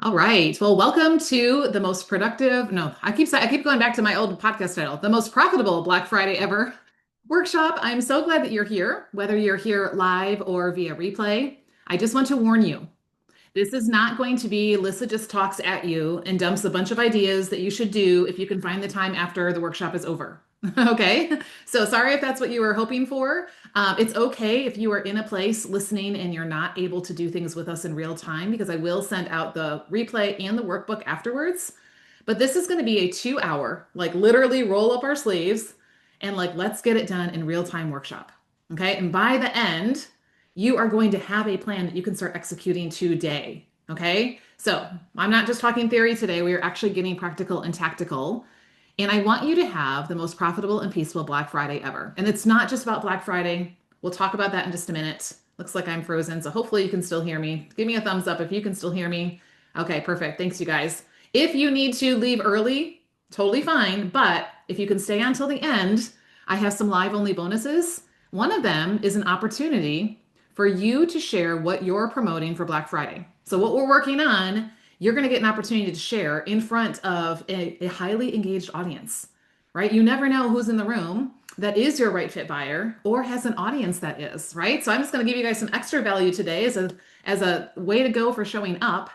All right. Well, welcome to the most productive. No, I keep going back to my old podcast title, the most profitable Black Friday ever workshop. I'm so glad that you're here, whether you're here live or via replay. I just want to warn you, this is not going to be Lissa just talks at you and dumps a bunch of ideas that you should do if you can find the time after the workshop is over. Okay. So sorry if that's what you were hoping for. It's okay if you are in a place listening and you're not able to do things with us in real time because I will send out the replay and the workbook afterwards. But this is going to be a 2 hour, like literally roll up our sleeves and like let's get it done in real time workshop. Okay. And by the end, you are going to have a plan that you can start executing today. Okay. So I'm not just talking theory today. We are actually getting practical and tactical. And I want you to have the most profitable and peaceful Black Friday ever. And it's not just about Black Friday. We'll talk about that in just a minute. Looks like I'm frozen. So hopefully you can still hear me. Give me a thumbs up if you can still hear me. Okay, perfect. Thanks, you guys. If you need to leave early, totally fine. But if you can stay until the end, I have some live only bonuses. One of them is an opportunity for you to share what you're promoting for Black Friday. So, what we're working on, you're going to get an opportunity to share in front of a highly engaged audience, right? You never know who's in the room that is your right fit buyer or has an audience that is, right? So, I'm just going to give you guys some extra value today as a way to go for showing up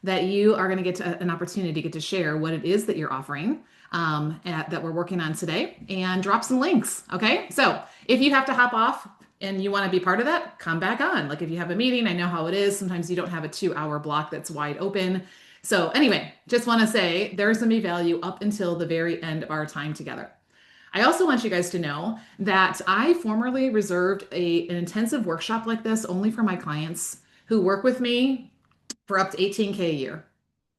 that you are going to get an opportunity to get to share what it is that you're offering that we're working on today and drop some links. Okay. So if you have to hop off and you want to be part of that, come back on. Like if you have a meeting, I know how it is. Sometimes you don't have a 2 hour block that's wide open. So anyway, just want to say there's going to be value up until the very end of our time together. I also want you guys to know that I formerly reserved an intensive workshop like this only for my clients who work with me for up to 18K a year.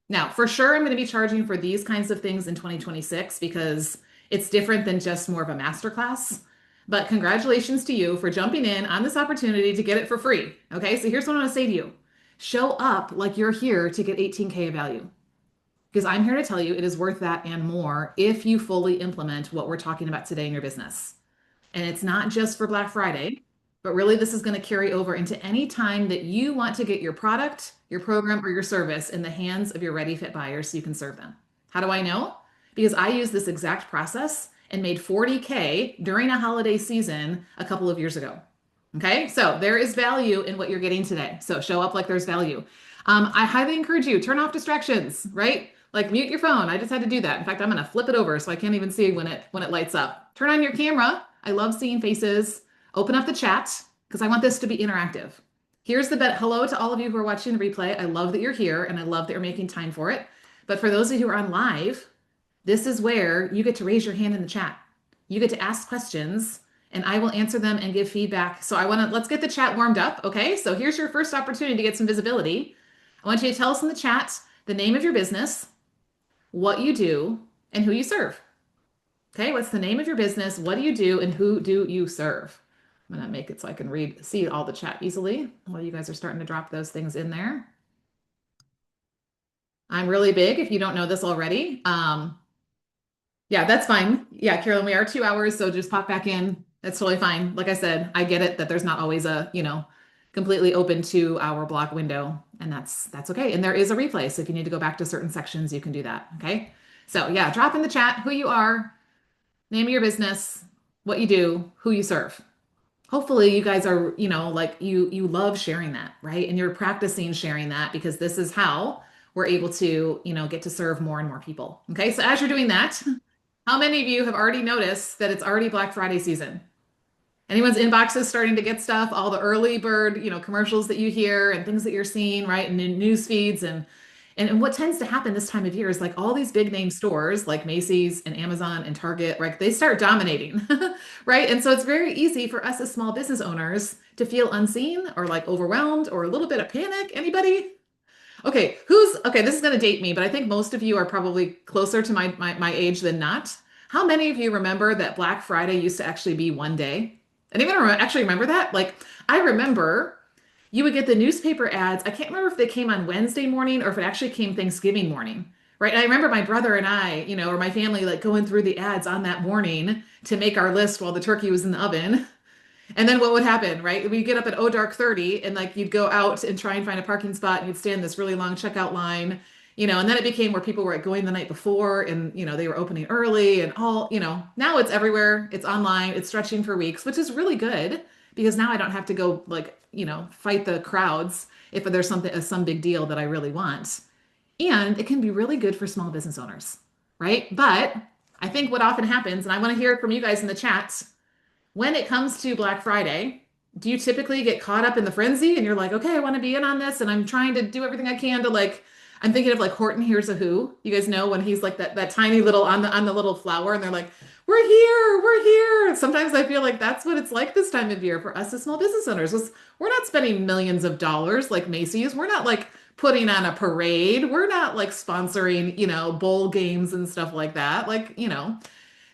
Now, for sure, I'm going to be charging for these kinds of things in 2026 because it's different than just more of a masterclass. But congratulations to you for jumping in on this opportunity to get it for free. Okay, so here's what I want to say to you. Show up like you're here to get 18K of value because I'm here to tell you it is worth that and more if you fully implement what we're talking about today in your business. And it's not just for Black Friday, but really this is going to carry over into any time that you want to get your product, your program, or your service in the hands of your ready fit buyers so you can serve them. How do I know? Because I used this exact process and made 40K during a holiday season a couple of years ago. Okay, so there is value in what you're getting today. So show up like there's value. I highly encourage you, turn off distractions, right? Like mute your phone. I just had to do that. In fact, I'm going to flip it over so I can't even see when it lights up. Turn on your camera. I love seeing faces. Open up the chat because I want this to be interactive. Here's the bet. Hello to all of you who are watching the replay. I love that you're here and I love that you're making time for it. But for those of you who are on live, this is where you get to raise your hand in the chat. You get to ask questions and I will answer them and give feedback. So let's get the chat warmed up. Okay. So here's your first opportunity to get some visibility. I want you to tell us in the chat the name of your business, what you do, and who you serve. Okay, what's the name of your business? What do you do, and who do you serve? I'm gonna make it so I can see all the chat easily while you guys are starting to drop those things in there. I'm really big if you don't know this already. Yeah, that's fine. Yeah, Carolyn, we are 2 hours, so just pop back in. That's totally fine. Like I said, I get it that there's not always a, completely open 2 hour block window, and that's okay. And there is a replay, so if you need to go back to certain sections, you can do that. Okay. So yeah, drop in the chat who you are, name of your business, what you do, who you serve. Hopefully you guys are, like you love sharing that, right? And you're practicing sharing that because this is how we're able to, get to serve more and more people. Okay? So as you're doing that, how many of you have already noticed that it's already Black Friday season? Anyone's inboxes starting to get stuff, all the early bird, commercials that you hear and things that you're seeing, right? And in news feeds and what tends to happen this time of year is like all these big name stores like Macy's and Amazon and Target, right? They start dominating, right? And so it's very easy for us as small business owners to feel unseen or like overwhelmed or a little bit of panic. Anybody? Okay, this is going to date me, but I think most of you are probably closer to my age than not. How many of you remember that Black Friday used to actually be one day? Anyone actually remember that? Like, I remember you would get the newspaper ads. I can't remember if they came on Wednesday morning or if it actually came Thanksgiving morning, right? And I remember my brother and I, or my family, like going through the ads on that morning to make our list while the turkey was in the oven. And then what would happen, right? We'd get up at dark 30 and like you'd go out and try and find a parking spot and you'd stand in this really long checkout line, and then it became where people were going the night before and, they were opening early and all, now it's everywhere. It's online. It's stretching for weeks, which is really good because now I don't have to go like, fight the crowds if there's something, some big deal that I really want. And it can be really good for small business owners, right? But I think what often happens, and I want to hear it from you guys in the chats, when it comes to Black Friday, do you typically get caught up in the frenzy and you're like, okay, I want to be in on this and I'm trying to do everything I can to like, I'm thinking of like Horton Hears a Who. You guys know when he's like that tiny little on the little flower and they're like, we're here. Sometimes I feel like that's what it's like this time of year for us as small business owners. We're not spending millions of dollars like Macy's. We're not like putting on a parade. We're not like sponsoring, bowl games and stuff like that. Like,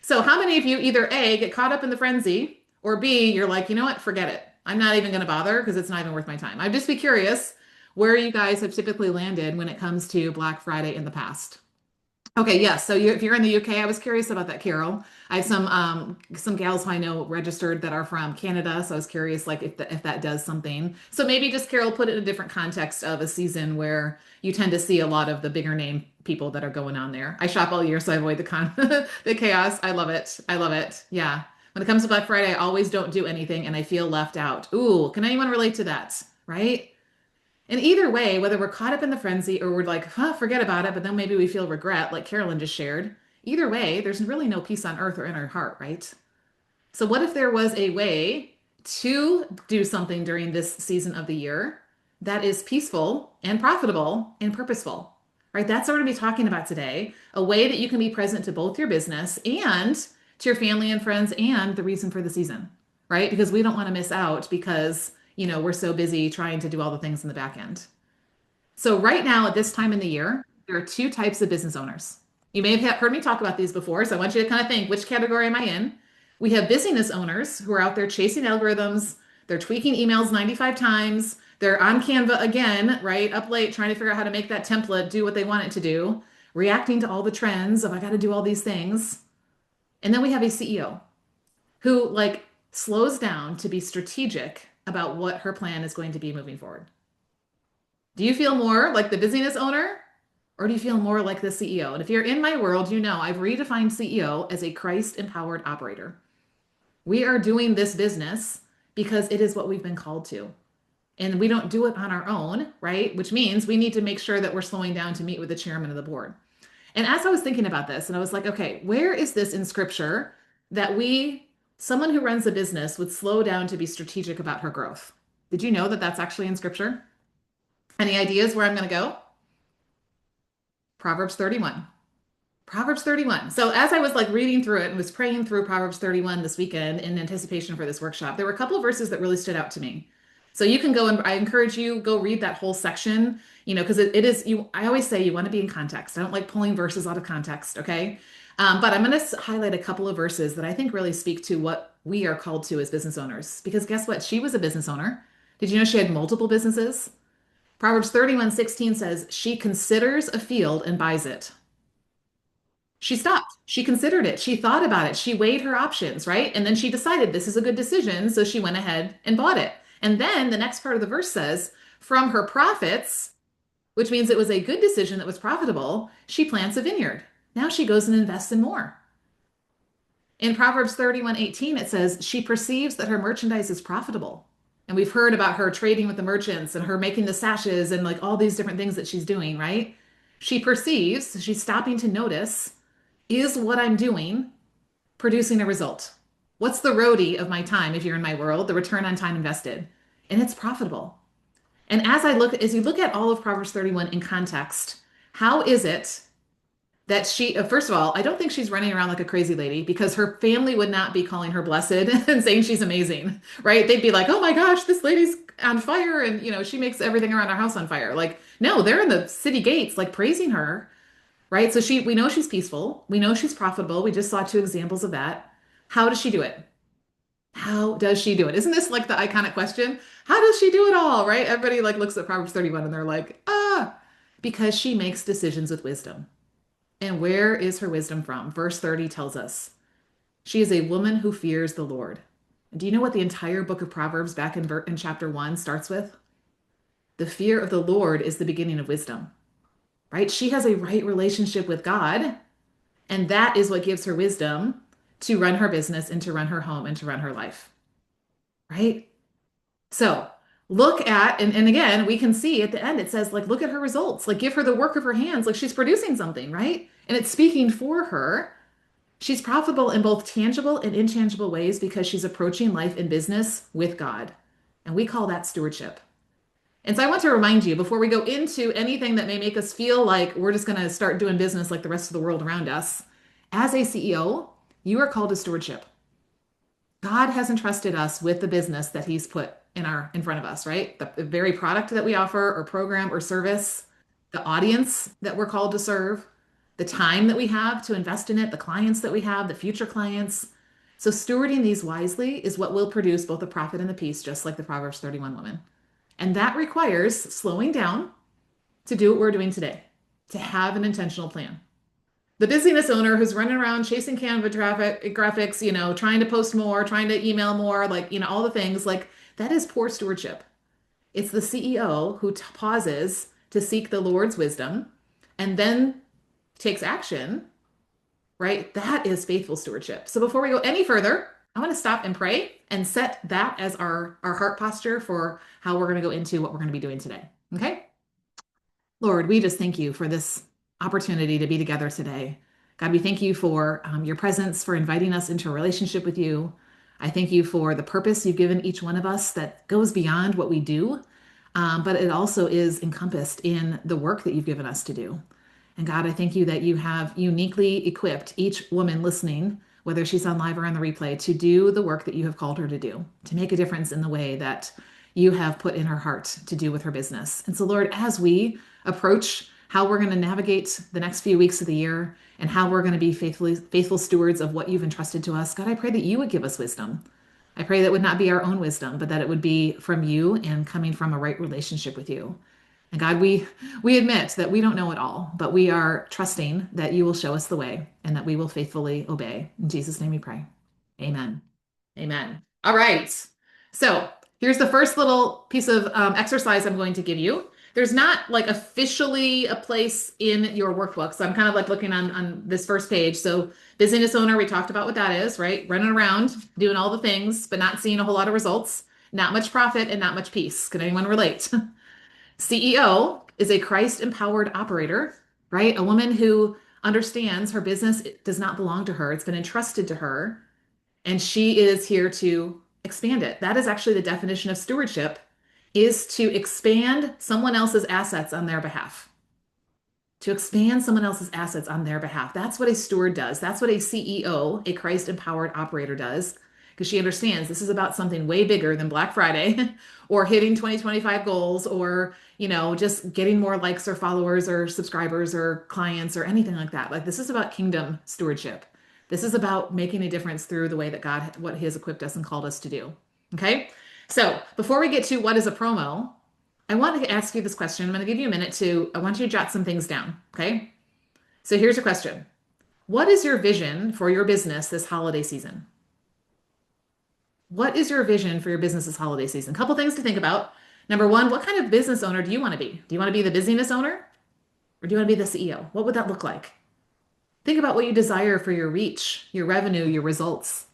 so how many of you either A, get caught up in the frenzy, or B, you're like, you know what, forget it. I'm not even going to bother because it's not even worth my time. I'd just be curious where you guys have typically landed when it comes to Black Friday in the past. Okay, yes. So if you're in the UK, I was curious about that, Carol. I have some gals who I know registered that are from Canada, so I was curious like if that does something. So maybe just Carol put it in a different context of a season where you tend to see a lot of the bigger name people that are going on there. I shop all year, so I avoid the chaos. I love it. I love it. Yeah. When it comes to Black Friday, I always don't do anything and I feel left out. Ooh, can anyone relate to that? Right? And either way, whether we're caught up in the frenzy or we're like, huh, forget about it, but then maybe we feel regret, like Carolyn just shared. Either way, there's really no peace on earth or in our heart, right? So, what if there was a way to do something during this season of the year that is peaceful and profitable and purposeful, right? That's what we're going to be talking about today. A way that you can be present to both your business and to your family and friends and the reason for the season, right? Because we don't want to miss out because, we're so busy trying to do all the things in the back end. So, right now at this time in the year, there are two types of business owners. You may have heard me talk about these before, so I want you to kind of think, which category am I in? We have busyness owners who are out there chasing algorithms. They're tweaking emails 95 times. They're on Canva again, right? Up late trying to figure out how to make that template do what they want it to do, reacting to all the trends of I got to do all these things. And then we have a CEO who like slows down to be strategic about what her plan is going to be moving forward. Do you feel more like the busyness owner or do you feel more like the CEO? And if you're in my world, I've redefined CEO as a Christ empowered operator. We are doing this business because it is what we've been called to. And we don't do it on our own, right? Which means we need to make sure that we're slowing down to meet with the chairman of the board. And as I was thinking about this, and I was like, okay, where is this in scripture that someone who runs a business would slow down to be strategic about her growth? Did you know that that's actually in scripture? Any ideas where I'm going to go? Proverbs 31. Proverbs 31. So as I was like reading through it and was praying through Proverbs 31 this weekend in anticipation for this workshop, there were a couple of verses that really stood out to me. So you can go and I encourage you go read that whole section, because it is I always say you want to be in context. I don't like pulling verses out of context, okay? But I'm going to highlight a couple of verses that I think really speak to what we are called to as business owners. Because guess what? She was a business owner. Did you know she had multiple businesses? Proverbs 31:16 says, she considers a field and buys it. She stopped. She considered it. She thought about it. She weighed her options, right? And then she decided this is a good decision. So she went ahead and bought it. And then the next part of the verse says, from her profits, which means it was a good decision that was profitable, she plants a vineyard. Now she goes and invests in more. In Proverbs 31:18, it says, she perceives that her merchandise is profitable. And we've heard about her trading with the merchants and her making the sashes and like all these different things that she's doing, right? She perceives, she's stopping to notice, is what I'm doing producing a result? What's the ROTI of my time if you're in my world, the return on time invested? And it's profitable. And as you look at all of Proverbs 31 in context, how is it that first of all, I don't think she's running around like a crazy lady because her family would not be calling her blessed and saying she's amazing, right? They'd be like, oh my gosh, this lady's on fire. And, she makes everything around our house on fire. Like, no, they're in the city gates, like praising her, right? So we know she's peaceful. We know she's profitable. We just saw two examples of that. How does she do it? How does she do it? Isn't this like the iconic question? How does she do it all, right? Everybody like looks at Proverbs 31 and they're like, because she makes decisions with wisdom. And where is her wisdom from? Verse 30 tells us she is a woman who fears the Lord. Do you know what the entire book of Proverbs back in chapter 1 starts with? The fear of the Lord is the beginning of wisdom, right? She has a right relationship with God, and that is what gives her wisdom to run her business and to run her home and to run her life, right? So look at, and again, we can see at the end, it says, like, look at her results, like, give her the work of her hands, like, she's producing something, right? And it's speaking for her. She's profitable in both tangible and intangible ways because she's approaching life and business with God. And we call that stewardship. And so I want to remind you before we go into anything that may make us feel like we're just going to start doing business like the rest of the world around us, as a CEO, you are called to stewardship. God has entrusted us with the business that He's put in front of us, right? The very product that we offer or program or service, the audience that we're called to serve, the time that we have to invest in it, the clients that we have, the future clients. So stewarding these wisely is what will produce both the profit and the peace, just like the Proverbs 31 woman. And that requires slowing down to do what we're doing today, to have an intentional plan. The busyness owner who's running around chasing Canva traffic, graphics, trying to post more, trying to email more, like, all the things, like that is poor stewardship. It's the CEO who pauses to seek the Lord's wisdom and then takes action, right? That is faithful stewardship. So before we go any further, I want to stop and pray and set that as our heart posture for how we're going to go into what we're going to be doing today. Okay? Lord, we just thank you for this opportunity to be together today. God, we thank you for your presence, for inviting us into a relationship with you. I thank you for the purpose you've given each one of us that goes beyond what we do, but it also is encompassed in the work that you've given us to do. And God, I thank you that you have uniquely equipped each woman listening, whether she's on live or on the replay, to do the work that you have called her to do, to make a difference in the way that you have put in her heart to do with her business. And so, Lord, as we approach how we're going to navigate the next few weeks of the year and how we're going to be faithful stewards of what you've entrusted to us, God, I pray that you would give us wisdom. I pray that would not be our own wisdom, but that it would be from you and coming from a right relationship with you. And God, we admit that we don't know it all, but we are trusting that you will show us the way and that we will faithfully obey. In Jesus' name we pray. Amen. Amen. All right. So here's the first little piece of exercise I'm going to give you. There's not like officially a place in your workbook. So I'm kind of like looking on this first page. So busyness owner, we talked about what that is, right? Running around, doing all the things, but not seeing a whole lot of results, not much profit and not much peace. Can anyone relate? CEO is a Christ-empowered operator, right? A woman who understands her business does not belong to her. It's been entrusted to her, and she is here to expand it. That is actually the definition of stewardship, is to expand someone else's assets on their behalf. To expand someone else's assets on their behalf. That's what a steward does. That's what a CEO, a Christ-empowered operator, does, because she understands this is about something way bigger than Black Friday or hitting 2025 goals or, just getting more likes or followers or subscribers or clients or anything like that. Like, this is about kingdom stewardship. This is about making a difference through the way that God, what He has equipped us and called us to do. Okay? So before we get to what is a promo, I want to ask you this question. I'm going to give you a minute I want you to jot some things down. Okay? So here's your question. What is your vision for your business this holiday season? What is your vision for your business this holiday season? A couple things to think about. Number one, what kind of business owner do you want to be? Do you want to be the busyness owner or do you want to be the CEO? What would that look like? Think about what you desire for your reach, your revenue, your results.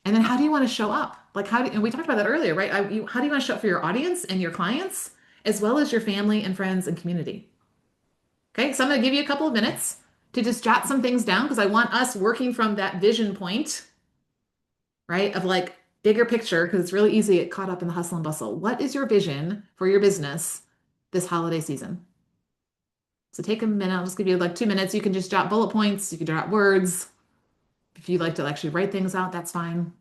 And then how do you want to show up? Like and we talked about that earlier, right? How do you want to show up for your audience and your clients, as well as your family and friends and community? Okay, so I'm going to give you a couple of minutes to just jot some things down because I want us working from that vision point, right? Of like bigger picture, because it's really easy to get caught up in the hustle and bustle. What is your vision for your business this holiday season? So take a minute. I'll just give you like 2 minutes. You can just jot bullet points. You can jot words. If you'd like to actually write things out, that's fine.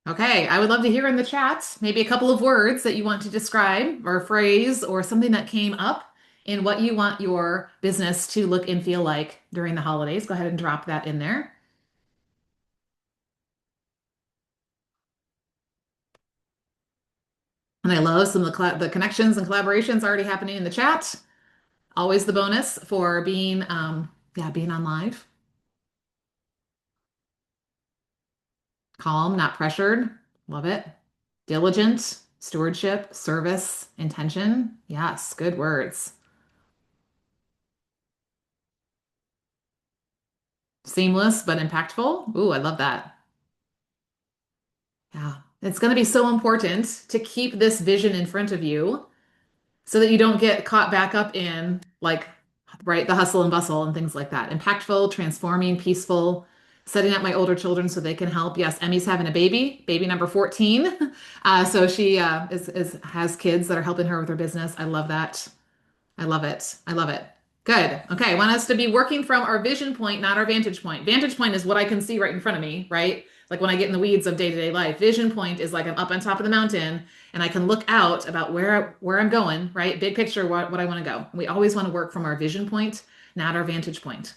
Okay, I would love to hear in the chat maybe a couple of words that you want to describe or a phrase or something that came up in what you want your business to look and feel like during the holidays. Go ahead and drop that in there. And I love some of the connections and collaborations already happening in the chat. Always the bonus for being yeah, being on live. Calm, not pressured. Love it. Diligent, stewardship, service, intention. Yes, good words. Seamless but impactful. Ooh, I love that. Yeah. It's going to be so important to keep this vision in front of you so that you don't get caught back up in like, right, the hustle and bustle and things like that. Impactful, transforming, peaceful, setting up my older children so they can help. Yes, Emmy's having a baby number 14. So she is has kids that are helping her with her business. I love that. I love it. I love it. Good. Okay. I want us to be working from our vision point, not our vantage point. Vantage point is what I can see right in front of me, right? Like when I get in the weeds of day-to-day life. Vision point is like I'm up on top of the mountain and I can look out about where I'm going, right? Big picture, what I want to go. We always want to work from our vision point, not our vantage point.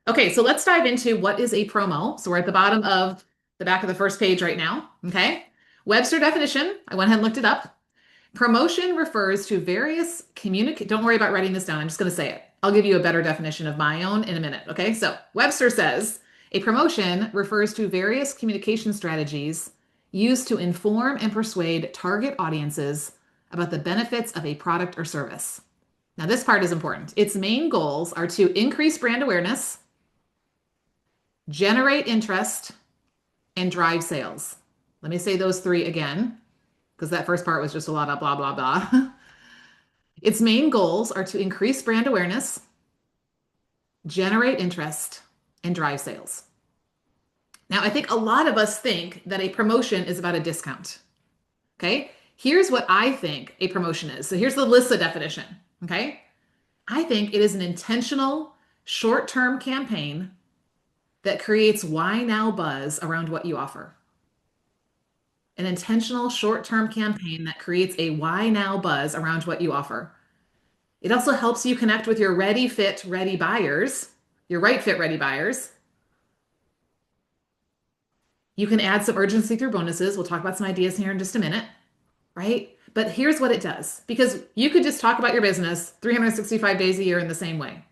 Okay, so let's dive into what is a promo. So we're at the bottom of the back of the first page right now. Okay. Webster definition. I went ahead and looked it up. Promotion refers to various communicate. Don't worry about writing this down. I'm just going to say it. I'll give you a better definition of my own in a minute. Okay. So Webster says a promotion refers to various communication strategies used to inform and persuade target audiences about the benefits of a product or service. Now, this part is important. Its main goals are to increase brand awareness, generate interest, and drive sales. Let me say those three again, because that first part was just a lot of blah, blah, blah. Its main goals are to increase brand awareness, generate interest, and drive sales. Now, I think a lot of us think that a promotion is about a discount. Okay. Here's what I think a promotion is. So here's the Lissa definition. Okay. I think it is an intentional short term campaign that creates why now buzz around what you offer. An intentional short term campaign that creates a why now buzz around what you offer. It also helps you connect with your ready, fit, ready buyers, your right fit, ready buyers. You can add some urgency through bonuses. We'll talk about some ideas here in just a minute, right? But here's what it does because you could just talk about your business 365 days a year in the same way.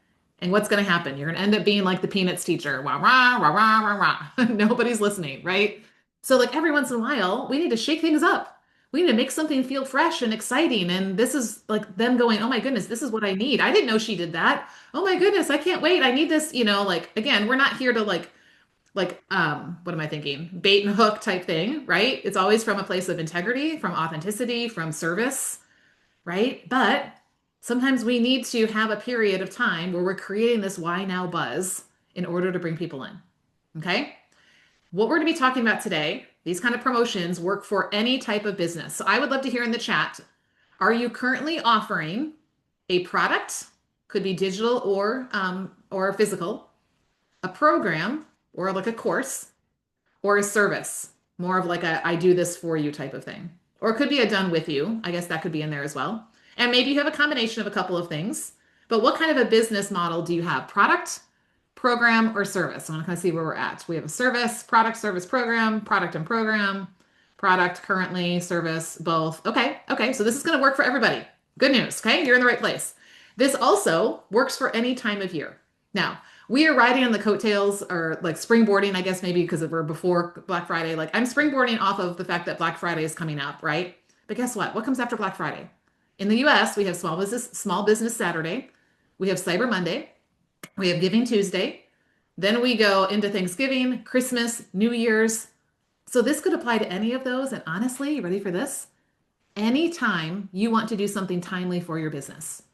And what's going to happen? You're going to end up being like the Peanuts teacher. Wah, rah, rah, rah, rah, rah. Nobody's listening, right? So, like every once in a while, we need to shake things up. We need to make something feel fresh and exciting. And this is like them going, oh my goodness, this is what I need. I didn't know she did that. Oh my goodness, I can't wait. I need this, like again, we're not here to what am I thinking? Bait and hook type thing, right? It's always from a place of integrity, from authenticity, from service, right? But sometimes we need to have a period of time where we're creating this why now buzz in order to bring people in. Okay? What we're going to be talking about today, these kind of promotions work for any type of business. So I would love to hear in the chat, are you currently offering a product, could be digital or physical, a program or like a course, or a service, more of like a I do this for you type of thing. Or it could be a done with you. I guess that could be in there as well. And maybe you have a combination of a couple of things. But what kind of a business model do you have? Product, program, or service? I want to kind of see where we're at. We have a service, product, service, program, product and program, product currently, service, both. Okay, okay. So this is going to work for everybody. Good news. Okay, you're in the right place. This also works for any time of year. Now, we are riding on the coattails or like springboarding, I guess maybe because we're before Black Friday. Like I'm springboarding off of the fact that Black Friday is coming up, right? But guess what? What comes after Black Friday? In the US, we have Small Business Saturday, we have Cyber Monday, we have Giving Tuesday, then we go into Thanksgiving, Christmas, New Year's. So this could apply to any of those. And honestly, you ready for this? Anytime you want to do something timely for your business.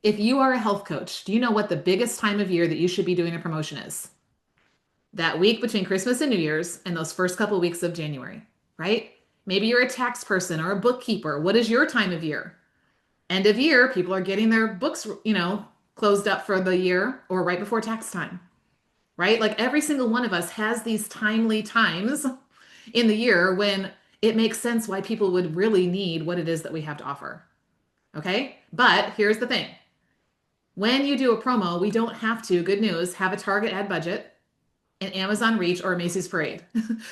If you are a health coach, do you know what the biggest time of year that you should be doing a promotion is? That week between Christmas and New Year's and those first couple weeks of January, right? Maybe you're a tax person or a bookkeeper. What is your time of year? End of year, people are getting their books, closed up for the year or right before tax time, right? Like every single one of us has these timely times in the year when it makes sense why people would really need what it is that we have to offer. Okay. But here's the thing. When you do a promo, we don't have to, good news, have a Target ad budget, an Amazon Reach, or a Macy's Parade.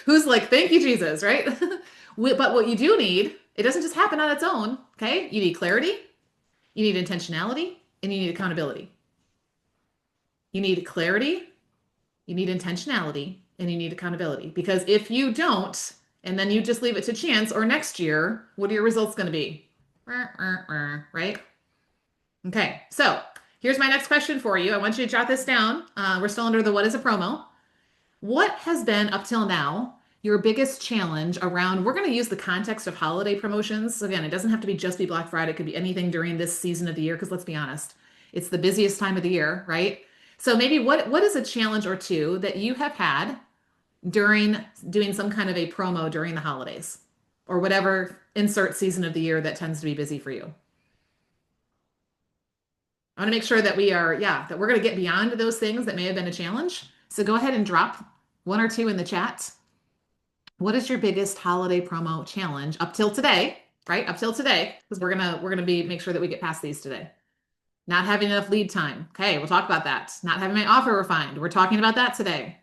Who's like, thank you, Jesus, right? But what you do need, it doesn't just happen on its own. Okay. You need clarity, you need intentionality, and you need accountability. You need clarity, you need intentionality, and you need accountability. Because if you don't, and then you just leave it to chance or next year, what are your results going to be? Right? Okay, so here's my next question for you. I want you to jot this down. We're still under the what is a promo. What has been up till now your biggest challenge around? We're going to use the context of holiday promotions. So again, it doesn't have to be just be Black Friday. It could be anything during this season of the year, because let's be honest, it's the busiest time of the year, right? So maybe what is a challenge or two that you have had during doing some kind of a promo during the holidays or whatever insert season of the year that tends to be busy for you? I want to make sure that we are, yeah, that we're going to get beyond those things that may have been a challenge. So go ahead and drop one or two in the chat. What is your biggest holiday promo challenge up till today, right? Up till today, because we're gonna be make sure that we get past these today. Not having enough lead time. Okay, we'll talk about that. Not having my offer refined. We're talking about that today.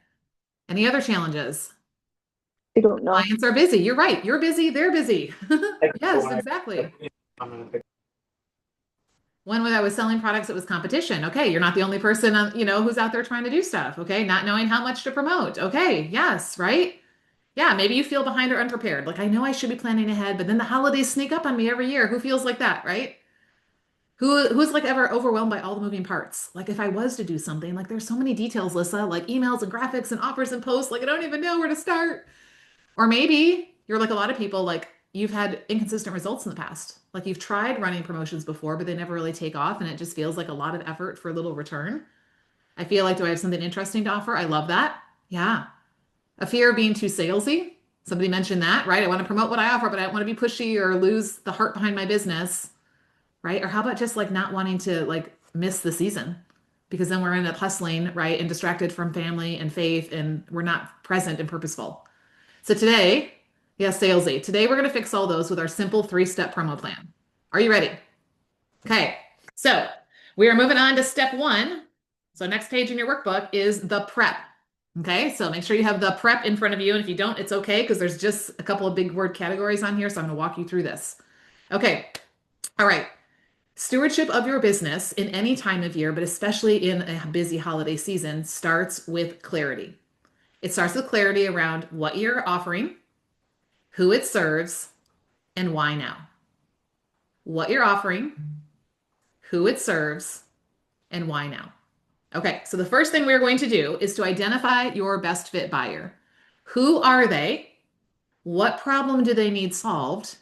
Any other challenges? I don't know. Clients are busy. You're right. You're busy. They're busy. Yes, exactly. When I was selling products, it was competition. Okay, you're not the only person, who's out there trying to do stuff. Okay, not knowing how much to promote. Okay, yes, right? Yeah, maybe you feel behind or unprepared. Like I know I should be planning ahead, but then the holidays sneak up on me every year. Who feels like that, right? Who's like ever overwhelmed by all the moving parts? Like if I was to do something, like there's so many details, Lissa, like emails and graphics and offers and posts, like I don't even know where to start. Or maybe you're like a lot of people, like you've had inconsistent results in the past. Like you've tried running promotions before, but they never really take off, and it just feels like a lot of effort for little return. I feel like, do I have something interesting to offer? I love that. Yeah. A fear of being too salesy. Somebody mentioned that, right? I want to promote what I offer, but I don't want to be pushy or lose the heart behind my business, right? Or how about just like not wanting to like miss the season? Because then we're end up hustling, right? And distracted from family and faith, and we're not present and purposeful. So today, yeah, salesy. Today we're going to fix all those with our simple three-step promo plan. Are you ready? Okay. So we are moving on to step one. So next page in your workbook is the prep. Okay, so make sure you have the prep in front of you. And if you don't, it's okay because there's just a couple of big word categories on here. So I'm going to walk you through this. Okay, all right. Stewardship of your business in any time of year, but especially in a busy holiday season, starts with clarity. It starts with clarity around what you're offering, who it serves, and why now. What you're offering, who it serves, and why now. Okay, so the first thing we're going to do is to identify your best fit buyer. Who are they? What problem do they need solved?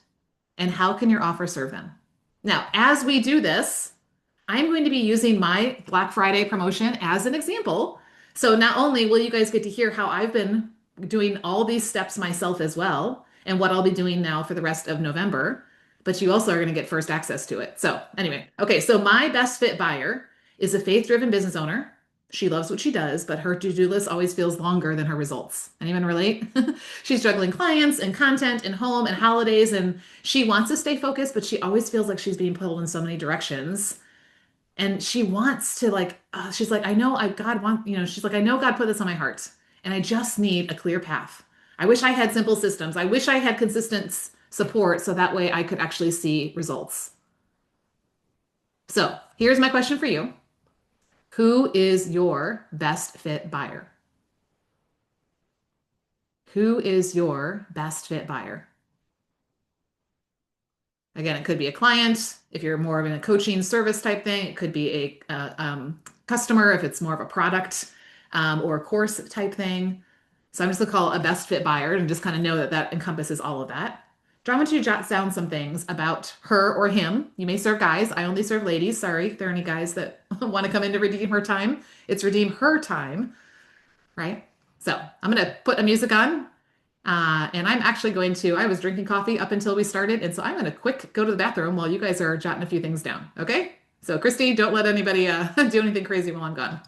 And how can your offer serve them? Now, as we do this, I'm going to be using my Black Friday promotion as an example. So not only will you guys get to hear how I've been doing all these steps myself as well, and what I'll be doing now for the rest of November, but you also are going to get first access to it. So anyway, okay, so my best fit buyer is a faith-driven business owner. She loves what she does, but her to-do list always feels longer than her results. Anyone relate? She's juggling clients and content and home and holidays, and she wants to stay focused, but she always feels like she's being pulled in so many directions. And she wants to she's like, I know I God want, she's like, I know God put this on my heart, and I just need a clear path. I wish I had simple systems. I wish I had consistent support so that way I could actually see results. So here's my question for you. Who is your best fit buyer? Who is your best fit buyer? Again, it could be a client if you're more of in a coaching service type thing. It could be a customer if it's more of a product or a course type thing. So I'm just going to call it a best fit buyer and just kind of know that that encompasses all of that. I want you to jot down some things about her or him. You may serve guys. I only serve ladies. Sorry if there are any guys that want to come in to redeem her time. It's redeem her time, right? So I'm going to put a music on. And I'm actually I was drinking coffee up until we started. And so I'm going to quick go to the bathroom while you guys are jotting a few things down. Okay. So Christy, don't let anybody do anything crazy while I'm gone.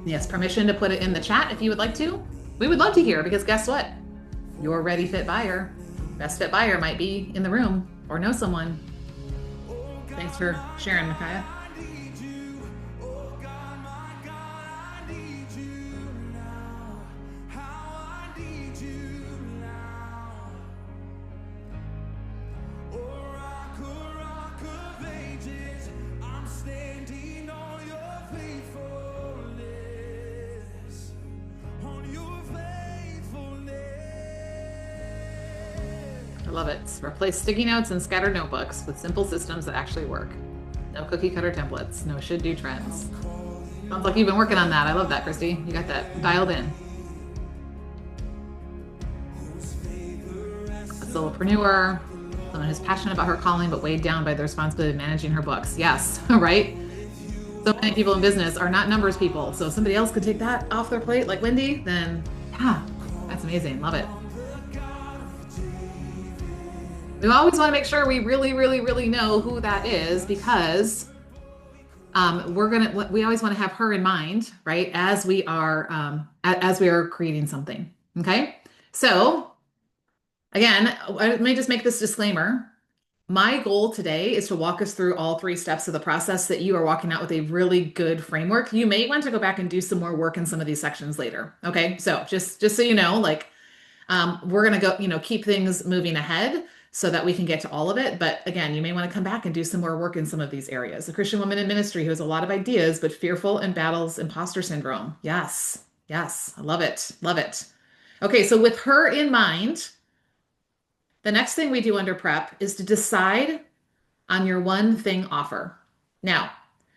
Yes, permission to put it in the chat if you would like to. We would love to hear because guess what? Your ready fit buyer, best fit buyer might be in the room or know someone. Thanks for sharing, Micaiah. I love it. Replace sticky notes and scattered notebooks with simple systems that actually work. No cookie cutter templates, no should do trends. Sounds like you've been working on that. I love that, Christy. You got that dialed in. A solopreneur, someone who's passionate about her calling but weighed down by the responsibility of managing her books. Yes, right? So many people in business are not numbers people. So if somebody else could take that off their plate, like Wendy, then yeah, that's amazing. Love it. We always want to make sure we really, really, really know who that is because we always want to have her in mind, right? As we are creating something. Okay. So again, let me just make this disclaimer. My goal today is to walk us through all three steps of the process that you are walking out with a really good framework. You may want to go back and do some more work in some of these sections later. Okay. So just so you know, like we're going to go, keep things moving ahead so that we can get to all of it. But again, you may want to come back and do some more work in some of these areas. A Christian woman in ministry who has a lot of ideas, but fearful and battles imposter syndrome. Yes. Yes. I love it. Love it. Okay. So with her in mind, the next thing we do under prep is to decide on your one thing offer. Now,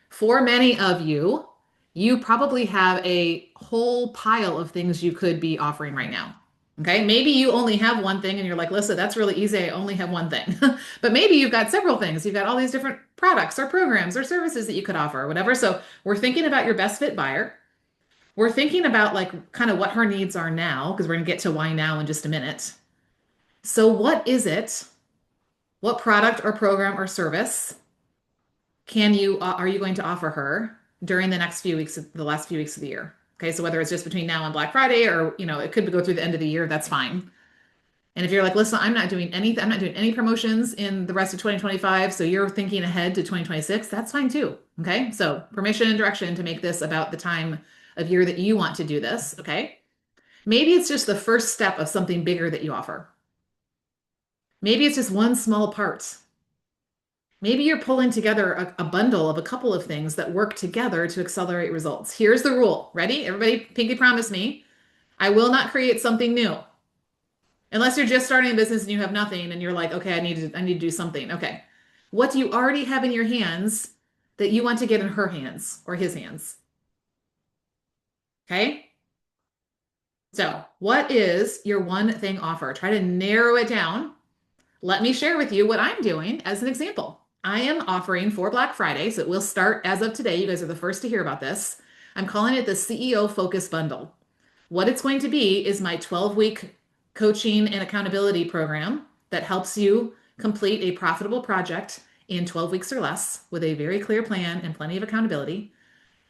for many of you, you probably have a whole pile of things you could be offering right now. Okay, maybe you only have one thing and you're like, listen, that's really easy. I only have one thing. But maybe you've got several things. You've got all these different products or programs or services that you could offer or whatever. So we're thinking about your best fit buyer. We're thinking about like kind of what her needs are now, because we're going to get to why now in just a minute. So what is it? What product or program or service are you going to offer her during the next few weeks, the last few weeks of the year? Okay, so whether it's just between now and Black Friday or, it could go through the end of the year, that's fine. And if you're like, listen, I'm not doing anything, I'm not doing any promotions in the rest of 2025, so you're thinking ahead to 2026, that's fine too. Okay, so permission and direction to make this about the time of year that you want to do this. Okay, maybe it's just the first step of something bigger that you offer. Maybe it's just one small part. Maybe you're pulling together a bundle of a couple of things that work together to accelerate results. Here's the rule. Ready? Everybody, pinky promise me. I will not create something new. Unless you're just starting a business and you have nothing and you're like, okay, I need to do something. Okay. What do you already have in your hands that you want to get in her hands or his hands? Okay. So, what is your one thing offer? Try to narrow it down. Let me share with you what I'm doing as an example. I am offering for Black Friday, so it will start as of today. You guys are the first to hear about this. I'm calling it the CEO Focus Bundle. What it's going to be is my 12-week coaching and accountability program that helps you complete a profitable project in 12 weeks or less with a very clear plan and plenty of accountability.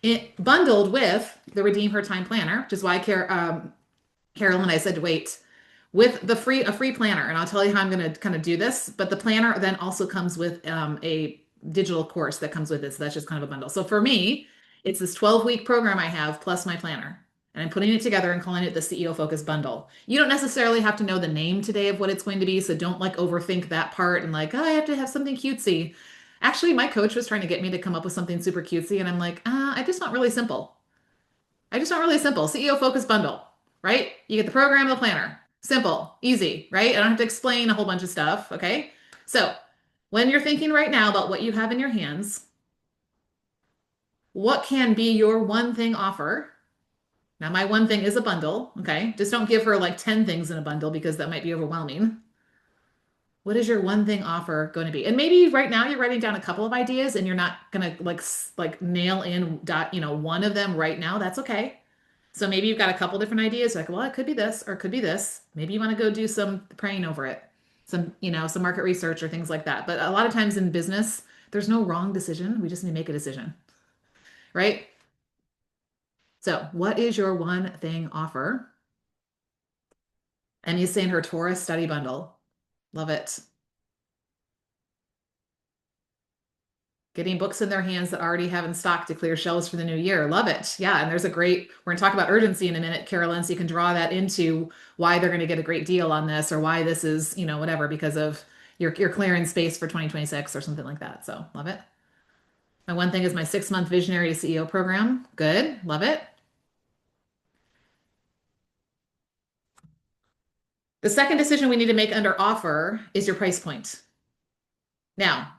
It bundled with the Redeem Her Time Planner, which is why Carol and I said to wait with a free planner, and I'll tell you how I'm going to kind of do this. But the planner then also comes with a digital course that comes with it, so that's just kind of a bundle. So for me, it's this 12-week program I have plus my planner. And I'm putting it together and calling it the CEO Focus Bundle. You don't necessarily have to know the name today of what it's going to be, so don't like overthink that part and like, oh, I have to have something cutesy. Actually, my coach was trying to get me to come up with something super cutesy, and I'm like, I just want really simple. I just want really simple. CEO Focus Bundle, right? You get the program, the planner. Simple, easy, right? I don't have to explain a whole bunch of stuff, okay? So when you're thinking right now about what you have in your hands, what can be your one thing offer? Now, my one thing is a bundle, okay? Just don't give her like 10 things in a bundle because that might be overwhelming. What is your one thing offer going to be? And maybe right now you're writing down a couple of ideas and you're not going to like nail in one of them right now. That's okay. So maybe you've got a couple different ideas, like, well, it could be this or it could be this. Maybe you want to go do some praying over it, some market research or things like that. But a lot of times in business, there's no wrong decision. We just need to make a decision, right? So, what is your one thing offer? Emmy's saying her Taurus study bundle. Love it. Getting books in their hands that already have in stock to clear shelves for the new year. Love it. Yeah. And there's a great, we're going to talk about urgency in a minute, Carolyn. So you can draw that into why they're going to get a great deal on this or why this is, whatever, because of your clearing space for 2026 or something like that. So love it. My one thing is my 6-month visionary to CEO program. Good. Love it. The second decision we need to make under offer is your price point. Now,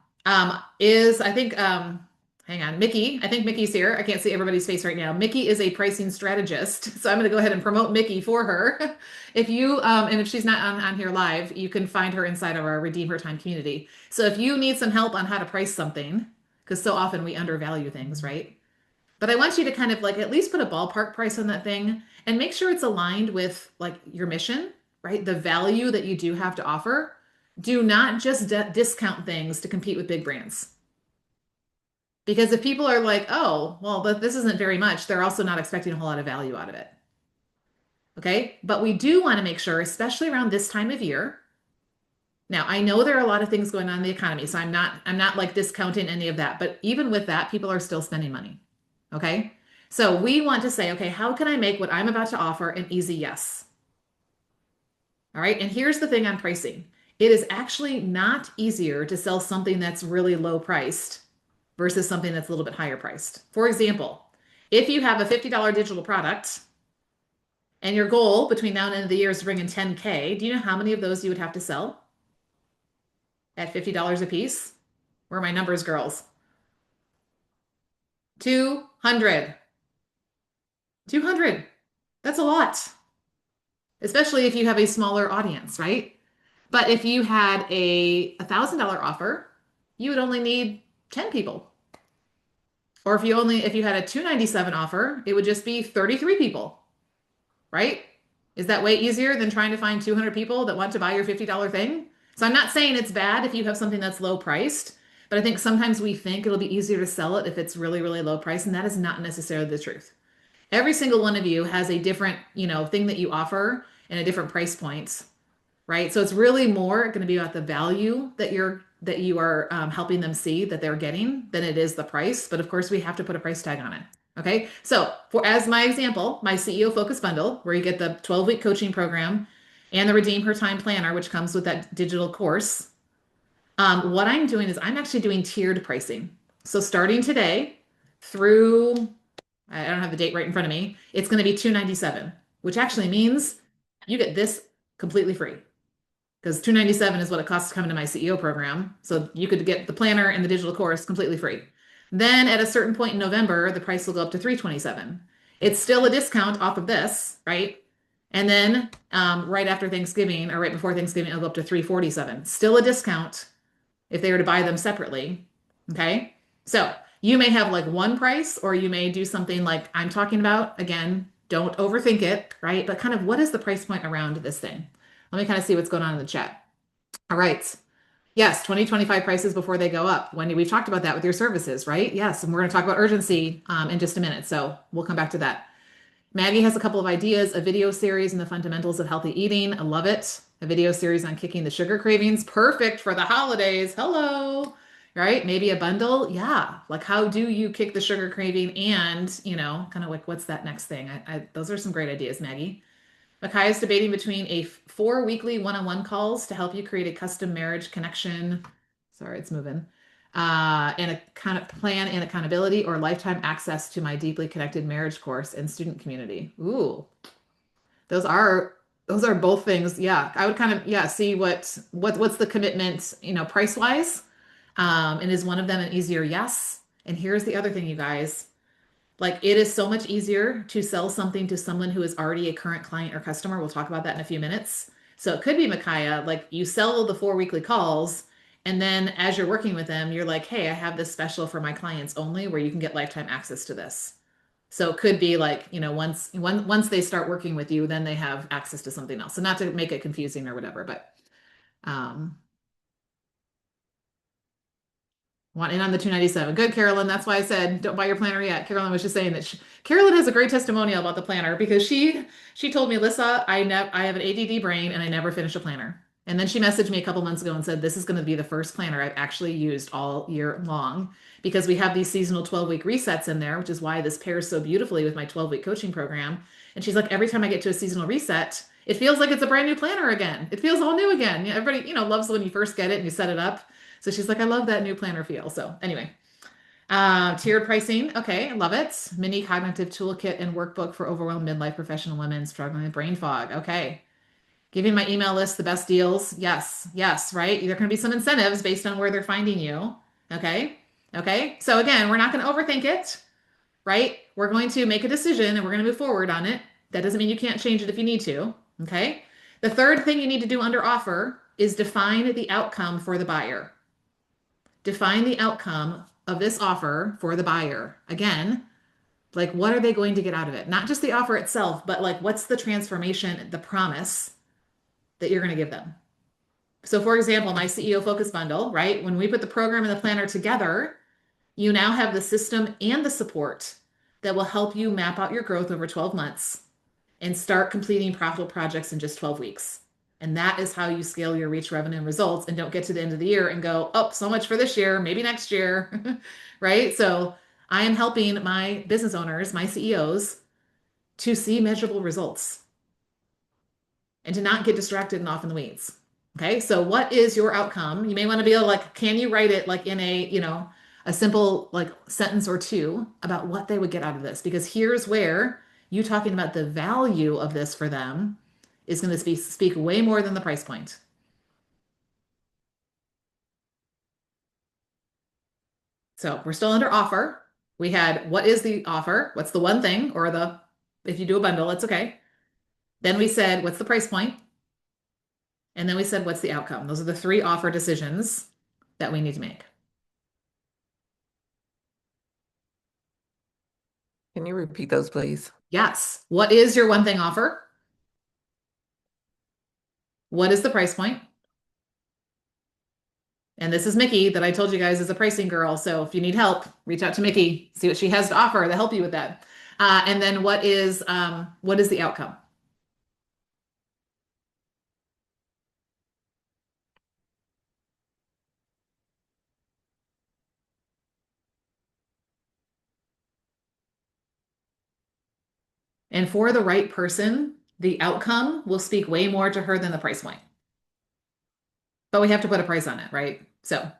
is I think hang on, Mickey. I think Mickey's here. I can't see everybody's face right now. Mickey is a pricing strategist, so I'm going to go ahead and promote Mickey for her. If you and if she's not on here live, you can find her inside of our Redeem Her Time community. So if you need some help on how to price something, because so often we undervalue things, right? But I want you to kind of like at least put a ballpark price on that thing and make sure it's aligned with like your mission, right? The value that you do have to offer. Do not just discount things to compete with big brands. Because if people are like, oh, well, but this isn't very much, they're also not expecting a whole lot of value out of it. Okay. But we do want to make sure, especially around this time of year. Now, I know there are a lot of things going on in the economy, so I'm not like discounting any of that, but even with that, people are still spending money. Okay? So we want to say, okay, how can I make what I'm about to offer an easy yes? All right? And here's the thing on pricing. It is actually not easier to sell something that's really low priced versus something that's a little bit higher priced. For example, if you have a $50 digital product and your goal between now and end of the year is to bring in 10K, do you know how many of those you would have to sell at $50 a piece? Where are my numbers, girls? 200. 200. That's a lot, especially if you have a smaller audience, right? But if you had a $1,000 offer, you would only need 10 people. Or if you had a 297 offer, it would just be 33 people, right? Is that way easier than trying to find 200 people that want to buy your $50 thing? So I'm not saying it's bad if you have something that's low priced, but I think sometimes we think it'll be easier to sell it if it's really, really low price, and that is not necessarily the truth. Every single one of you has a different, thing that you offer and a different price point, right? So it's really more going to be about the value that you are helping them see that they're getting than it is the price. But of course, we have to put a price tag on it. Okay. So for as my example, my CEO Focus Bundle, where you get the 12-week coaching program and the Redeem Her Time Planner, which comes with that digital course. What I'm doing is I'm actually doing tiered pricing. So starting today through I don't have the date right in front of me. It's going to be 297, which actually means you get this completely free because 297 is what it costs to come into my CEO program. So you could get the planner and the digital course completely free. Then at a certain point in November, the price will go up to 327. It's still a discount off of this, right? And then right after Thanksgiving or right before Thanksgiving, it'll go up to 347. Still a discount if they were to buy them separately. Okay. So you may have like one price, or you may do something like I'm talking about. Again, don't overthink it, right? But kind of what is the price point around this thing? Let me kind of see what's going on in the chat. All right. Yes, 2025 prices before they go up. Wendy, we've talked about that with your services, right? Yes. And we're going to talk about urgency in just a minute. So we'll come back to that. Maggie has a couple of ideas, a video series on the fundamentals of healthy eating. I love it. A video series on kicking the sugar cravings. Perfect for the holidays. Hello. Right? Maybe a bundle. Yeah. Like how do you kick the sugar craving and, kind of like what's that next thing? Those are some great ideas, Maggie. Makai is debating between a 4 weekly one-on-one calls to help you create a custom marriage connection. Sorry, it's moving. And a kind of plan and accountability or lifetime access to my deeply connected marriage course and student community. Ooh, those are those are both things. Yeah, I would kind of see what's the commitment, price wise. And is one of them an easier yes? And here's the other thing, you guys. Like it is so much easier to sell something to someone who is already a current client or customer. We'll talk about that in a few minutes. So it could be Micaiah, like you sell the 4 weekly calls, and then as you're working with them, you're like, hey, I have this special for my clients only where you can get lifetime access to this. So it could be like, once they start working with you, then they have access to something else. So not to make it confusing or whatever, but um Want in on the 297. Good, Carolyn. That's why I said don't buy your planner yet. Carolyn was just saying that Carolyn has a great testimonial about the planner because she told me, Lissa, I have an ADD brain and I never finish a planner. And then she messaged me a couple months ago and said, this is going to be the first planner I've actually used all year long because we have these seasonal 12-week resets in there, which is why this pairs so beautifully with my 12-week coaching program. And she's like, every time I get to a seasonal reset, it feels like it's a brand new planner again. It feels all new again. Everybody, loves when you first get it and you set it up. So she's like, I love that new planner feel. So anyway, tiered pricing. Okay, I love it. Mini cognitive toolkit and workbook for overwhelmed midlife professional women struggling with brain fog. Okay. Giving my email list the best deals. Yes, yes, right? There can be some incentives based on where they're finding you. Okay. Okay. So again, we're not going to overthink it, right? We're going to make a decision and we're going to move forward on it. That doesn't mean you can't change it if you need to. Okay. The third thing you need to do under offer is define the outcome for the buyer. Define the outcome of this offer for the buyer. Again, like what are they going to get out of it? Not just the offer itself, but like what's the transformation, the promise that you're going to give them? So, for example, my CEO Focus Bundle, right? When we put the program and the planner together, you now have the system and the support that will help you map out your growth over 12 months and start completing profitable projects in just 12 weeks. And that is how you scale your reach, revenue, and results and don't get to the end of the year and go, oh, so much for this year, maybe next year, right? So I am helping my business owners, my CEOs, to see measurable results and to not get distracted and off in the weeds. Okay, so what is your outcome? You may want to be able, like, can you write it like in a simple like sentence or two about what they would get out of this? Because here's where you talking about the value of this for them is going to speak way more than the price point. So we're still under offer. We had what is the offer? What's the one thing? Or the if you do a bundle, it's okay. Then we said, what's the price point? And then we said, what's the outcome? Those are the three offer decisions that we need to make. Can you repeat those, please? Yes. What is your one thing offer? What is the price point? And this is Mickey that I told you guys is a pricing girl. So if you need help, reach out to Mickey, see what she has to offer to help you with that. And then what is the outcome? And for the right person, the outcome will speak way more to her than the price point. But we have to put a price on it, right? So,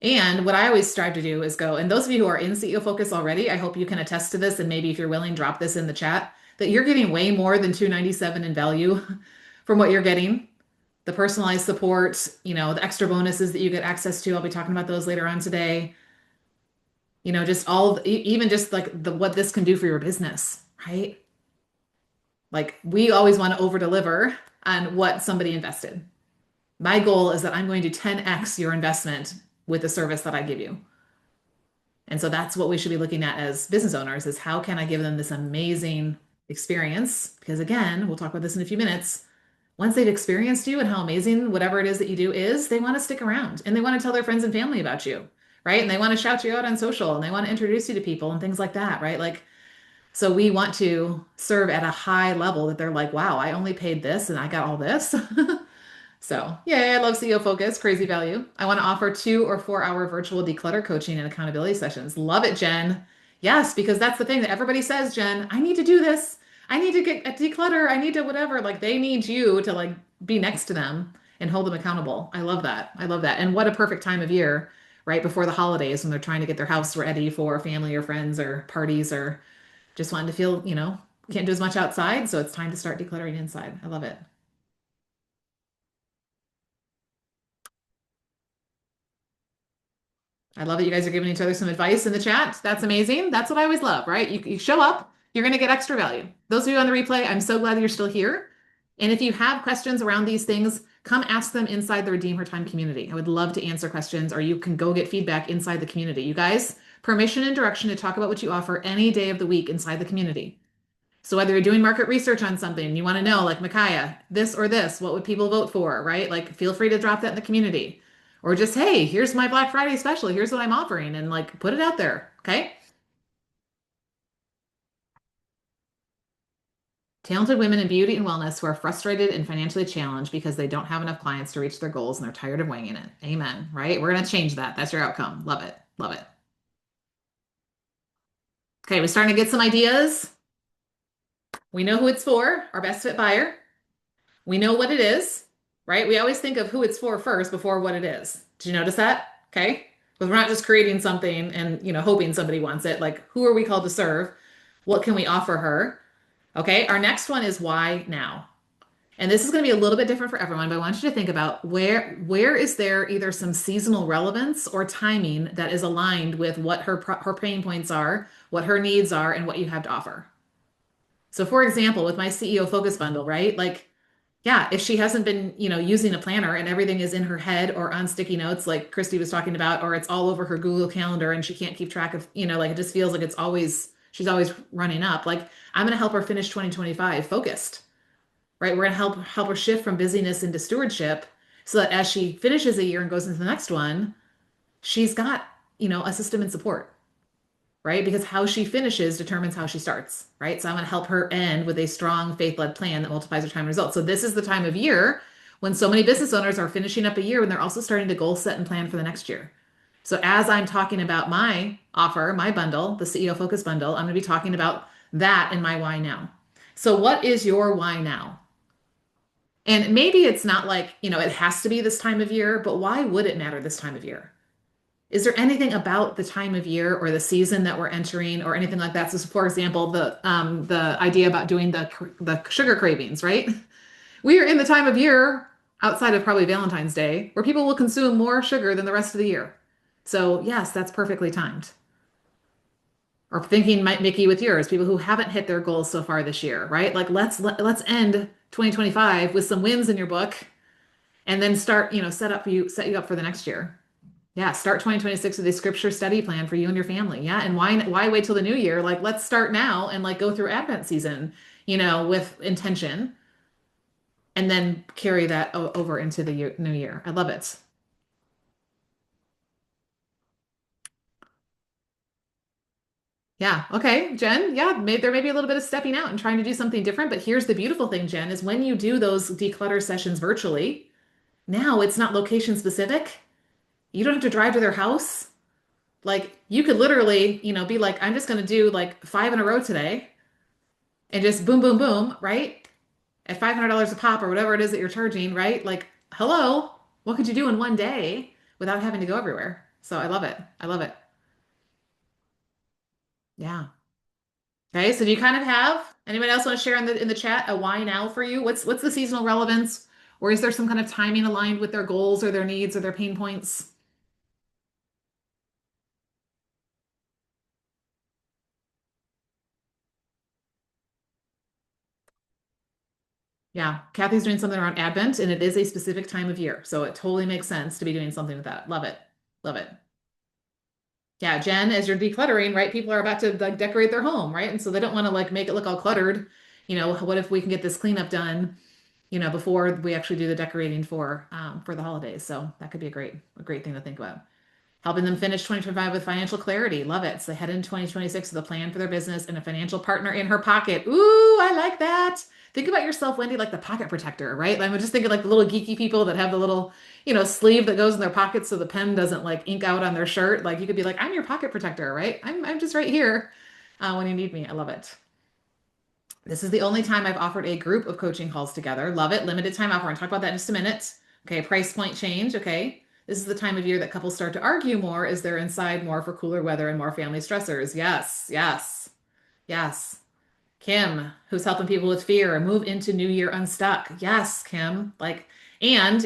and what I always strive to do is go, and those of you who are in CEO Focus already, I hope you can attest to this. And maybe if you're willing, drop this in the chat that you're getting way more than 297 in value from what you're getting. The personalized support, the extra bonuses that you get access to. I'll be talking about those later on today. Just even just like what this can do for your business, right? Like we always want to over deliver on what somebody invested. My goal is that I'm going to 10x your investment with the service that I give you. And so that's what we should be looking at as business owners is how can I give them this amazing experience? Because again, we'll talk about this in a few minutes. Once they've experienced you and how amazing whatever it is that you do is, they want to stick around and they want to tell their friends and family about you, right? And they want to shout you out on social and they want to introduce you to people and things like that, right? Like, so we want to serve at a high level that they're like, wow, I only paid this and I got all this. So, yeah, I love CEO Focus, crazy value. I want to offer 2 or 4 hour virtual declutter coaching and accountability sessions. Love it, Jen. Yes, because that's the thing that everybody says, Jen, I need to do this. I need to get a declutter. I need to whatever. Like they need you to like be next to them and hold them accountable. I love that. I love that. And what a perfect time of year, right before the holidays when they're trying to get their house ready for family or friends or parties or just wanting to feel, can't do as much outside. So it's time to start decluttering inside. I love it. I love that you guys are giving each other some advice in the chat. That's amazing. That's what I always love, right? You show up, you're going to get extra value. Those of you on the replay, I'm so glad that you're still here. And if you have questions around these things, come ask them inside the Redeem Her Time community. I would love to answer questions, or you can go get feedback inside the community. You guys, permission and direction to talk about what you offer any day of the week inside the community. So whether you're doing market research on something, you want to know, like Micaiah, this or this, what would people vote for, right? Like feel free to drop that in the community. Or just, hey, here's my Black Friday special. Here's what I'm offering, and like put it out there. Okay. Talented women in beauty and wellness who are frustrated and financially challenged because they don't have enough clients to reach their goals and they're tired of winging it. Amen. Right? We're going to change that. That's your outcome. Love it. Love it. Okay. We're starting to get some ideas. We know who it's for, our best fit buyer. We know what it is, right? We always think of who it's for first before what it is. Did you notice that? Okay. Because we're not just creating something and, hoping somebody wants it. Like, who are we called to serve? What can we offer her? Okay. Our next one is why now? And this is going to be a little bit different for everyone, but I want you to think about where is there either some seasonal relevance or timing that is aligned with what her pain points are, what her needs are, and what you have to offer. So for example, with my CEO focus bundle, right? Like, yeah, if she hasn't been, using a planner and everything is in her head or on sticky notes, like Christy was talking about, or it's all over her Google Calendar and she can't keep track of, like it just feels like she's always running up. Like, I'm going to help her finish 2025 focused, right? We're going to help her shift from busyness into stewardship so that as she finishes a year and goes into the next one, she's got, a system and support, right? Because how she finishes determines how she starts, right? So I'm going to help her end with a strong faith-led plan that multiplies her time and results. So this is the time of year when so many business owners are finishing up a year and they're also starting to goal set and plan for the next year. So as I'm talking about my offer, my bundle, the CEO Focus Bundle, I'm going to be talking about that in my why now. So what is your why now? And maybe it's not like, it has to be this time of year, but why would it matter this time of year? Is there anything about the time of year or the season that we're entering or anything like that? So, for example, the idea about doing the sugar cravings, right? We are in the time of year outside of probably Valentine's Day where people will consume more sugar than the rest of the year. So, yes, that's perfectly timed. Or thinking, Mickey, with yours, people who haven't hit their goals so far this year, right? Like let's end 2025 with some wins in your book and then start, set you up for the next year. Yeah, start 2026 with a scripture study plan for you and your family. Yeah, and why wait till the new year? Like let's start now and like go through Advent season, with intention and then carry that over into the new year. I love it. Yeah. Okay, Jen. Yeah, there may be a little bit of stepping out and trying to do something different, but here's the beautiful thing, Jen, is when you do those declutter sessions virtually, now it's not location specific. You don't have to drive to their house. Like you could literally, be like, I'm just going to do like 5 in a row today and just boom, boom, boom, right? At $500 a pop or whatever it is that you're charging, right? Like, hello, what could you do in one day without having to go everywhere? So I love it. I love it. Yeah. Okay. So do you kind of have anybody else want to share in the chat a why now for you? What's the seasonal relevance? Or is there some kind of timing aligned with their goals or their needs or their pain points? Yeah, Kathy's doing something around Advent, and it is a specific time of year. So it totally makes sense to be doing something with that. Love it. Love it. Yeah, Jen, as you're decluttering, right? People are about to like decorate their home, right? And so they don't want to like make it look all cluttered. What if we can get this cleanup done, before we actually do the decorating for the holidays? So that could be a great thing to think about. Helping them finish 2025 with financial clarity. Love it. So they head into 2026 with a plan for their business and a financial partner in her pocket. Ooh, I like that. Think about yourself, Wendy, like the pocket protector, right? I'm just thinking like the little geeky people that have the little, sleeve that goes in their pocket so the pen doesn't like ink out on their shirt. Like you could be like, I'm your pocket protector, right? I'm just right here when you need me. I love it. This is the only time I've offered a group of coaching calls together. Love it. Limited time offer. I'll talk about that in just a minute. Okay, price point change. Okay. This is the time of year that couples start to argue more as they're inside more for cooler weather and more family stressors. Yes, yes, yes. Kim, who's helping people with fear, move into new year unstuck. Yes, Kim. Like, and,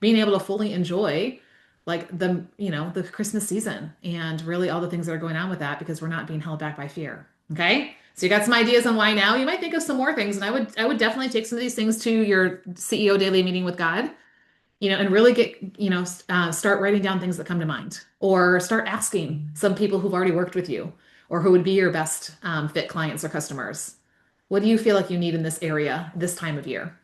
being able to fully enjoy like the Christmas season and really all the things that are going on with that because we're not being held back by fear. Okay. So you got some ideas on why now. You might think of some more things, and I would definitely take some of these things to your CEO daily meeting with God, and really get, start writing down things that come to mind, or start asking some people who've already worked with you, or who would be your best fit clients or customers. What do you feel like you need in this area this time of year?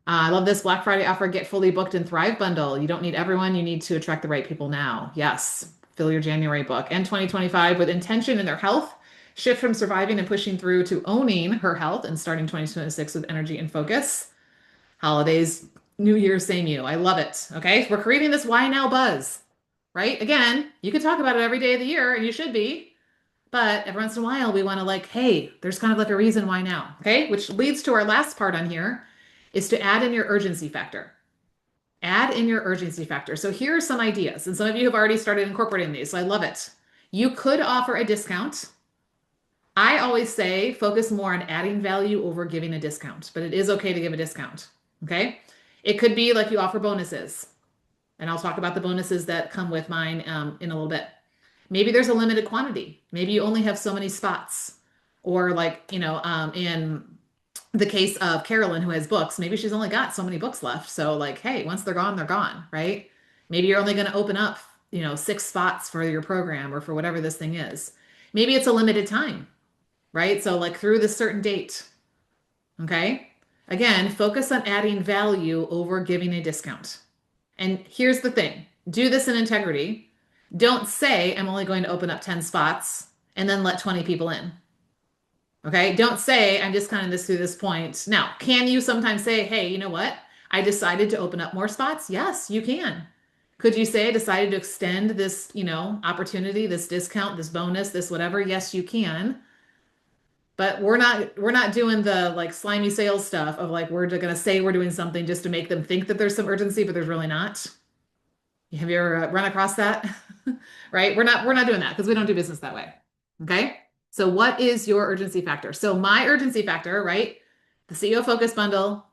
I love this Black Friday offer. Get fully booked and Thrive bundle. You don't need everyone. You need to attract the right people now. Yes. Fill your January book. And 2025 with intention in their health. Shift from surviving and pushing through to owning her health and starting 2026 with energy and focus. Holidays, New Year's, same you. I love it. Okay. We're creating this why now buzz, right? Again, you could talk about it every day of the year and you should be. But every once in a while, we want to like, hey, there's kind of like a reason why now. Okay. Which leads to our last part on here is to add in your urgency factor. Add in your urgency factor. So here are some ideas. And some of you have already started incorporating these. So I love it. You could offer a discount. I always say focus more on adding value over giving a discount, but it is okay to give a discount. Okay. It could be like you offer bonuses. And I'll talk about the bonuses that come with mine in a little bit. Maybe there's a limited quantity. Maybe you only have so many spots. Or like, in the case of Carolyn who has books, maybe she's only got so many books left. So like, hey, once they're gone, right? Maybe you're only going to open up, 6 spots for your program or for whatever this thing is. Maybe it's a limited time, right? So like through this certain date. Okay. Again, focus on adding value over giving a discount. And here's the thing. Do this in integrity. Don't say I'm only going to open up 10 spots and then let 20 people in. Okay. Don't say I'm just kind of this through this point. Now, can you sometimes say, hey, you know what? I decided to open up more spots? Yes, you can. Could you say I decided to extend this, opportunity, this discount, this bonus, this whatever? Yes, you can. But we're not doing the like slimy sales stuff of like we're gonna say we're doing something just to make them think that there's some urgency, but there's really not. Have you ever run across that? Right? We're not doing that because we don't do business that way. Okay? So what is your urgency factor? So my urgency factor, right? The CEO Focus bundle,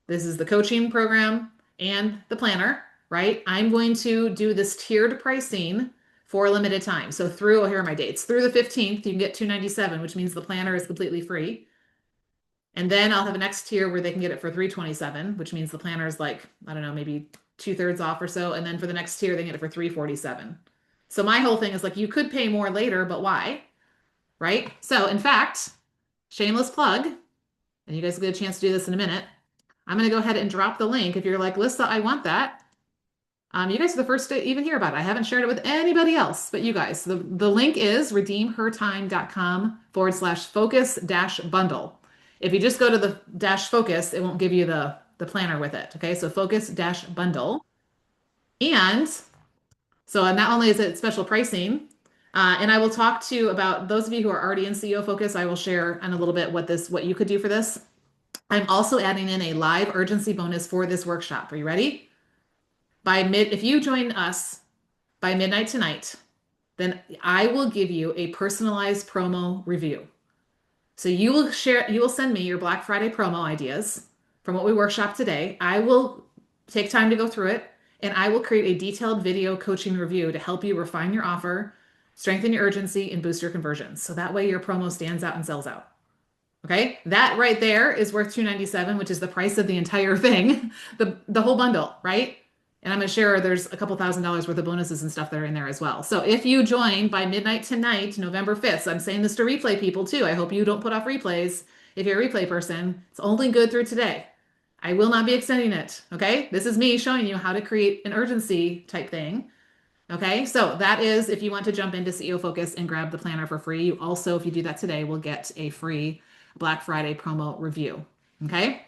this is the coaching program and the planner, right? I'm going to do this tiered pricing for a limited time. So through, here are my dates. Through the 15th, you can get 297, which means the planner is completely free. And then I'll have a next tier where they can get it for 327, which means the planner is like, I don't know, maybe 2/3 off or so. And then for the next tier, they get it for 347. So my whole thing is like, you could pay more later, but why? Right? So in fact, shameless plug, and you guys will get a chance to do this in a minute. I'm going to go ahead and drop the link. If you're like, Lisa, I want that. You guys are the first to even hear about it. I haven't shared it with anybody else but you guys. The link is redeemhertime.com/focus dash bundle. If you just go to the dash focus, it won't give you the planner with it. Okay, so focus dash bundle. And so not only is it special pricing, and I will talk to you about those of you who are already in CEO Focus, I will share in a little bit what you could do for this. I'm also adding in a live urgency bonus for this workshop. Are you ready? If you join us by midnight tonight, then I will give you a personalized promo review. So you will send me your Black Friday promo ideas from what we workshop today. I will take time to go through it and I will create a detailed video coaching review to help you refine your offer, strengthen your urgency, and boost your conversions. So that way your promo stands out and sells out. Okay, that right there is worth 297, which is the price of the entire thing, the whole bundle, right? And I'm going to share there's a couple $1,000s worth of bonuses and stuff that are in there as well. So if you join by midnight tonight, November 5th, so I'm saying this to replay people too. I hope you don't put off replays. If you're a replay person, it's only good through today. I will not be extending it. Okay, this is me showing you how to create an urgency type thing. Okay, so that is if you want to jump into CEO Focus and grab the planner for free. You also, if you do that today, will get a free Black Friday promo review. Okay,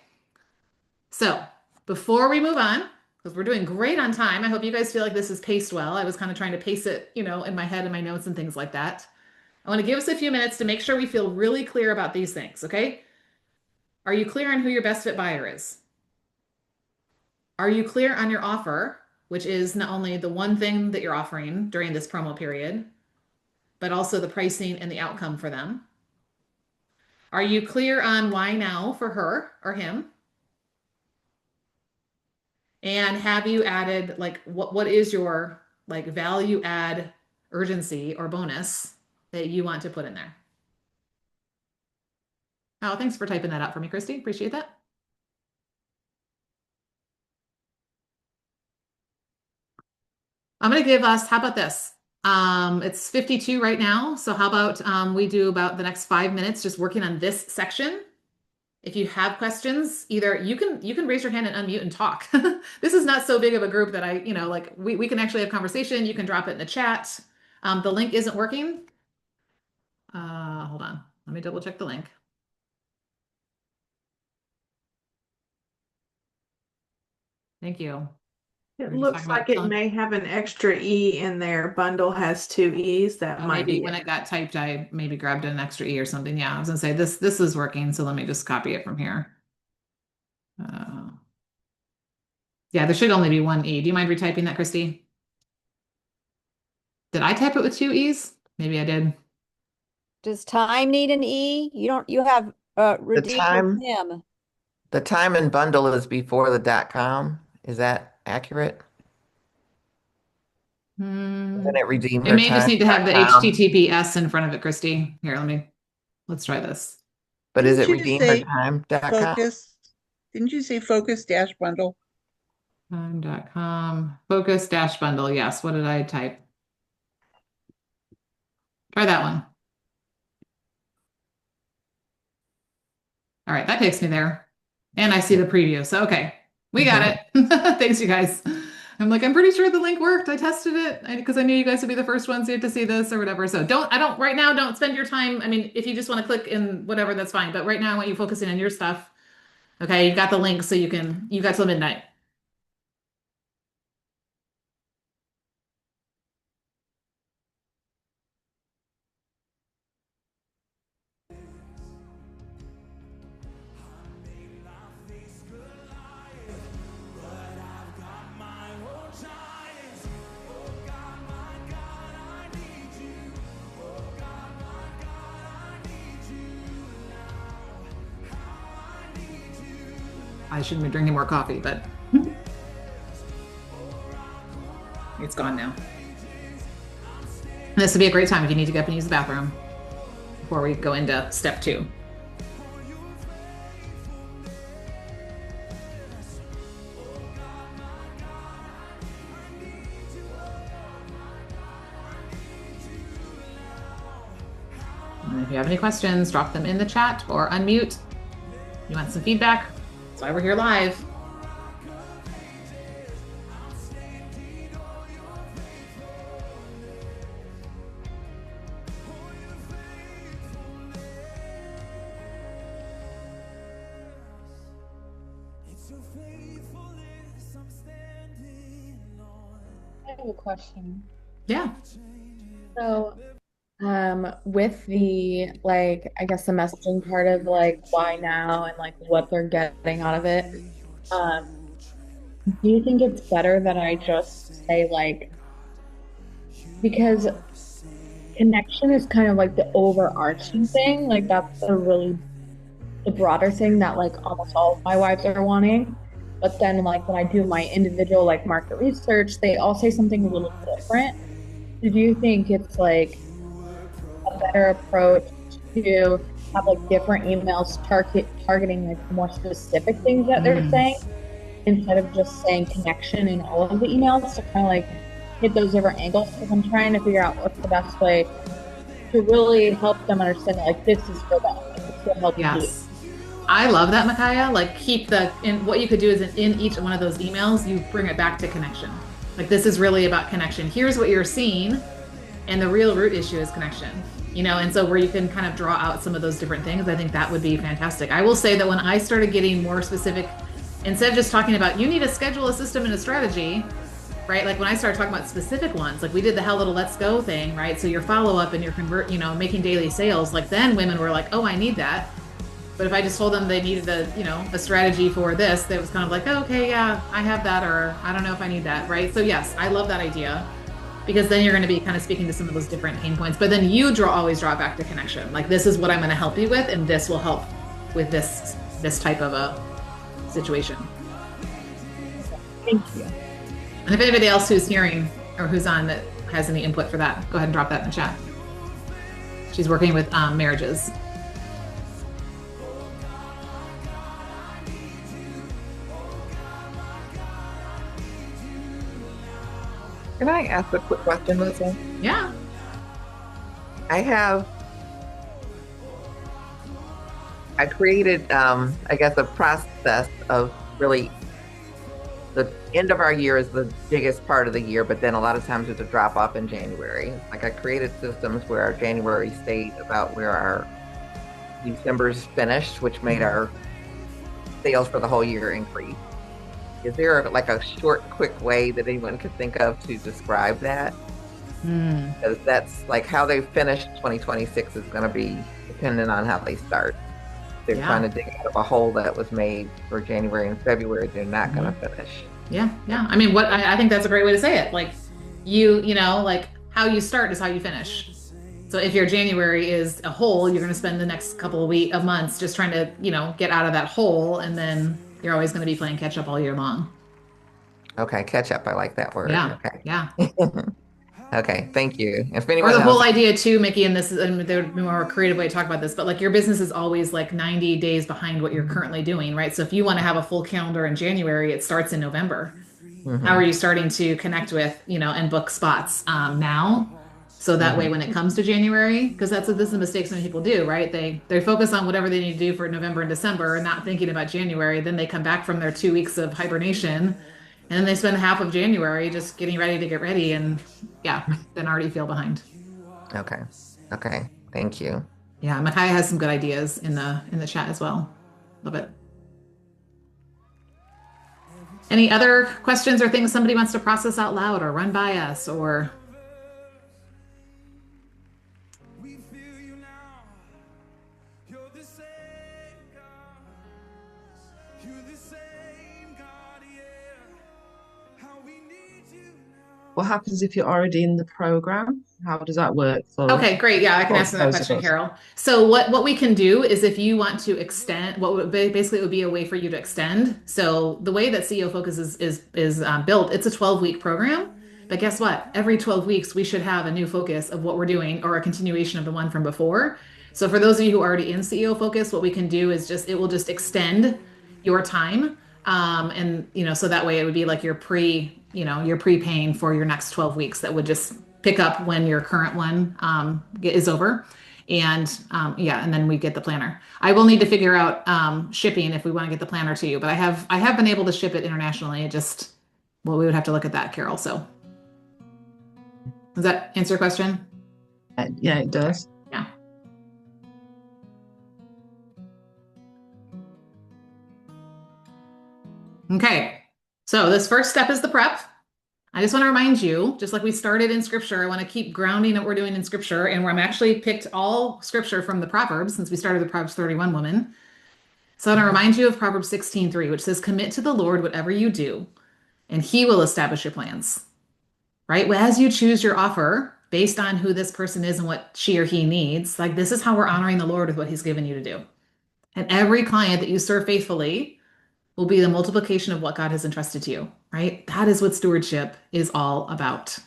so before we move on, because we're doing great on time, I hope you guys feel like this is paced well. I was kind of trying to pace it, in my head and my notes and things like that. I want to give us a few minutes to make sure we feel really clear about these things. Okay, are you clear on who your best fit buyer is? Are you clear on your offer, which is not only the one thing that you're offering during this promo period, but also the pricing and the outcome for them? Are you clear on why now for her or him? And have you added like what is your like value add urgency or bonus that you want to put in there? Oh, thanks for typing that out for me, Christy. Appreciate that. I'm going to give us, how about this? It's 52 right now. So how about we do about the next 5 minutes just working on this section? If you have questions, either you can raise your hand and unmute and talk. This is not so big of a group that like we can actually have conversation. You can drop it in the chat. The link isn't working. Hold on. Let me double check the link. Thank you. It We were just looks talking like about it may have an extra E in there. Bundle has 2 E's. That might maybe be when it. it got typed, I maybe grabbed an extra E or something. Yeah, I was gonna say this is working, so let me just copy it from here. Uh, yeah, there should only be one E. Do you mind retyping that, Christy? Did I type it with 2 E's? Maybe I did. Does time need an E? You have The redeem with time, him. the time and bundle is before the .com. Is that accurate? Isn't it It may just need to have the redeemhertime.com? HTTPS in front of it, Christy. Here, let's try this. But is Didn't it you say redeemhertime.com? focus? Didn't you say focus dash bundle? Time.com focus dash bundle. Yes. What did I type? Try that one. All right, that takes me there. And I see the preview. So, okay, we got it. Thanks, you guys. I'm pretty sure the link worked. I tested it because I knew you guys would be the first ones to see this or whatever. So right now, don't spend your time. I mean, if you just want to click in whatever, that's fine. But right now, I want you focusing on your stuff. Okay, you got the link so you got till midnight. I shouldn't be drinking more coffee, but it's gone now. And this would be a great time if you need to get up and use the bathroom before we go into step 2. And if you have any questions, drop them in the chat or unmute. You want some feedback? That's why we're here live. I have a question. Yeah. So, with the I guess the messaging part of why now and what they're getting out of it, um, do you think it's better that I just say because connection is kind of the overarching thing, that's the broader thing that almost all of my wives are wanting. But then when I do my individual market research, they all say something a little different. Do you think it's a better approach to have different emails targeting more specific things that they're saying instead of just saying connection in all of the emails to kind of hit those different angles? Because I'm trying to figure out what's the best way to really help them understand that this is for them. This will help you. Yes. I love that, Micaiah. What you could do is in each one of those emails, you bring it back to connection. This is really about connection. Here's what you're seeing, and the real root issue is connection. And so where you can kind of draw out some of those different things, I think that would be fantastic. I will say that when I started getting more specific, instead of just talking about you need to schedule a system and a strategy, right? When I started talking about specific ones, we did the How Little Let's Go thing, right? So your follow-up and your making daily sales, then women were like, oh, I need that. But if I just told them they needed a strategy for this, that was kind of oh, okay, yeah, I have that, or I don't know if I need that, right? So yes, I love that idea, because then you're going to be kind of speaking to some of those different pain points. But then you always draw it back to connection. This is what I'm going to help you with, and this will help with this type of a situation. Thank you. And if anybody else who's hearing or who's on that has any input for that, go ahead and drop that in the chat. She's working with marriages. Can I ask a quick question, Lisa? Yeah. I I created, I guess, a process of really the end of our year is the biggest part of the year, but then a lot of times there's a drop off in January. Like I created systems where our January stayed about where our December's finished, which made our sales for the whole year increase. Is there like a short, quick way that anyone could think of to describe that? Hmm. Because that's like how they finish 2026 is going to be dependent on how they start. They're Yeah. trying to dig out of a hole that was made for January and February. They're not going to finish. Yeah, yeah. I mean, I think that's a great way to say it. Like you know, like how you start is how you finish. So if your January is a hole, you're going to spend the next couple of months just trying to, get out of that hole, and then you're always going to be playing catch up all year long. Okay, catch up. I like that word. Yeah, Okay. yeah. Okay, thank you. If Or anyone the whole else, idea too, Mickey, and this is, and there would be more creative way to talk about this, but like your business is always like 90 days behind what you're currently doing, right? So if you want to have a full calendar in January, it starts in November. How are Mhm. you starting to connect with, and book spots now? So that way, Mhm. when it comes to January, because this is a mistake so many people do, right? They focus on whatever they need to do for November and December, and not thinking about January. Then they come back from their 2 weeks of hibernation, and then they spend half of January just getting ready to get ready, and yeah, then already feel behind. Okay. Okay. Thank you. Yeah, Makai has some good ideas in the chat as well. Love it. Any other questions or things somebody wants to process out loud or run by us or What happens if you're already in the program? How does that work Okay, great. Yeah, I can for answer that question, proposals? Carol. So what we can do is if you want to extend, basically it would be a way for you to extend. So the way that CEO Focus is built, it's a 12-week program. But guess what? Every 12 weeks we should have a new focus of what we're doing or a continuation of the one from before. So for those of you who are already in CEO Focus, what we can do is it will just extend your time. And so that way it would be like you're prepaying for your next 12 weeks that would just pick up when your current one is over. And yeah, and then we get the planner. I will need to figure out shipping if we want to get the planner to you, but I have been able to ship it internationally. We would have to look at that, Carol. So does that answer your question? Yeah, it does. Yeah. Okay. So this first step is the prep. I just want to remind you, just like we started in scripture, I want to keep grounding what we're doing in scripture. And where I'm actually picked all scripture from the Proverbs, since we started the Proverbs 31 woman. So I want to remind you of Proverbs 16:3, which says, commit to the Lord whatever you do, and he will establish your plans. Right? Well, as you choose your offer based on who this person is and what she or he needs, like this is how we're honoring the Lord with what he's given you to do. And every client that you serve faithfully will be the multiplication of what God has entrusted to you, right? That is what stewardship is all about.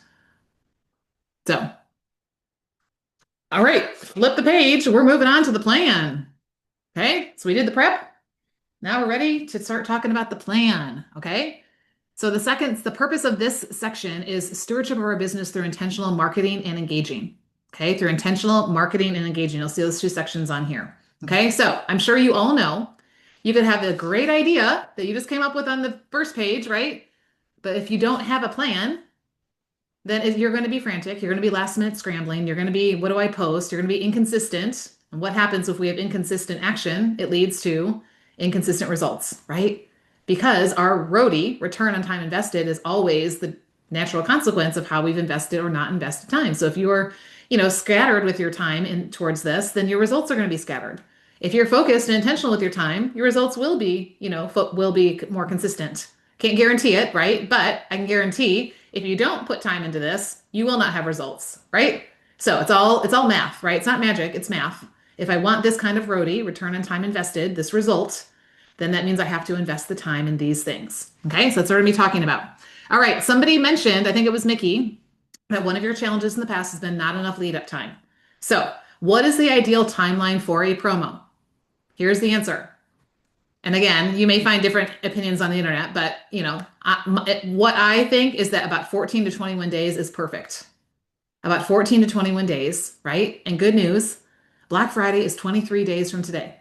So, all right, flip the page. We're moving on to the plan. Okay, so we did the prep. Now we're ready to start talking about the plan. Okay, so the purpose of this section is stewardship of our business through intentional marketing and engaging. Okay, through intentional marketing and engaging. You'll see those two sections on here. Okay, so I'm sure you all know you could have a great idea that you just came up with on the first page, right? But if you don't have a plan, then you're going to be frantic. You're going to be last minute scrambling. You're going to be, what do I post? You're going to be inconsistent. And what happens if we have inconsistent action? It leads to inconsistent results, right? Because our ROTI, return on time invested, is always the natural consequence of how we've invested or not invested time. So if you're, scattered with your time towards this, then your results are going to be scattered. If you're focused and intentional with your time, your results will be, will be more consistent. Can't guarantee it, right? But I can guarantee if you don't put time into this, you will not have results, right? So it's all math, right? It's not magic, it's math. If I want this kind of ROTI, return on time invested, this result, then that means I have to invest the time in these things. Okay, so that's what we're going to be talking about. All right, somebody mentioned, I think it was Mickey, that one of your challenges in the past has been not enough lead up time. So, what is the ideal timeline for a promo? Here's the answer. And again, you may find different opinions on the internet, but what I think is that about 14 to 21 days is perfect. About 14 to 21 days, right? And good news, Black Friday is 23 days from today.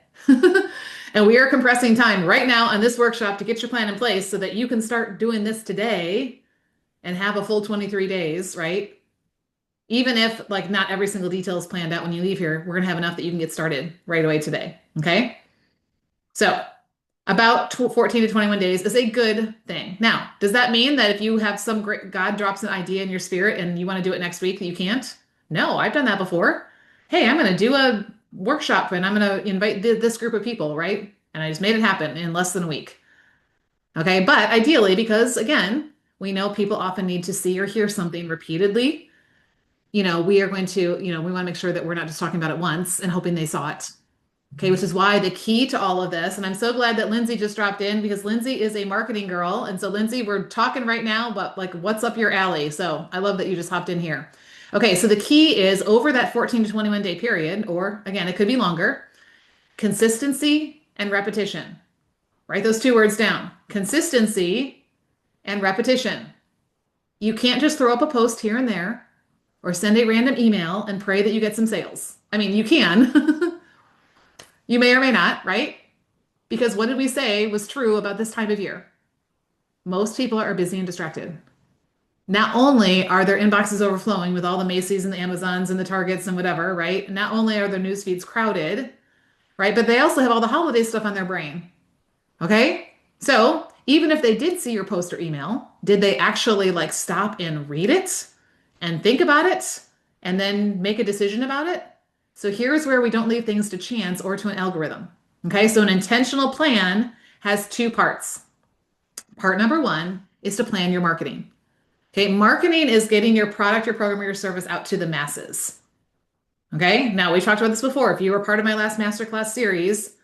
And we are compressing time right now on this workshop to get your plan in place so that you can start doing this today and have a full 23 days, right? Even if like not every single detail is planned out when you leave here, we're gonna have enough that you can get started right away today. Okay. So about 14 to 21 days is a good thing. Now, does that mean that if you have some great God drops an idea in your spirit and you want to do it next week that you can't? No, I've done that before. Hey, I'm going to do a workshop and I'm going to invite this group of people, right? And I just made it happen in less than a week. Okay, but ideally, because again, we know people often need to see or hear something repeatedly. We are going to, we want to make sure that we're not just talking about it once and hoping they saw it. Okay, which is why the key to all of this, and I'm so glad that Lindsay just dropped in because Lindsay is a marketing girl. And so, Lindsay, we're talking right now, but like, what's up your alley? So, I love that you just hopped in here. Okay, so the key is over that 14 to 21 day period, or again, it could be longer, consistency and repetition. Write those two words down, consistency and repetition. You can't just throw up a post here and there or send a random email and pray that you get some sales. I mean, you can. You may or may not, right? Because what did we say was true about this time of year? Most people are busy and distracted. Not only are their inboxes overflowing with all the Macy's and the Amazons and the Targets and whatever, right? Not only are their news feeds crowded, right? But they also have all the holiday stuff on their brain. Okay? So even if they did see your post or email, did they actually like stop and read it and think about it and then make a decision about it? So here's where we don't leave things to chance or to an algorithm. Okay, so an intentional plan has two parts. Part number one is to plan your marketing. Okay, marketing is getting your product, your program, or your service out to the masses. Okay, now we talked about this before. If you were part of my last masterclass series,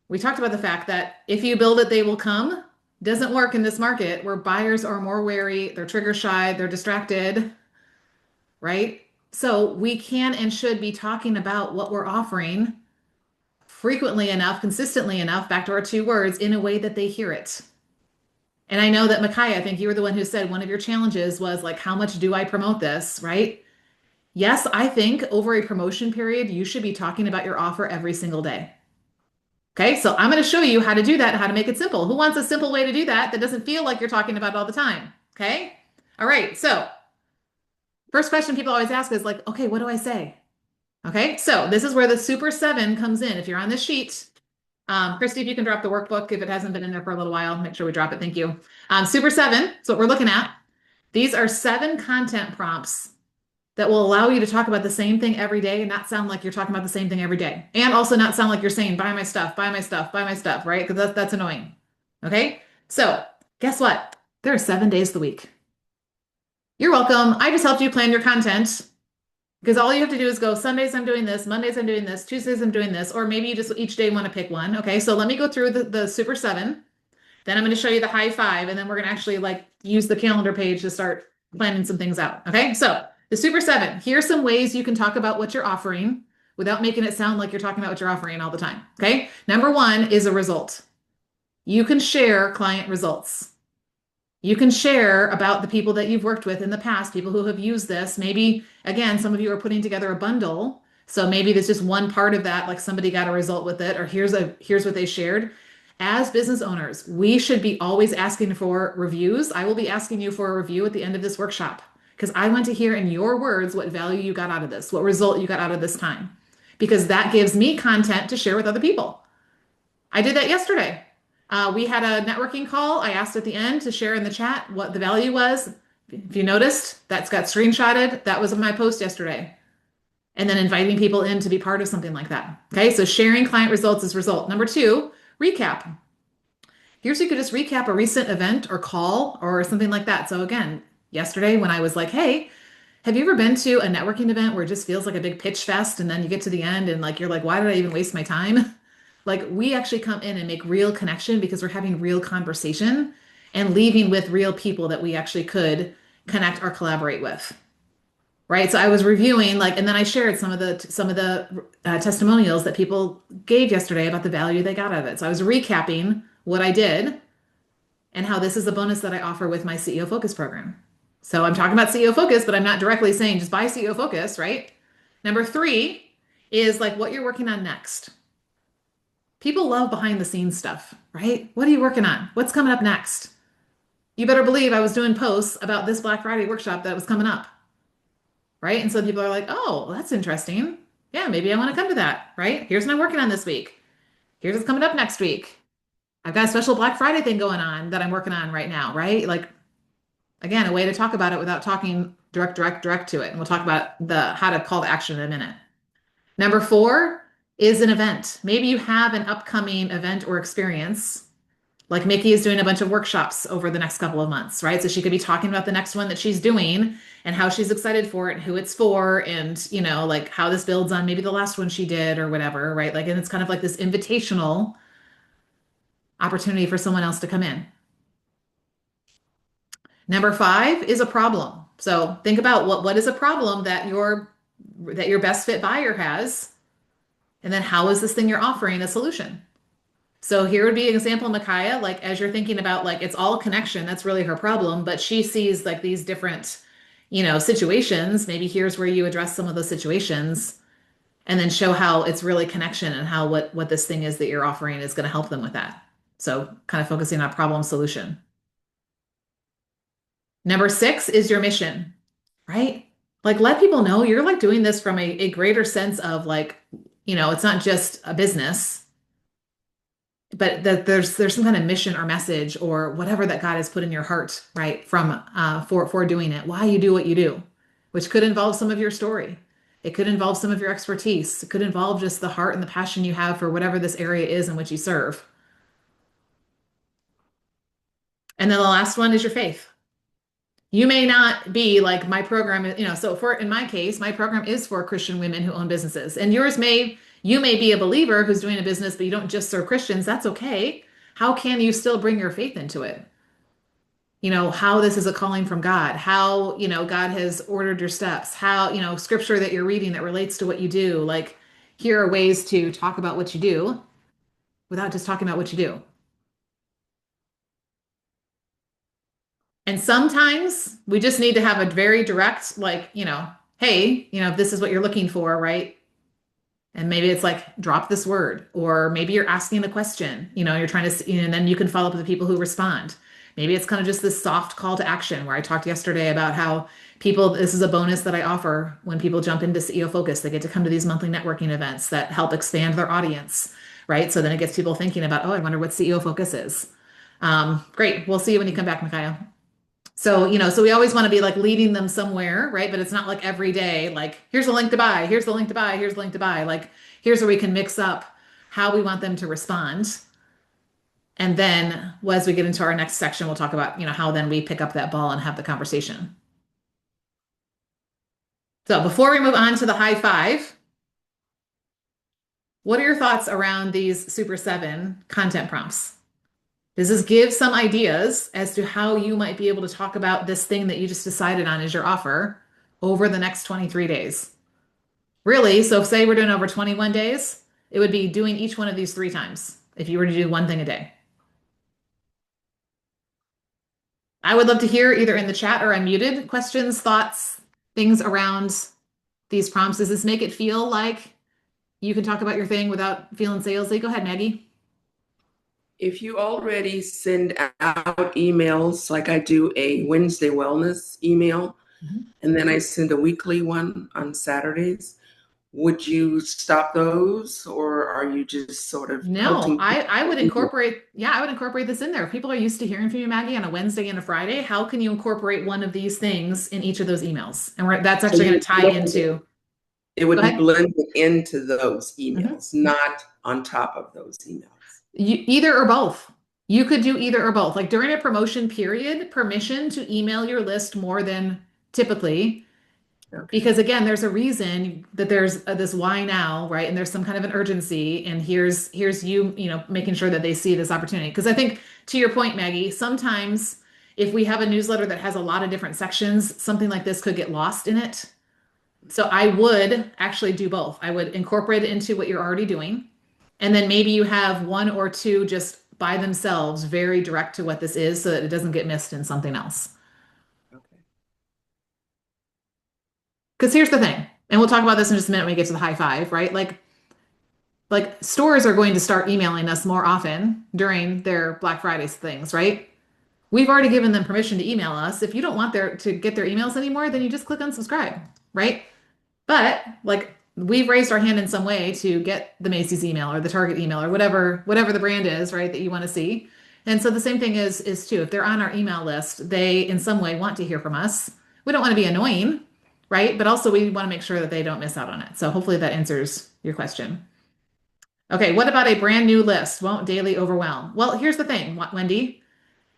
we talked about the fact that if you build it, they will come. Doesn't work in this market where buyers are more wary, they're trigger shy, they're distracted, right? So we can and should be talking about what we're offering frequently enough, consistently enough, back to our two words, in a way that they hear it. And I know that Micaiah, I think you were the one who said one of your challenges was like, how much do I promote this, right? Yes, I think over a promotion period, you should be talking about your offer every single day. Okay, so I'm going to show you how to do that, how to make it simple. Who wants a simple way to do that that doesn't feel like you're talking about it all the time? Okay, all right, so first question people always ask is like, okay, what do I say? Okay, so this is where the Super 7 comes in. If you're on this sheet, Christy, if you can drop the workbook, if it hasn't been in there for a little while, make sure we drop it. Thank you. Super 7, that's what we're looking at. These are 7 content prompts that will allow you to talk about the same thing every day and not sound like you're talking about the same thing every day. And also not sound like you're saying, buy my stuff, buy my stuff, buy my stuff, right? Because that's annoying. Okay, so guess what? There are 7 days of the week. You're welcome. I just helped you plan your content because all you have to do is go Sundays I'm doing this, Mondays I'm doing this, Tuesdays I'm doing this, or maybe you just each day want to pick one. Okay, so let me go through the Super 7. Then I'm going to show you the high 5, and then we're going to actually like use the calendar page to start planning some things out. Okay, so the Super 7, here's some ways you can talk about what you're offering without making it sound like you're talking about what you're offering all the time. Okay, number 1 is a result. You can share client results. You can share about the people that you've worked with in the past, people who have used this. Maybe, again, some of you are putting together a bundle. So maybe there's just one part of that, like somebody got a result with it, or here's what they shared. As business owners, we should be always asking for reviews. I will be asking you for a review at the end of this workshop because I want to hear in your words what value you got out of this, what result you got out of this time, because that gives me content to share with other people. I did that yesterday. We had a networking call. I asked at the end to share in the chat what the value was. If you noticed, that's got screenshotted. That was my post yesterday. And then inviting people in to be part of something like that. Okay, so sharing client results is result. Number 2, recap. Here's so you could just recap a recent event or call or something like that. So again, yesterday when I was like, hey, have you ever been to a networking event where it just feels like a big pitch fest and then you get to the end and like you're like, why did I even waste my time? Like we actually come in and make real connection because we're having real conversation and leaving with real people that we actually could connect or collaborate with. Right. So I was reviewing like, and then I shared some of the testimonials that people gave yesterday about the value they got out of it. So I was recapping what I did and how this is a bonus that I offer with my CEO Focus program. So I'm talking about CEO Focus, but I'm not directly saying just buy CEO Focus, right? Number 3 is like what you're working on next. People love behind the scenes stuff, right? What are you working on? What's coming up next? You better believe I was doing posts about this Black Friday workshop that was coming up, right? And so people are like, oh, well, that's interesting. Yeah, maybe I want to come to that, right? Here's what I'm working on this week. Here's what's coming up next week. I've got a special Black Friday thing going on that I'm working on right now, right? Like, again, a way to talk about it without talking direct to it. And we'll talk about the how to call to action in a minute. Number four is an event. Maybe you have an upcoming event or experience. Like Mickey is doing a bunch of workshops over the next couple of months, right? So she could be talking about the next one that she's doing and how she's excited for it and who it's for and, like how this builds on maybe the last one she did or whatever, right? Like, and it's kind of like this invitational opportunity for someone else to come in. Number five is a problem. So think about what is a problem that your best fit buyer has, and then how is this thing you're offering a solution? So here would be an example, Micaiah, like as you're thinking about like it's all connection, that's really her problem, but she sees like these different, situations. Maybe here's where you address some of those situations and then show how it's really connection and how what this thing is that you're offering is going to help them with that. So kind of focusing on problem solution. Number six is your mission, right? Like let people know you're like doing this from a greater sense of like, it's not just a business, but that there's some kind of mission or message or whatever that God has put in your heart, right? From for doing it, why you do what you do, which could involve some of your story. It could involve some of your expertise. It could involve just the heart and the passion you have for whatever this area is in which you serve. And then the last one is your faith. You may not be like my program, so for in my case, my program is for Christian women who own businesses. And you may be a believer who's doing a business, but you don't just serve Christians. That's okay. How can you still bring your faith into it? How this is a calling from God, how, God has ordered your steps, how, scripture that you're reading that relates to what you do. Like, here are ways to talk about what you do without just talking about what you do. And sometimes we just need to have a very direct, like, hey, if this is what you're looking for, right? And maybe it's like, drop this word, or maybe you're asking a question, you're trying to, and then you can follow up with the people who respond. Maybe it's kind of just this soft call to action where I talked yesterday about how this is a bonus that I offer when people jump into CEO Focus. They get to come to these monthly networking events that help expand their audience, right? So then it gets people thinking about, oh, I wonder what CEO Focus is. Great. We'll see you when you come back, Micaiah. So, so we always want to be like leading them somewhere, right? But it's not like every day, like, here's a link to buy, here's the link to buy, here's the link to buy. Like, here's where we can mix up how we want them to respond. And then as we get into our next section, we'll talk about, how then we pick up that ball and have the conversation. So before we move on to the high five, what are your thoughts around these Super 7 content prompts? Does this give some ideas as to how you might be able to talk about this thing that you just decided on as your offer over the next 23 days? Really, so say we're doing over 21 days, it would be doing each one of these 3 times if you were to do one thing a day. I would love to hear either in the chat or unmuted questions, thoughts, things around these prompts. Does this make it feel like you can talk about your thing without feeling salesy? Go ahead, Maggie. If you already send out emails, like I do a Wednesday wellness email, and then I send a weekly one on Saturdays, would you stop those, or are you just sort of No, I would incorporate, I would incorporate this in there. If people are used to hearing from you, Maggie, on a Wednesday and a Friday, how can you incorporate one of these things in each of those emails? And that's actually going to tie into. It would be blended into those emails, not on top of those emails. Either or both. You could do either or both. Like during a promotion period, permission to email your list more than typically. Okay. Because again, there's a reason that there's this why now, right? And there's some kind of an urgency. And here's you, making sure that they see this opportunity. Because I think to your point, Maggie, sometimes if we have a newsletter that has a lot of different sections, something like this could get lost in it. So I would actually do both. I would incorporate it into what you're already doing. And then maybe you have 1 or 2 just by themselves, very direct to what this is so that it doesn't get missed in something else. Okay. Because here's the thing, and we'll talk about this in just a minute when we get to the high five, right? Like like stores are going to start emailing us more often during their Black Friday things, right? We've already given them permission to email us. If you don't want to get their emails anymore, then you just click unsubscribe, right? But like we've raised our hand in some way to get the Macy's email or the Target email or whatever the brand is, right, that you want to see. And so the same thing is too. If they're on our email list, they in some way want to hear from us. We don't want to be annoying, right? But also we want to make sure that they don't miss out on it. So hopefully that answers your question. Okay, what about a brand new list? Won't daily overwhelm? Well, here's the thing, Wendy.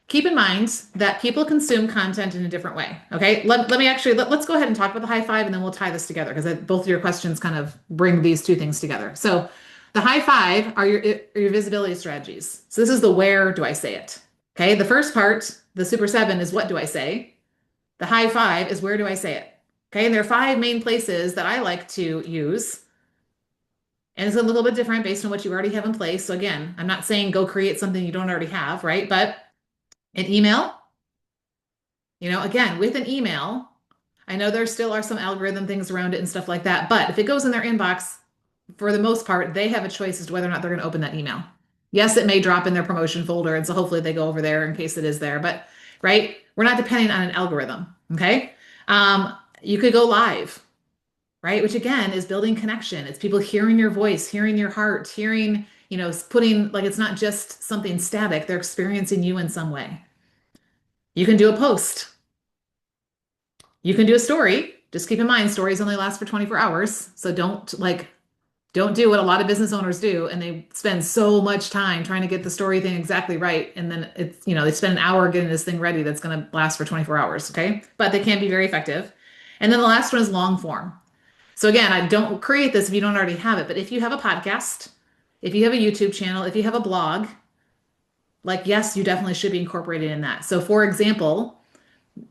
Keep in mind that people consume content in a different way. Okay. Let me actually let's go ahead and talk about the high five and then we'll tie this together because both of your questions kind of bring these two things together. So the high five are your visibility strategies. So this is the where do I say it? Okay. The first part, the super seven, is what do I say? The high five is where do I say it? Okay. And there are five main places that I like to use. And it's a little bit different based on what you already have in place. So again, I'm not saying go create something you don't already have, right? But an email, again, with an email, I know there still are some algorithm things around it and stuff like that, but if it goes in their inbox, for the most part, they have a choice as to whether or not they're going to open that email. Yes, it may drop in their promotion folder, and so hopefully they go over there in case it is there, but right, we're not depending on an algorithm, okay? You could go live, right? Which again is building connection. It's people hearing your voice, hearing your heart, hearing, putting like it's not just something static, they're experiencing you in some way. You can do a post. You can do a story. Just keep in mind, stories only last for 24 hours. So don't do what a lot of business owners do. And they spend so much time trying to get the story thing exactly right. And then they spend an hour getting this thing ready that's going to last for 24 hours. Okay. But they can be very effective. And then the last one is long form. So again, I don't create this if you don't already have it. But if you have a podcast, if you have a YouTube channel, if you have a blog, yes, you definitely should be incorporated in that. So for example,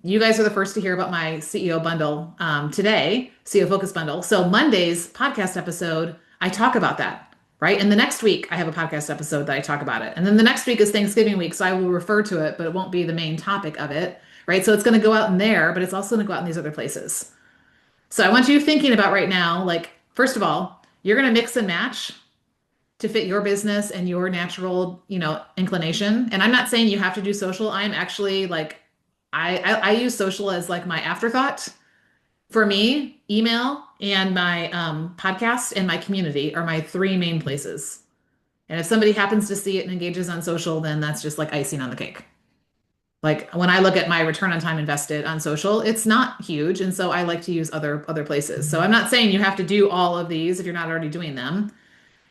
you guys are the first to hear about my CEO bundle today, CEO Focus Bundle. So Monday's podcast episode, I talk about that, right? And the next week, I have a podcast episode that I talk about it. And then the next week is Thanksgiving week, so I will refer to it, but it won't be the main topic of it, right? So it's going to go out in there, but it's also going to go out in these other places. So I want you thinking about right now, first of all, you're going to mix and match to fit your business and your natural, inclination. And I'm not saying you have to do social. I'm actually I use social as my afterthought. For me, email and my podcast and my community are my three main places. And if somebody happens to see it and engages on social, then that's just like icing on the cake. When I look at my return on time invested on social, it's not huge. And so I like to use other places. So I'm not saying you have to do all of these if you're not already doing them,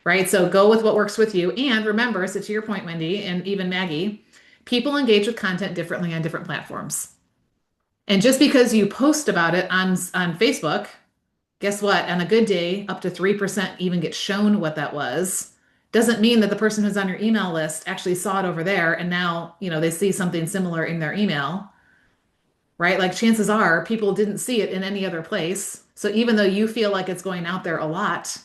right? So go with what works with you. And remember, so to your point, Wendy, and even Maggie, people engage with content differently on different platforms. And just because you post about it on Facebook, guess what? On a good day, up to 3% even get shown what that was. Doesn't mean that the person who's on your email list actually saw it over there and now, they see something similar in their email, right? Chances are people didn't see it in any other place. So even though you feel like it's going out there a lot,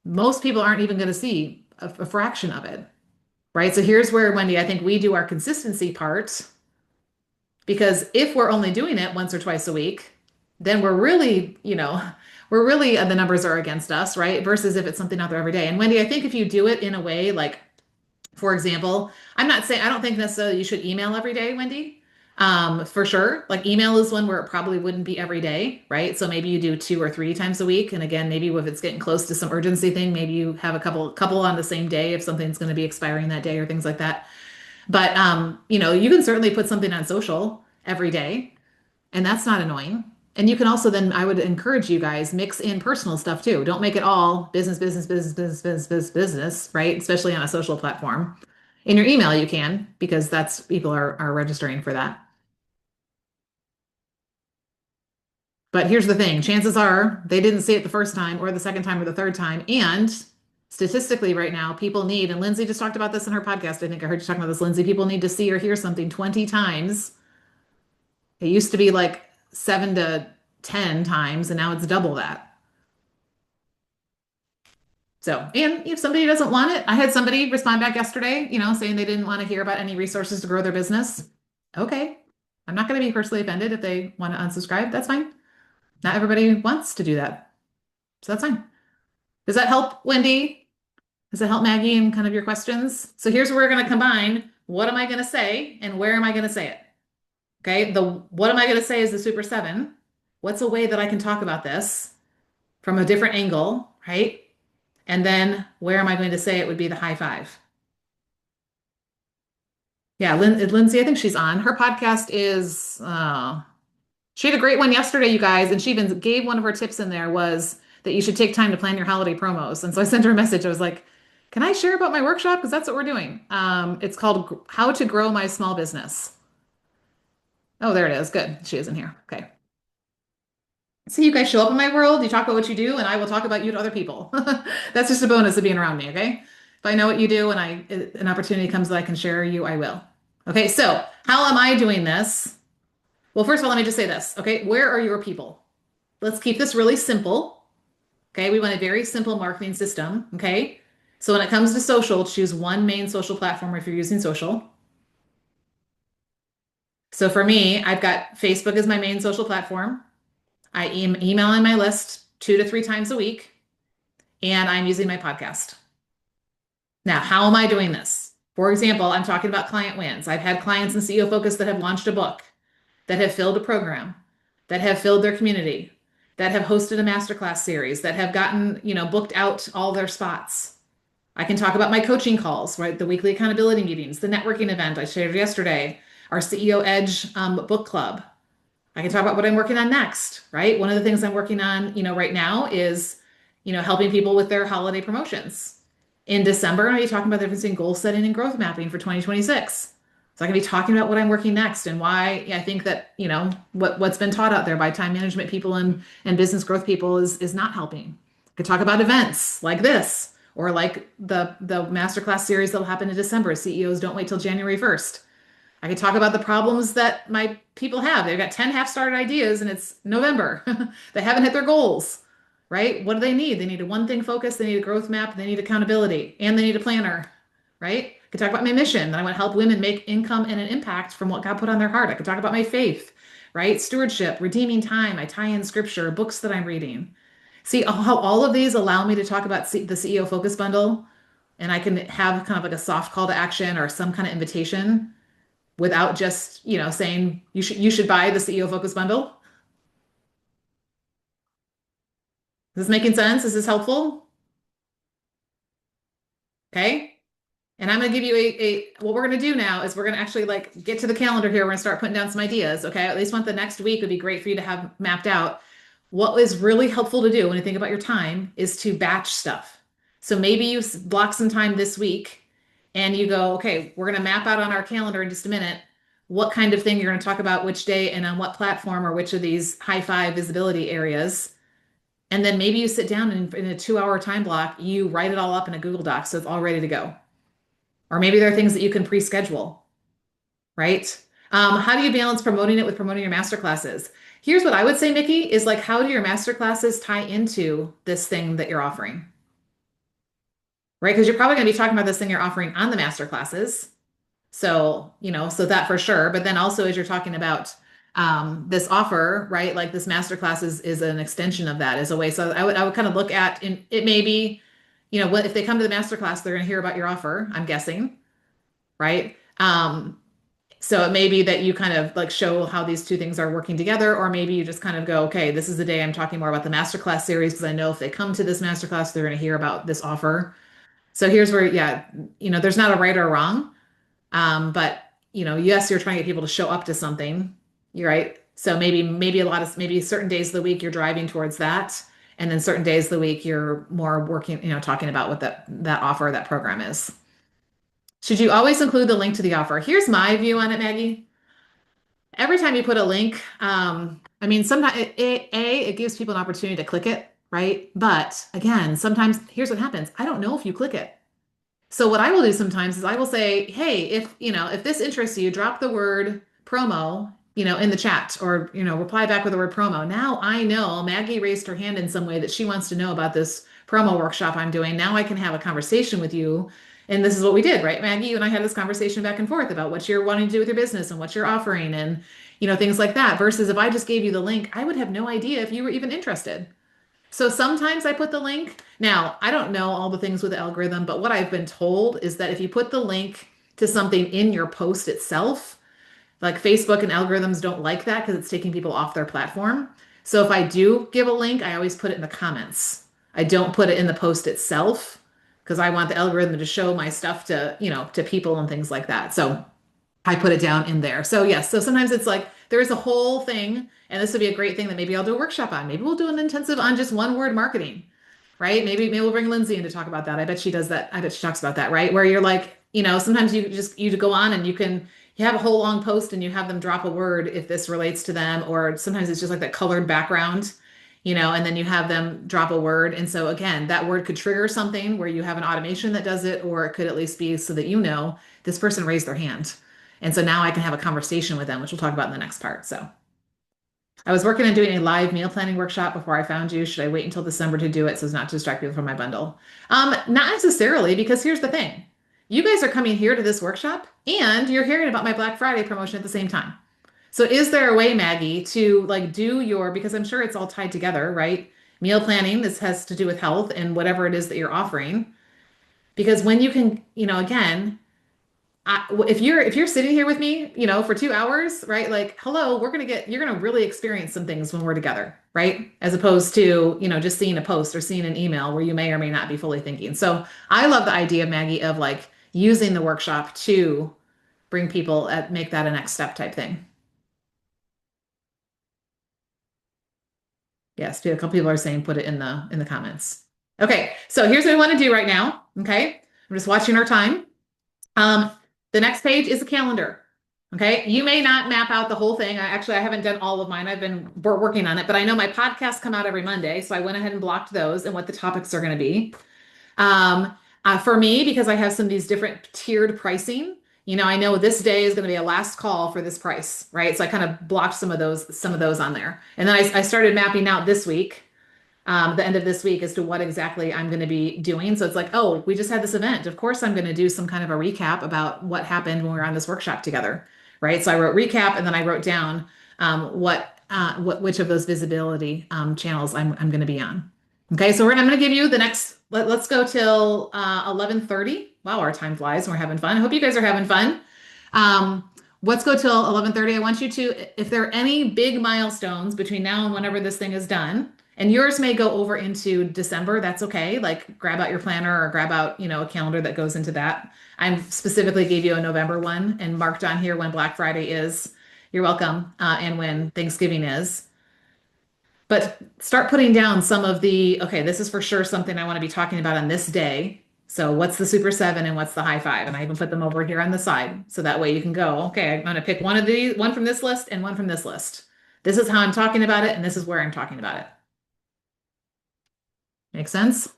most people aren't even going to see a fraction of it, right? So here's where, Wendy, I think we do our consistency part. Because if we're only doing it once or twice a week, then we're really, the numbers are against us, right? Versus if it's something out there every day. And Wendy, I think if you do it in a way for example, I don't think necessarily you should email every day, Wendy. For sure. Email is one where it probably wouldn't be every day, right? So maybe you do 2 or 3 times a week. And again, maybe if it's getting close to some urgency thing, maybe you have a couple on the same day if something's going to be expiring that day or things like that. But you can certainly put something on social every day, and that's not annoying. And you can also then, I would encourage you guys, mix in personal stuff too. Don't make it all business, business, business, business, business, business, business, right? Especially on a social platform. In your email, you can, because that's people are registering for that. But here's the thing, chances are they didn't see it the first time or the second time or the third time. And statistically right now, people need, and Lindsay just talked about this in her podcast. I think I heard you talking about this, Lindsay. People need to see or hear something 20 times. It used to be 7 to 10 times, and now it's double that. So, and if somebody doesn't want it, I had somebody respond back yesterday, saying they didn't want to hear about any resources to grow their business. Okay. I'm not going to be personally offended if they want to unsubscribe. That's fine. Not everybody wants to do that. So that's fine. Does that help, Wendy? Does that help, Maggie, in kind of your questions? So here's where we're going to combine what am I going to say and where am I going to say it? Okay, the what am I going to say is the Super 7. What's a way that I can talk about this from a different angle, right? And then where am I going to say it would be the high 5. Yeah, Lindsay, I think she's on. Her podcast is, she had a great one yesterday, you guys, and she even gave one of her tips in there was that you should take time to plan your holiday promos. And so I sent her a message. I was like, can I share about my workshop? Because that's what we're doing. It's called How to Grow My Small Business. Oh, there it is. Good. She is in here. Okay. See, you guys show up in my world, you talk about what you do, and I will talk about you to other people. That's just a bonus of being around me, okay? If I know what you do and an opportunity comes that I can share you, I will. Okay, so how am I doing this? Well, first of all, let me just say this, okay? Where are your people? Let's keep this really simple, okay? We want a very simple marketing system, okay? So when it comes to social, choose one main social platform if you're using social. So for me, I've got Facebook as my main social platform. I email in my list 2 to 3 times a week, and I'm using my podcast. Now, how am I doing this? For example, I'm talking about client wins. I've had clients in CEO Focus that have launched a book, that have filled a program, that have filled their community, that have hosted a masterclass series, that have gotten, booked out all their spots. I can talk about my coaching calls, right? The weekly accountability meetings, the networking event I shared yesterday, our CEO Edge book club. I can talk about what I'm working on next, right? One of the things I'm working on, right now is, helping people with their holiday promotions. In December, I'll be talking about the difference in goal setting and growth mapping for 2026. So I can be talking about what I'm working next and why I think that, what's been taught out there by time management people and business growth people is not helping. I could talk about events like this or like the masterclass series that'll happen in December. CEOs don't wait till January 1st. I could talk about the problems that my people have. They've got 10 half-started ideas and it's November. They haven't hit their goals, right? What do they need? They need a one thing focus, they need a growth map, they need accountability, and they need a planner, right? I could talk about my mission, that I want to help women make income and an impact from what God put on their heart. I could talk about my faith, right? Stewardship, redeeming time. I tie in scripture, books that I'm reading. See how all of these allow me to talk about the CEO Focus Bundle, and I can have kind of like a soft call to action or some kind of invitation without just, saying you should buy the CEO Focus Bundle. Is this making sense? Is this helpful? Okay. And I'm going to give you what we're going to do now is we're going to actually like get to the calendar here. We're going to start putting down some ideas. Okay. At least want the next week would be great for you to have mapped out. What is really helpful to do when you think about your time is to batch stuff. So maybe you block some time this week and you go, okay, we're going to map out on our calendar in just a minute what kind of thing you're going to talk about which day and on what platform or which of these high 5 visibility areas. And then maybe you sit down and in a 2-hour time block, you write it all up in a Google Doc so it's all ready to go. Or maybe there are things that you can pre-schedule, right? How do you balance promoting it with promoting your master classes? Here's what I would say, Nikki, is like, how do your master classes tie into this thing that you're offering? Right? Because you're probably going to be talking about this thing you're offering on the master classes. So, so that for sure. But then also as you're talking about this offer, right? Like this master class is an extension of that as a way. So I would kind of look at, and it may be, what if they come to the master class, they're going to hear about your offer, I'm guessing, right? So it may be that you kind of like show how these two things are working together, or maybe you just kind of go, okay, this is the day I'm talking more about the masterclass series because I know if they come to this masterclass, they're going to hear about this offer. So here's where, yeah, there's not a right or wrong. But yes, you're trying to get people to show up to something. You're right. So maybe certain days of the week you're driving towards that. And then certain days of the week you're more working, talking about what that offer, that program is. Should you always include the link to the offer? Here's my view on it, Maggie. Every time you put a link, sometimes it gives people an opportunity to click it, right? But again, sometimes here's what happens. I don't know if you click it. So what I will do sometimes is I will say, hey, if this interests you, drop the word promo, in the chat or, reply back with the word promo. Now I know Maggie raised her hand in some way that she wants to know about this promo workshop I'm doing. Now I can have a conversation with you. And this is what we did, right? Maggie, you and I had this conversation back and forth about what you're wanting to do with your business and what you're offering and, things like that. Versus if I just gave you the link, I would have no idea if you were even interested. So sometimes I put the link. Now, I don't know all the things with the algorithm, but what I've been told is that if you put the link to something in your post itself, like Facebook and algorithms don't like that because it's taking people off their platform. So if I do give a link, I always put it in the comments. I don't put it in the post itself because I want the algorithm to show my stuff to, to people and things like that. So I put it down in there. So yes, so sometimes it's like there is a whole thing, and this would be a great thing that maybe I'll do a workshop on. Maybe we'll do an intensive on just one word marketing, right? Maybe we'll bring Lindsay in to talk about that. I bet she does that. I bet she talks about that, right? Where you're like, sometimes you go on and you have a whole long post and you have them drop a word if this relates to them, or sometimes it's just like that colored background, and then you have them drop a word. And so again, that word could trigger something where you have an automation that does it, or it could at least be so that this person raised their hand. And so now I can have a conversation with them, which we'll talk about in the next part. So I was working on doing a live meal planning workshop before I found you. Should I wait until December to do it so as not to distract people from my bundle? Not necessarily, because here's the thing. You guys are coming here to this workshop and you're hearing about my Black Friday promotion at the same time. So is there a way, Maggie, to like do because I'm sure it's all tied together, right? Meal planning, this has to do with health and whatever it is that you're offering. Because when you can, again, if you're sitting here with me, for 2 hours, right? Like, hello, you're gonna really experience some things when we're together, right? As opposed to, just seeing a post or seeing an email where you may or may not be fully thinking. So I love the idea, Maggie, of like using the workshop to bring people make that a next step type thing. Yes, a couple people are saying put it in the comments. Okay, so here's what we want to do right now. Okay, I'm just watching our time. Um, the next page is a calendar. Okay, you may not map out the whole thing. I haven't done all of mine. We're working on it, but I know my podcasts come out every Monday, so I went ahead and blocked those and what the topics are going to be. For me, because I have some of these different tiered pricing, I know this day is going to be a last call for this price, right? So I kind of blocked some of those on there, and then I started mapping out this week, the end of this week, as to what exactly I'm going to be doing. So it's like, oh, we just had this event. Of course, I'm going to do some kind of a recap about what happened when we were on this workshop together, right? So I wrote recap, and then I wrote down which of those visibility channels I'm going to be on. Okay, so I'm going to give you the next. Let's go till 11:30. Wow, our time flies, and we're having fun. I hope you guys are having fun. Um, let's go till 11:30. I want you to, if there are any big milestones between now and whenever this thing is done, and yours may go over into December, that's okay. Like grab out your planner or grab out, a calendar that goes into that. I specifically gave you a November one and marked on here when Black Friday is. You're welcome. And when Thanksgiving is. But start putting down some of okay, this is for sure something I want to be talking about on this day. So what's the Super 7 and what's the High 5? And I even put them over here on the side. So that way you can go, okay, I'm going to pick one from this list and one from this list. This is how I'm talking about it, and this is where I'm talking about it. Make sense?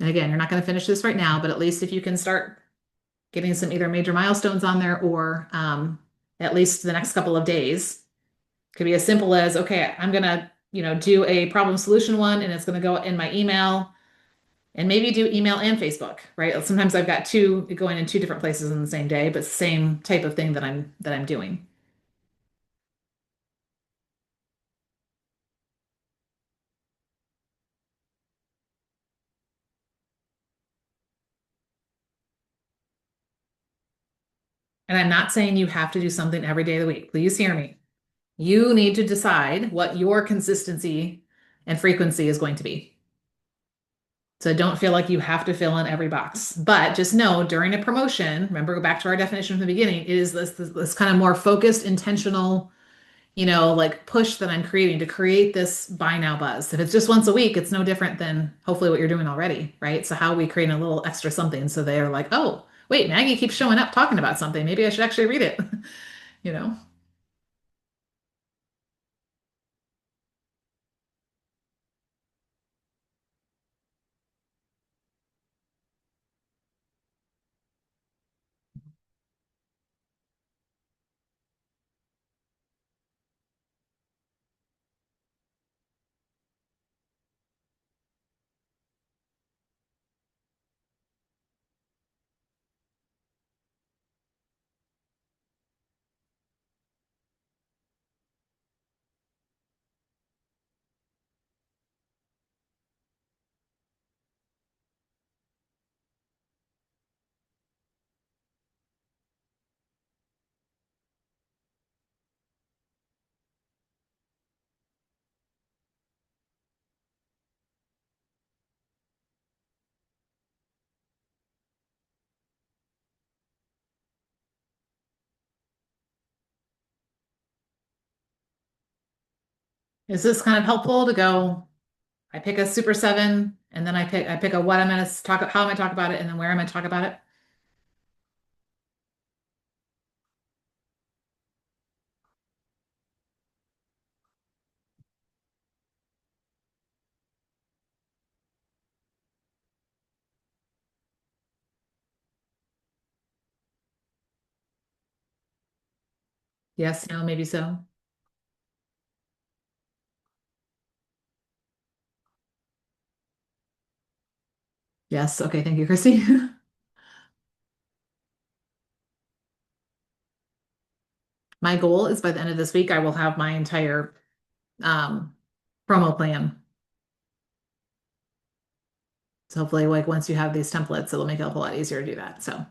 And again, you're not going to finish this right now, but at least if you can start getting some either major milestones on there or at least the next couple of days. Could be as simple as, okay, I'm going to, do a problem solution one and it's going to go in my email and maybe do email and Facebook, right? Sometimes I've got two going in two different places in the same day, but same type of thing that I'm doing. And I'm not saying you have to do something every day of the week. Please hear me. You need to decide what your consistency and frequency is going to be. So don't feel like you have to fill in every box. But just know during a promotion, remember, go back to our definition from the beginning, it is this kind of more focused, intentional, like push that I'm creating to create this buy now buzz. If it's just once a week, it's no different than hopefully what you're doing already, right? So how we create a little extra something so they're like, oh, wait, Maggie keeps showing up talking about something. Maybe I should actually read it, you know? Is this kind of helpful to go? I pick a super seven, and then I pick a what I'm going to talk, how I'm going to talk about it, and then where I'm going to talk about it. Yes, no, maybe so. Yes. Okay. Thank you, Christy. My goal is by the end of this week, I will have my entire um, promo plan. So hopefully, like once you have these templates, it'll make it a whole lot easier to do that. So,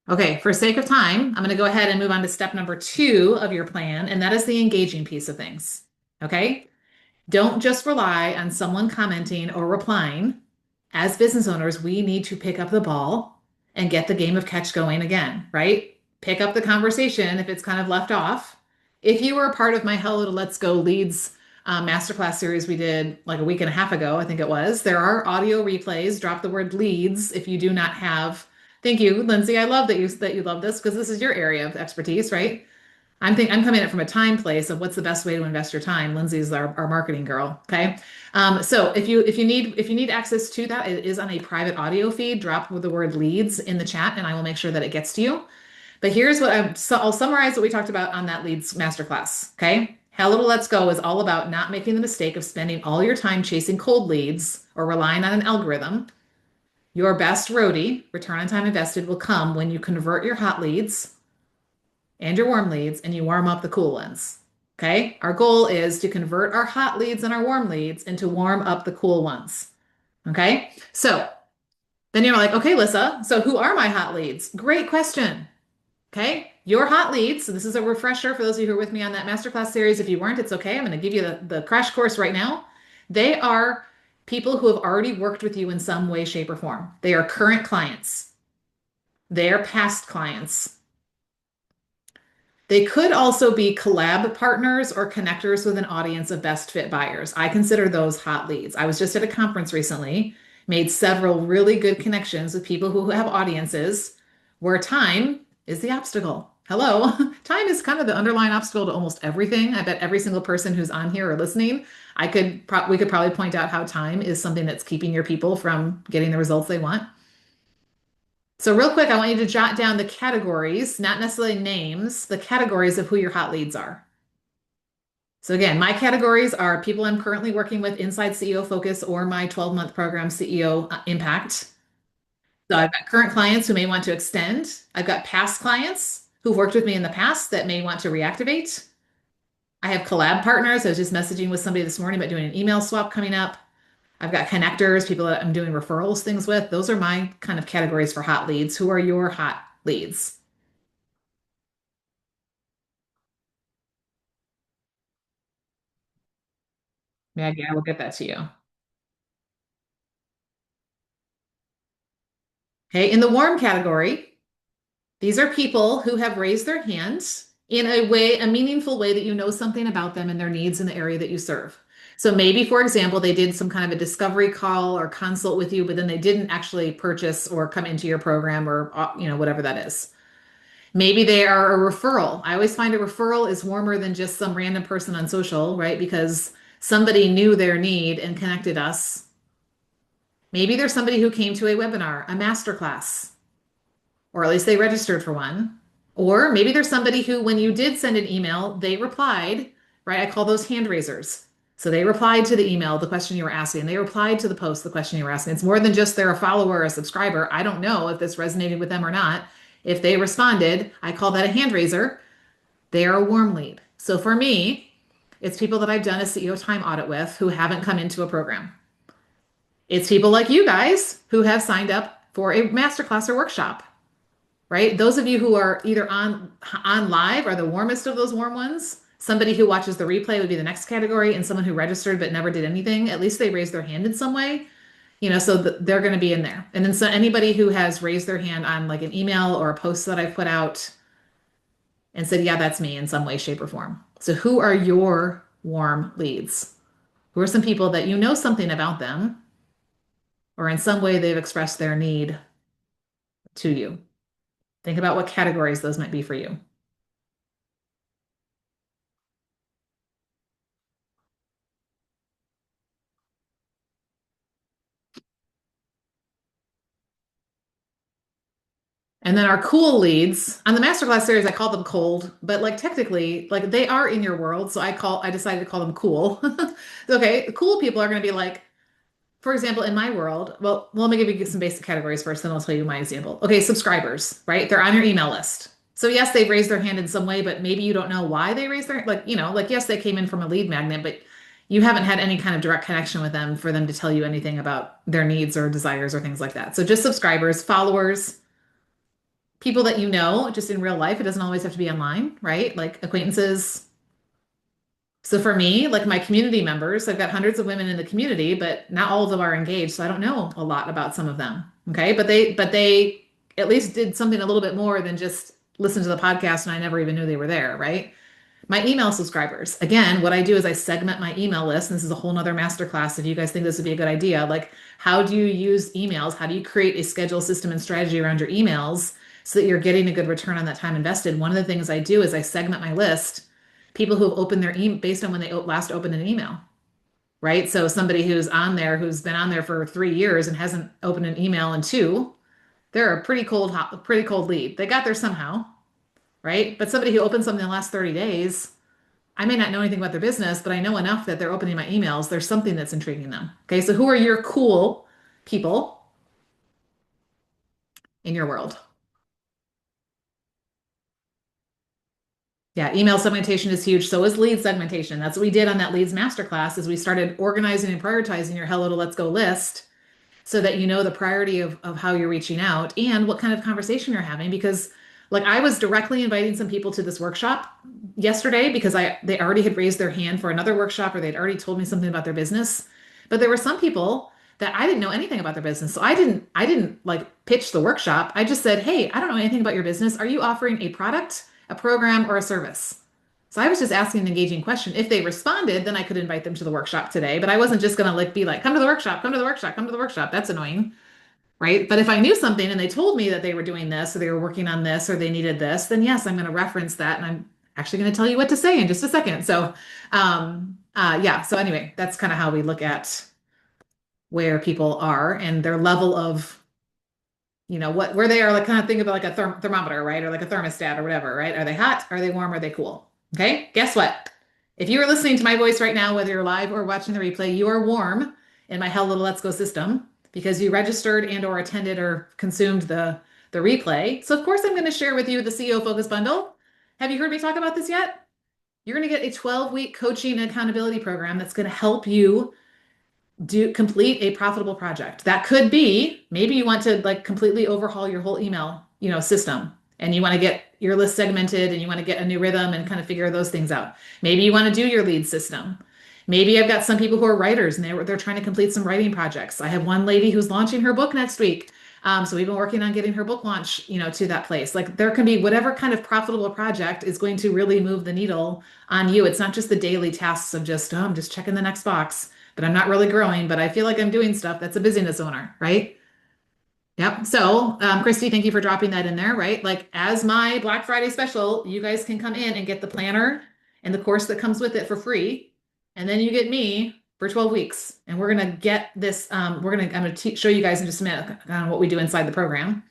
okay, for sake of time, I'm going to go ahead and move on to step number 2 of your plan, and that is the engaging piece of things. Okay. Don't just rely on someone commenting or replying. As business owners, we need to pick up the ball and get the game of catch going again, right? Pick up the conversation if it's kind of left off. If you were a part of my Hello to Let's Go Leads masterclass series we did like a week and a half ago, I think it was, there are audio replays. Drop the word leads if you do not have. Thank you, Lindsay. I love that you love this because this is your area of expertise, right? I'm coming at it from a time place of what's the best way to invest your time. Lindsay's our marketing girl. Okay. So if you need access to that, it is on a private audio feed. Drop the word leads in the chat and I will make sure that it gets to you. But here's what I'll summarize what we talked about on that leads masterclass. Okay. How Little Let's Go is all about not making the mistake of spending all your time chasing cold leads or relying on an algorithm. Your best ROTI, return on time invested, will come when you convert your hot leads and your warm leads and you warm up the cool ones. Okay. Our goal is to convert our hot leads and our warm leads and to warm up the cool ones. Okay. So then you're like, okay, Lissa, so who are my hot leads? Great question. Okay. Your hot leads. So this is a refresher for those of you who are with me on that masterclass series. If you weren't, it's okay. I'm going to give you the crash course right now. They are people who have already worked with you in some way, shape, or form. They are current clients. They are past clients. They could also be collab partners or connectors with an audience of best fit buyers. I consider those hot leads. I was just at a conference recently, made several really good connections with people who have audiences where time is the obstacle. Hello, time is kind of the underlying obstacle to almost everything. I bet every single person who's on here or listening, we could probably point out how time is something that's keeping your people from getting the results they want. So real quick, I want you to jot down the categories, not necessarily names, the categories of who your hot leads are. So again, my categories are people I'm currently working with inside CEO Focus or my 12-month program CEO Impact. So I've got current clients who may want to extend. I've got past clients who've worked with me in the past that may want to reactivate. I have collab partners. I was just messaging with somebody this morning about doing an email swap coming up. I've got connectors, people that I'm doing referrals things with. Those are my kind of categories for hot leads. Who are your hot leads? Maggie, I will get that to you. Okay, in the warm category, these are people who have raised their hands in a way, a meaningful way that you know something about them and their needs in the area that you serve. So maybe, for example, they did some kind of a discovery call or consult with you, but then they didn't actually purchase or come into your program or whatever that is. Maybe they are a referral. I always find a referral is warmer than just some random person on social, right? Because somebody knew their need and connected us. Maybe there's somebody who came to a webinar, a masterclass, or at least they registered for one. Or maybe there's somebody who, when you did send an email, they replied, right? I call those hand raisers. So they replied to the email, the question you were asking. They replied to the post, the question you were asking. It's more than just they're a follower or a subscriber. I don't know if this resonated with them or not. If they responded, I call that a hand raiser. They are a warm lead. So for me, it's people that I've done a CEO time audit with who haven't come into a program. It's people like you guys who have signed up for a masterclass or workshop, right? Those of you who are either on live are the warmest of those warm ones. Somebody who watches the replay would be the next category, and someone who registered but never did anything. At least they raised their hand in some way, so they're going to be in there. And then so anybody who has raised their hand on like an email or a post that I've put out and said, yeah, that's me in some way, shape, or form. So who are your warm leads? Who are some people that you know something about them, or in some way they've expressed their need to you? Think about what categories those might be for you. And then our cool leads on the masterclass series, I call them cold, but like technically, like they are in your world. So I decided to call them cool. Okay, cool people are going to be like, for example, in my world, well, let me give you some basic categories first, then I'll tell you my example. Okay, subscribers, right? They're on your email list. So yes, they've raised their hand in some way, but maybe you don't know why they raised their, like, like yes, they came in from a lead magnet, but you haven't had any kind of direct connection with them for them to tell you anything about their needs or desires or things like that. So just subscribers, followers, people that you know just in real life. It doesn't always have to be online, right? Like acquaintances. So for me, like my community members, I've got hundreds of women in the community, but not all of them are engaged. So I don't know a lot about some of them. Okay. But they at least did something a little bit more than just listen to the podcast and I never even knew they were there, right? My email subscribers. Again, what I do is I segment my email list. And this is a whole nother masterclass. If you guys think this would be a good idea, like how do you use emails? How do you create a schedule system and strategy around your emails so that you're getting a good return on that time invested? One of the things I do is I segment my list, people who have opened their email based on when they last opened an email, right? So somebody who's on there, who's been on there for 3 years and hasn't opened an email in two, they're a pretty cold lead. They got there somehow, right? But somebody who opened something in the last 30 days, I may not know anything about their business, but I know enough that they're opening my emails. There's something that's intriguing them. Okay, so who are your cool people in your world? Yeah, email segmentation is huge. So is lead segmentation. That's what we did on that leads masterclass is we started organizing and prioritizing your Hello to Let's Go list so that you know the priority of how you're reaching out and what kind of conversation you're having. Because like I was directly inviting some people to this workshop yesterday because they already had raised their hand for another workshop or they'd already told me something about their business. But there were some people that I didn't know anything about their business. So I didn't like pitch the workshop. I just said, "Hey, I don't know anything about your business. Are you offering a product, a program, or a service?" So I was just asking an engaging question. If they responded, then I could invite them to the workshop today. But I wasn't just gonna like be like, come to the workshop, come to the workshop, come to the workshop. That's annoying, right? But if I knew something and they told me that they were doing this or they were working on this or they needed this, then yes, I'm gonna reference that and I'm actually gonna tell you what to say in just a second. So yeah, so anyway, that's kind of how we look at where people are and their level of what where they are, like kind of think about like a thermometer, right? Or like a thermostat or whatever, right? Are they hot? Are they warm? Are they cool? Okay, guess what? If you are listening to my voice right now, whether you're live or watching the replay, you are warm in my Hell Little Let's Go system because you registered and or attended or consumed the replay. So of course I'm going to share with you the CEO Focus Bundle. Have you heard me talk about this yet? You're going to get a 12-week coaching and accountability program that's going to help you do complete a profitable project. That could be maybe you want to like completely overhaul your whole email, system and you want to get your list segmented and you want to get a new rhythm and kind of figure those things out. Maybe you want to do your lead system. Maybe I've got some people who are writers and they're trying to complete some writing projects. I have one lady who's launching her book next week. So we've been working on getting her book launch, to that place. Like there can be whatever kind of profitable project is going to really move the needle on you. It's not just the daily tasks of just, oh, I'm just checking the next box but I'm not really growing, but I feel like I'm doing stuff. That's a busyness owner, right? Yep. So, Christy, thank you for dropping that in there, right? Like as my Black Friday special, you guys can come in and get the planner and the course that comes with it for free. And then you get me for 12 weeks. And we're going to get this, I'm going to show you guys in just a minute what we do inside the program.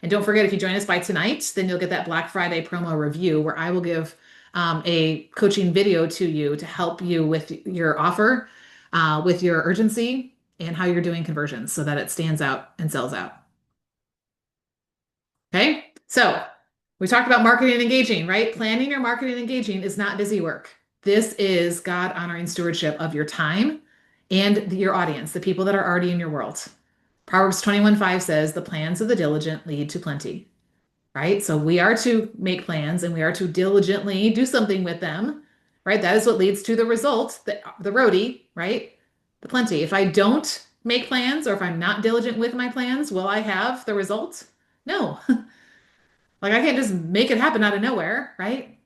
And don't forget, if you join us by tonight, then you'll get that Black Friday promo review where I will give a coaching video to you to help you with your offer, with your urgency, and how you're doing conversions so that it stands out and sells out. Okay, so we talked about marketing and engaging, right? Planning your marketing and engaging is not busy work. This is God honoring stewardship of your time and your audience, the people that are already in your world. Proverbs 21:5 says, the plans of the diligent lead to plenty, right? So we are to make plans and we are to diligently do something with them, right? That is what leads to the result, the R.O.T.I, right? The plenty. If I don't make plans or if I'm not diligent with my plans, will I have the result? No. Like I can't just make it happen out of nowhere, right?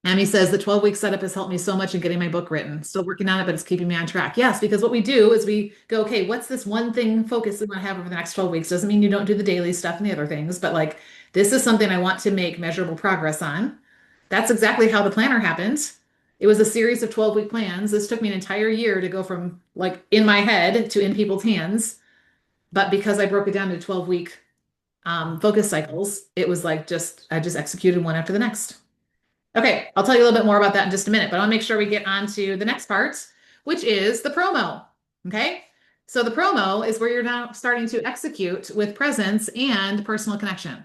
Amy says the 12-week setup has helped me so much in getting my book written. Still working on it, but it's keeping me on track. Yes, because what we do is we go, okay, what's this one thing focus we want to have over the next 12 weeks? Doesn't mean you don't do the daily stuff and the other things, but like this is something I want to make measurable progress on. That's exactly how the planner happened. It was a series of 12-week plans. This took me an entire year to go from like in my head to in people's hands. But because I broke it down to 12-week focus cycles, it was like I just executed one after the next. Okay, I'll tell you a little bit more about that in just a minute, but I want to make sure we get on to the next part, which is the promo. Okay, so the promo is where you're now starting to execute with presence and personal connection.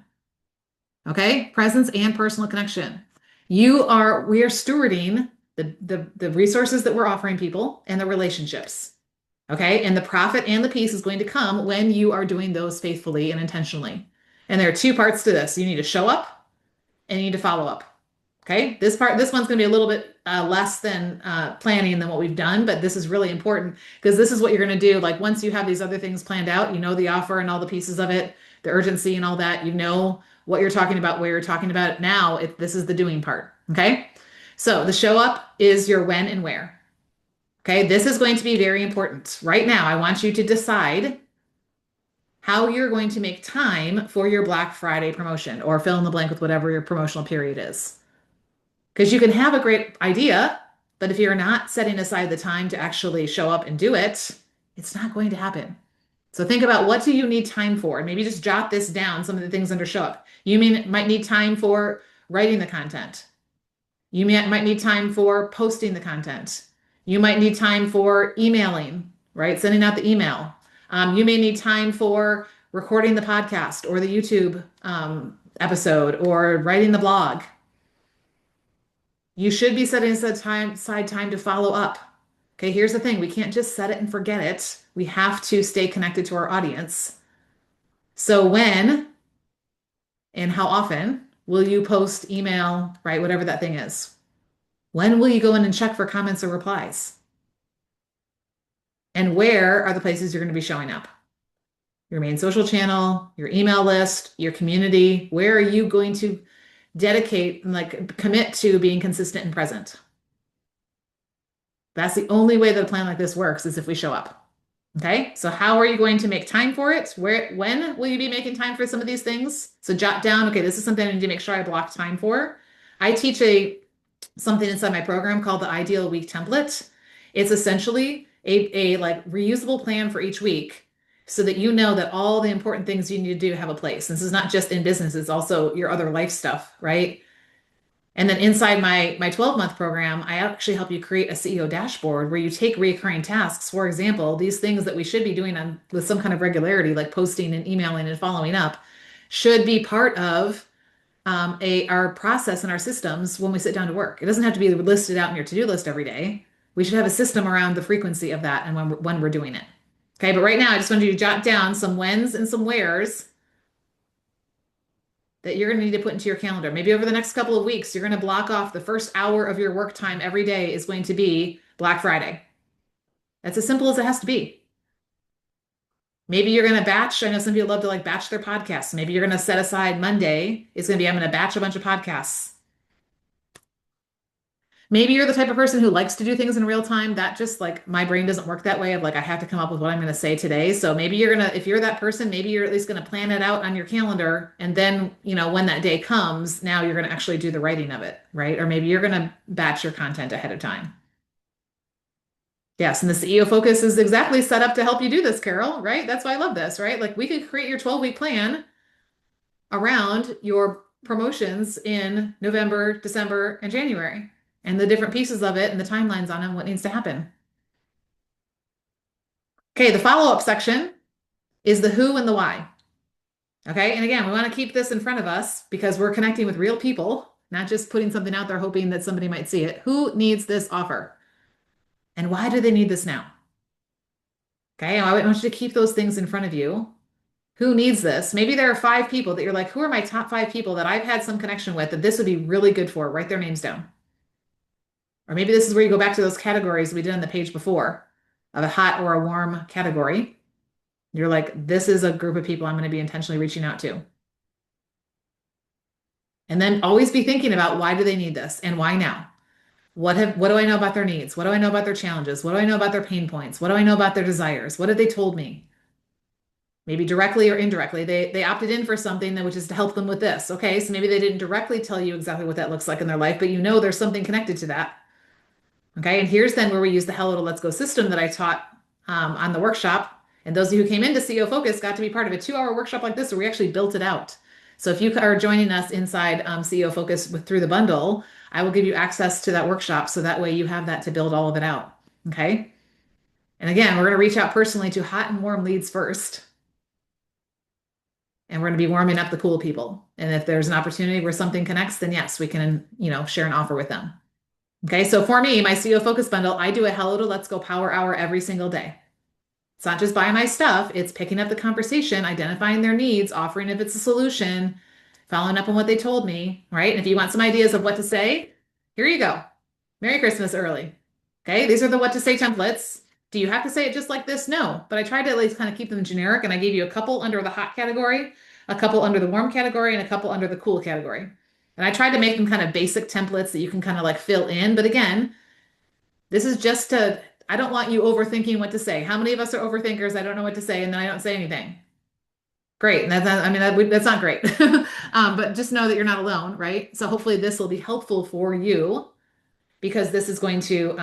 Okay, presence and personal connection. We are stewarding the resources that we're offering people and the relationships. Okay, and the profit and the peace is going to come when you are doing those faithfully and intentionally. And there are two parts to this. You need to show up and you need to follow up. Okay, this one's going to be a little bit less than planning than what we've done, but this is really important because this is what you're going to do. Like once you have these other things planned out, you know the offer and all the pieces of it, the urgency and all that, you know what you're talking about, where you're talking about it now. This is the doing part. Okay, so the show up is your when and where. Okay, this is going to be very important. Right now, I want you to decide how you're going to make time for your Black Friday promotion or fill in the blank with whatever your promotional period is. Because you can have a great idea, but if you're not setting aside the time to actually show up and do it, it's not going to happen. So think about what do you need time for? And maybe just jot this down, some of the things under show up. Might need time for writing the content. Might need time for posting the content. You might need time for emailing, right? Sending out the email. You may need time for recording the podcast or the YouTube episode or writing the blog. You should be setting aside time to follow up. Okay, here's the thing. We can't just set it and forget it. We have to stay connected to our audience. So when and how often will you post, email, right? Whatever that thing is. When will you go in and check for comments or replies? And where are the places you're going to be showing up? Your main social channel, your email list, your community. Where are you going to dedicate and like commit to being consistent and present? That's the only way that a plan like this works is if we show up. Okay, so how are you going to make time for it? When will you be making time for some of these things? So jot down, okay, this is something I need to make sure I block time for. I teach something inside my program called the Ideal Week Template. It's essentially a like reusable plan for each week so that you know that all the important things you need to do have a place. This is not just in business, it's also your other life stuff, right? And then inside my 12-month program, I actually help you create a CEO dashboard where you take recurring tasks. For example, these things that we should be doing with some kind of regularity, like posting and emailing and following up, should be part of our process and our systems when we sit down to work. It doesn't have to be listed out in your to-do list every day. We should have a system around the frequency of that and when we're doing it. Okay, but right now I just want you to jot down some whens and some wheres that you're going to need to put into your calendar. Maybe over the next couple of weeks, you're going to block off the first hour of your work time every day is going to be Black Friday. That's as simple as it has to be. Maybe you're going to batch. I know some people love to like batch their podcasts. Maybe you're going to set aside Monday. It's going to be, I'm going to batch a bunch of podcasts. Maybe you're the type of person who likes to do things in real time. That just like my brain doesn't work that way of like, I have to come up with what I'm going to say today. So maybe if you're that person, maybe you're at least going to plan it out on your calendar. And then, when that day comes, now you're going to actually do the writing of it, right? Or maybe you're going to batch your content ahead of time. Yes, and the CEO Focus is exactly set up to help you do this, Carol, right? That's why I love this, right? Like we could create your 12-week plan around your promotions in November, December, and January, and the different pieces of it and the timelines on them, what needs to happen. Okay, the follow-up section is the who and the why. Okay, and again, we want to keep this in front of us because we're connecting with real people, not just putting something out there hoping that somebody might see it. Who needs this offer? And why do they need this now? Okay, I want you to keep those things in front of you. Who needs this? Maybe there are 5 people that you're like, who are my top 5 people that I've had some connection with that this would be really good for? Write their names down. Or maybe this is where you go back to those categories we did on the page before of a hot or a warm category. You're like, this is a group of people I'm going to be intentionally reaching out to. And then always be thinking about why do they need this and why now? What do I know about their needs? What do I know about their challenges? What do I know about their pain points? What do I know about their desires? What have they told me? Maybe directly or indirectly. They opted in for something that which is to help them with this. Okay, so maybe they didn't directly tell you exactly what that looks like in their life, but you know there's something connected to that. Okay, and here's then where we use the Hello to Let's Go system that I taught on the workshop. And those of you who came into CEO Focus got to be part of a 2-hour workshop like this where we actually built it out. So if you are joining us inside CEO Focus through the bundle, I will give you access to that workshop so that way you have that to build all of it out. Okay. And again, we're going to reach out personally to hot and warm leads first. And we're going to be warming up the cool people. And if there's an opportunity where something connects, then yes, we can, share an offer with them. Okay, so for me, my CEO Focus Bundle, I do a Hello to Let's Go Power Hour every single day. It's not just buying my stuff, it's picking up the conversation, identifying their needs, offering if it's a solution, following up on what they told me, right? And if you want some ideas of what to say, here you go. Merry Christmas early. Okay, these are the what to say templates. Do you have to say it just like this? No, but I tried to at least kind of keep them generic, and I gave you a couple under the hot category, a couple under the warm category, and a couple under the cool category. And I tried to make them kind of basic templates that you can kind of like fill in. But again, this is just I don't want you overthinking what to say. How many of us are overthinkers? I don't know what to say, and then I don't say anything. Great. That's not great. But just know that you're not alone, right? So hopefully this will be helpful for you because this is going to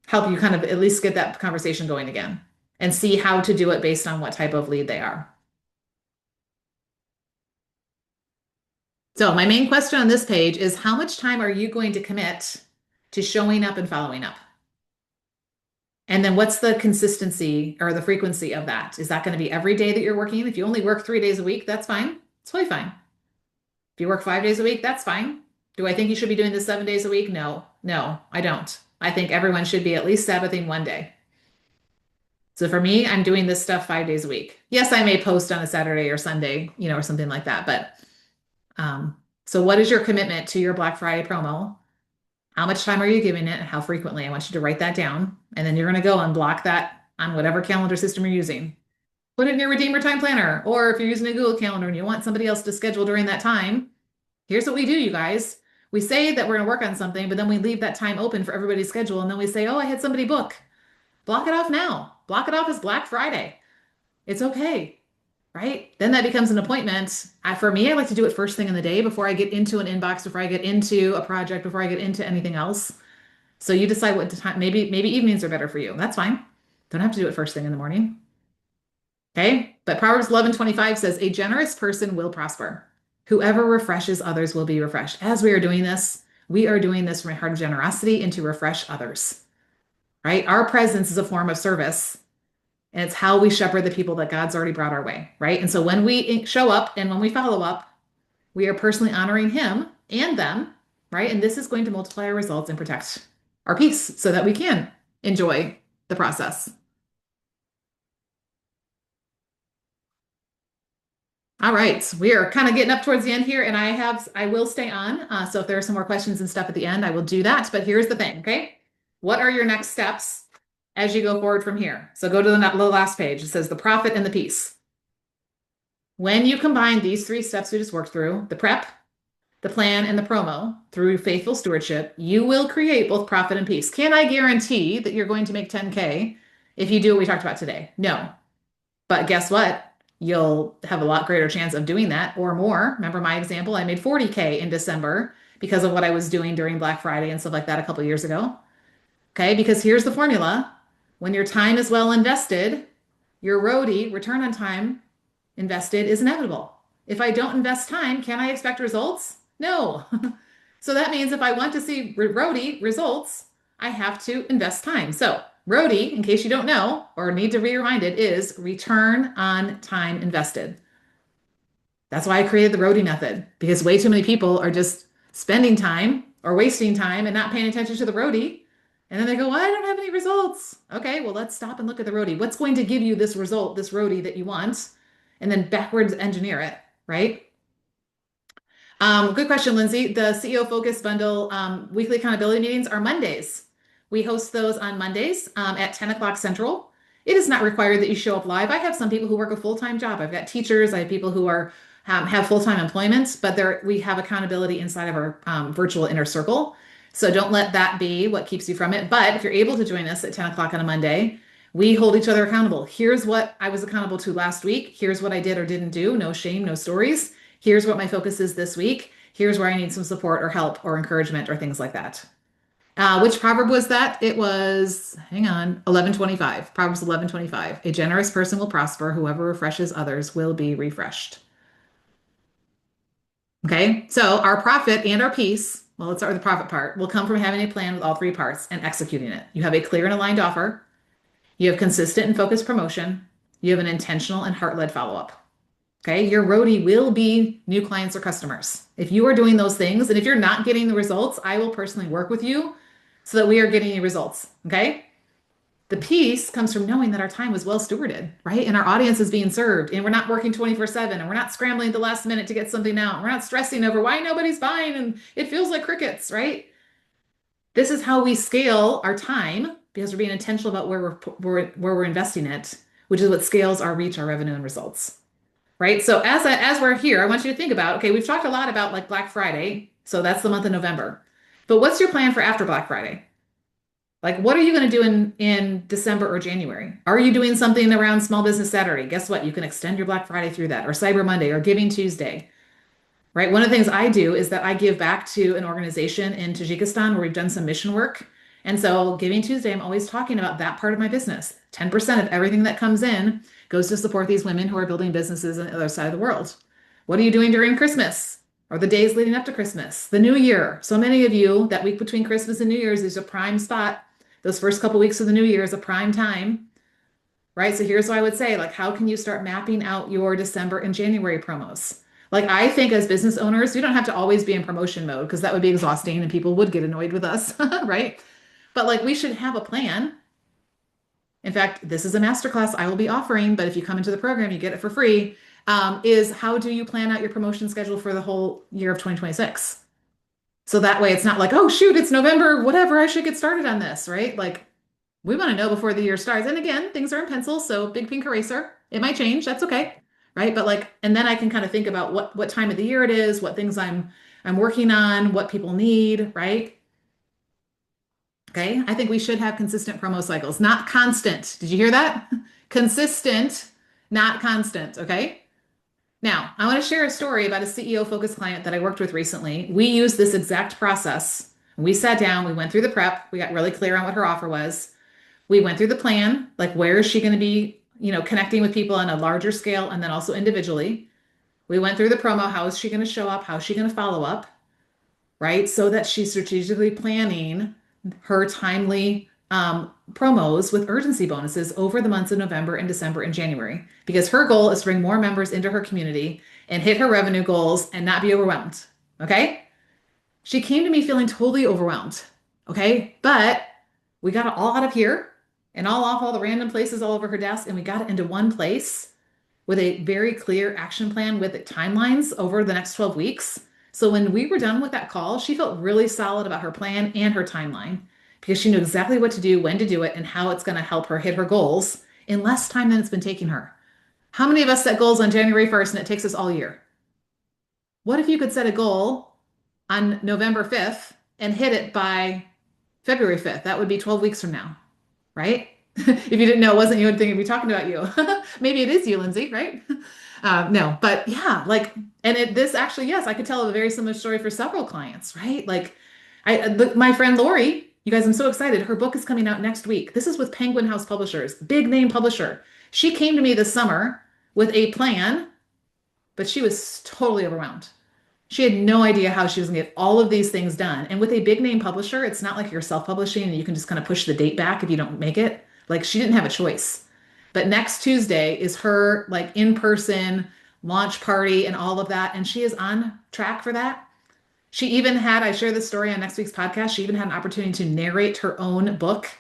help you kind of at least get that conversation going again and see how to do it based on what type of lead they are. So my main question on this page is how much time are you going to commit to showing up and following up? And then what's the consistency or the frequency of that? Is that going to be every day that you're working? If you only work 3 days a week, that's fine. It's totally fine. If you work 5 days a week, that's fine. Do I think you should be doing this 7 days a week? No, I don't. I think everyone should be at least Sabbathing 1 day. So for me, I'm doing this stuff 5 days a week. Yes, I may post on a Saturday or Sunday, or something like that, but so what is your commitment to your Black Friday promo? How much time are you giving it and how frequently? I want you to write that down. And then you're going to go and block that on whatever calendar system you're using. Put it in your Redeemer time planner. Or if you're using a Google Calendar and you want somebody else to schedule during that time, here's what we do, you guys. We say that we're going to work on something, but then we leave that time open for everybody's schedule. And then we say, oh, I had somebody book. Block it off now. Block it off as Black Friday. It's okay. Right? Then that becomes an appointment. For me, I like to do it first thing in the day before I get into an inbox, before I get into a project, before I get into anything else. So you decide what time, maybe evenings are better for you. That's fine. Don't have to do it first thing in the morning. Okay? But Proverbs 11:25 says, a generous person will prosper. Whoever refreshes others will be refreshed. As we are doing this, we are doing this from a heart of generosity and to refresh others. Right? Our presence is a form of service. And it's how we shepherd the people that God's already brought our way, right? And so when we show up and when we follow up, we are personally honoring Him and them, right? And this is going to multiply our results and protect our peace so that we can enjoy the process. All right, we are kind of getting up towards the end here, and I will stay on. So if there are some more questions and stuff at the end, I will do that. But here's the thing, okay? What are your next steps as you go forward from here? So go to the last page. It says the profit and the peace. When you combine these 3 steps we just worked through, the prep, the plan, and the promo through faithful stewardship, you will create both profit and peace. Can I guarantee that you're going to make 10K if you do what we talked about today? No. But guess what? You'll have a lot greater chance of doing that or more. Remember my example? I made 40K in December because of what I was doing during Black Friday and stuff like that a couple years ago. Okay, because here's the formula. When your time is well invested, your ROTI, return on time invested, is inevitable. If I don't invest time, can I expect results? No. So that means if I want to see ROTI results, I have to invest time. So ROTI, in case you don't know or need to be reminded, is return on time invested. That's why I created the ROTI method, because way too many people are just spending time or wasting time and not paying attention to the ROTI. And then they go, well, I don't have any results. Okay, well, let's stop and look at the ROTI. What's going to give you this result, this ROTI that you want? And then backwards engineer it, right? Good question, Lindsay. The CEO Focus Bundle weekly accountability meetings are Mondays. We host those on Mondays at 10 o'clock Central. It is not required that you show up live. I have some people who work a full-time job. I've got teachers. I have people who are have full-time employment, but we have accountability inside of our virtual inner circle. So don't let that be what keeps you from it. But if you're able to join us at 10 o'clock on a Monday, we hold each other accountable. Here's what I was accountable to last week. Here's what I did or didn't do. No shame, no stories. Here's what my focus is this week. Here's where I need some support or help or encouragement or things like that. Which proverb was that? It was, hang on, 11:25. Proverbs 11:25. A generous person will prosper. Whoever refreshes others will be refreshed. Okay, so our profit and our peace, well, let's start with the profit part, will come from having a plan with all three parts and executing it. You have a clear and aligned offer. You have consistent and focused promotion. You have an intentional and heart-led follow-up. Okay, your R.O.T.I will be new clients or customers. If you are doing those things, and if you're not getting the results, I will personally work with you so that we are getting you results. Okay. The peace comes from knowing that our time was well stewarded, right? And our audience is being served, and we're not working 24/7, and we're not scrambling at the last minute to get something out. We're not stressing over why nobody's buying and it feels like crickets, right? This is how we scale our time because we're being intentional about where we're investing it, which is what scales our reach, our revenue, and results. Right. So as we're here, I want you to think about, okay, we've talked a lot about like Black Friday. So that's the month of November. But what's your plan for after Black Friday? Like, what are you going to do in December or January? Are you doing something around Small Business Saturday? Guess what? You can extend your Black Friday through that, or Cyber Monday, or Giving Tuesday, right? One of the things I do is that I give back to an organization in Tajikistan where we've done some mission work. And so Giving Tuesday, I'm always talking about that part of my business. 10% of everything that comes in goes to support these women who are building businesses on the other side of the world. What are you doing during Christmas? Or the days leading up to Christmas, the New Year? So many of you, that week between Christmas and New Year's is a prime spot. Those first couple weeks of the new year is a prime time, right? So here's what I would say, like, how can you start mapping out your December and January promos? Like, I think as business owners, we don't have to always be in promotion mode because that would be exhausting and people would get annoyed with us, right? But like, we should have a plan. In fact, this is a masterclass I will be offering, but if you come into the program, you get it for free, is how do you plan out your promotion schedule for the whole year of 2026? So that way it's not like, oh, shoot, it's November, whatever, I should get started on this, right? Like, we want to know before the year starts. And again, things are in pencil, so big pink eraser. It might change, that's okay, right? But like, and then I can kind of think about what time of the year it is, what things I'm working on, what people need, right? Okay, I think we should have consistent promo cycles, not constant. Did you hear that? Consistent, not constant, okay? Now, I want to share a story about a CEO focused client that I worked with recently. We used this exact process. We sat down, we went through the prep, we got really clear on what her offer was. We went through the plan, like where is she going to be, connecting with people on a larger scale and then also individually. We went through the promo, how is she going to show up? How is she going to follow up? Right? So that she's strategically planning her timely promos with urgency bonuses over the months of November and December and January, because her goal is to bring more members into her community and hit her revenue goals and not be overwhelmed. Okay. She came to me feeling totally overwhelmed. Okay. But we got it all out of here and all off all the random places all over her desk. And we got it into one place with a very clear action plan with timelines over the next 12 weeks. So when we were done with that call, she felt really solid about her plan and her timeline because she knew exactly what to do, when to do it, and how it's going to help her hit her goals in less time than it's been taking her. How many of us set goals on January 1st and it takes us all year? What if you could set a goal on November 5th and hit it by February 5th? That would be 12 weeks from now, right? If you didn't know it wasn't you, would think I'd be talking about you. Maybe it is you, Lindsay, right? No, but yeah, like, and this actually, yes, I could tell a very similar story for several clients, right? Like, my friend Lori, you guys, I'm so excited. Her book is coming out next week. This is with Penguin House Publishers, big name publisher. She came to me this summer with a plan, but she was totally overwhelmed. She had no idea how she was going to get all of these things done. And with a big name publisher, it's not like you're self-publishing and you can just kind of push the date back if you don't make it. Like, she didn't have a choice. But next Tuesday is her like in-person launch party and all of that. And she is on track for that. She even had, I share this story on next week's podcast, she even had an opportunity to narrate her own book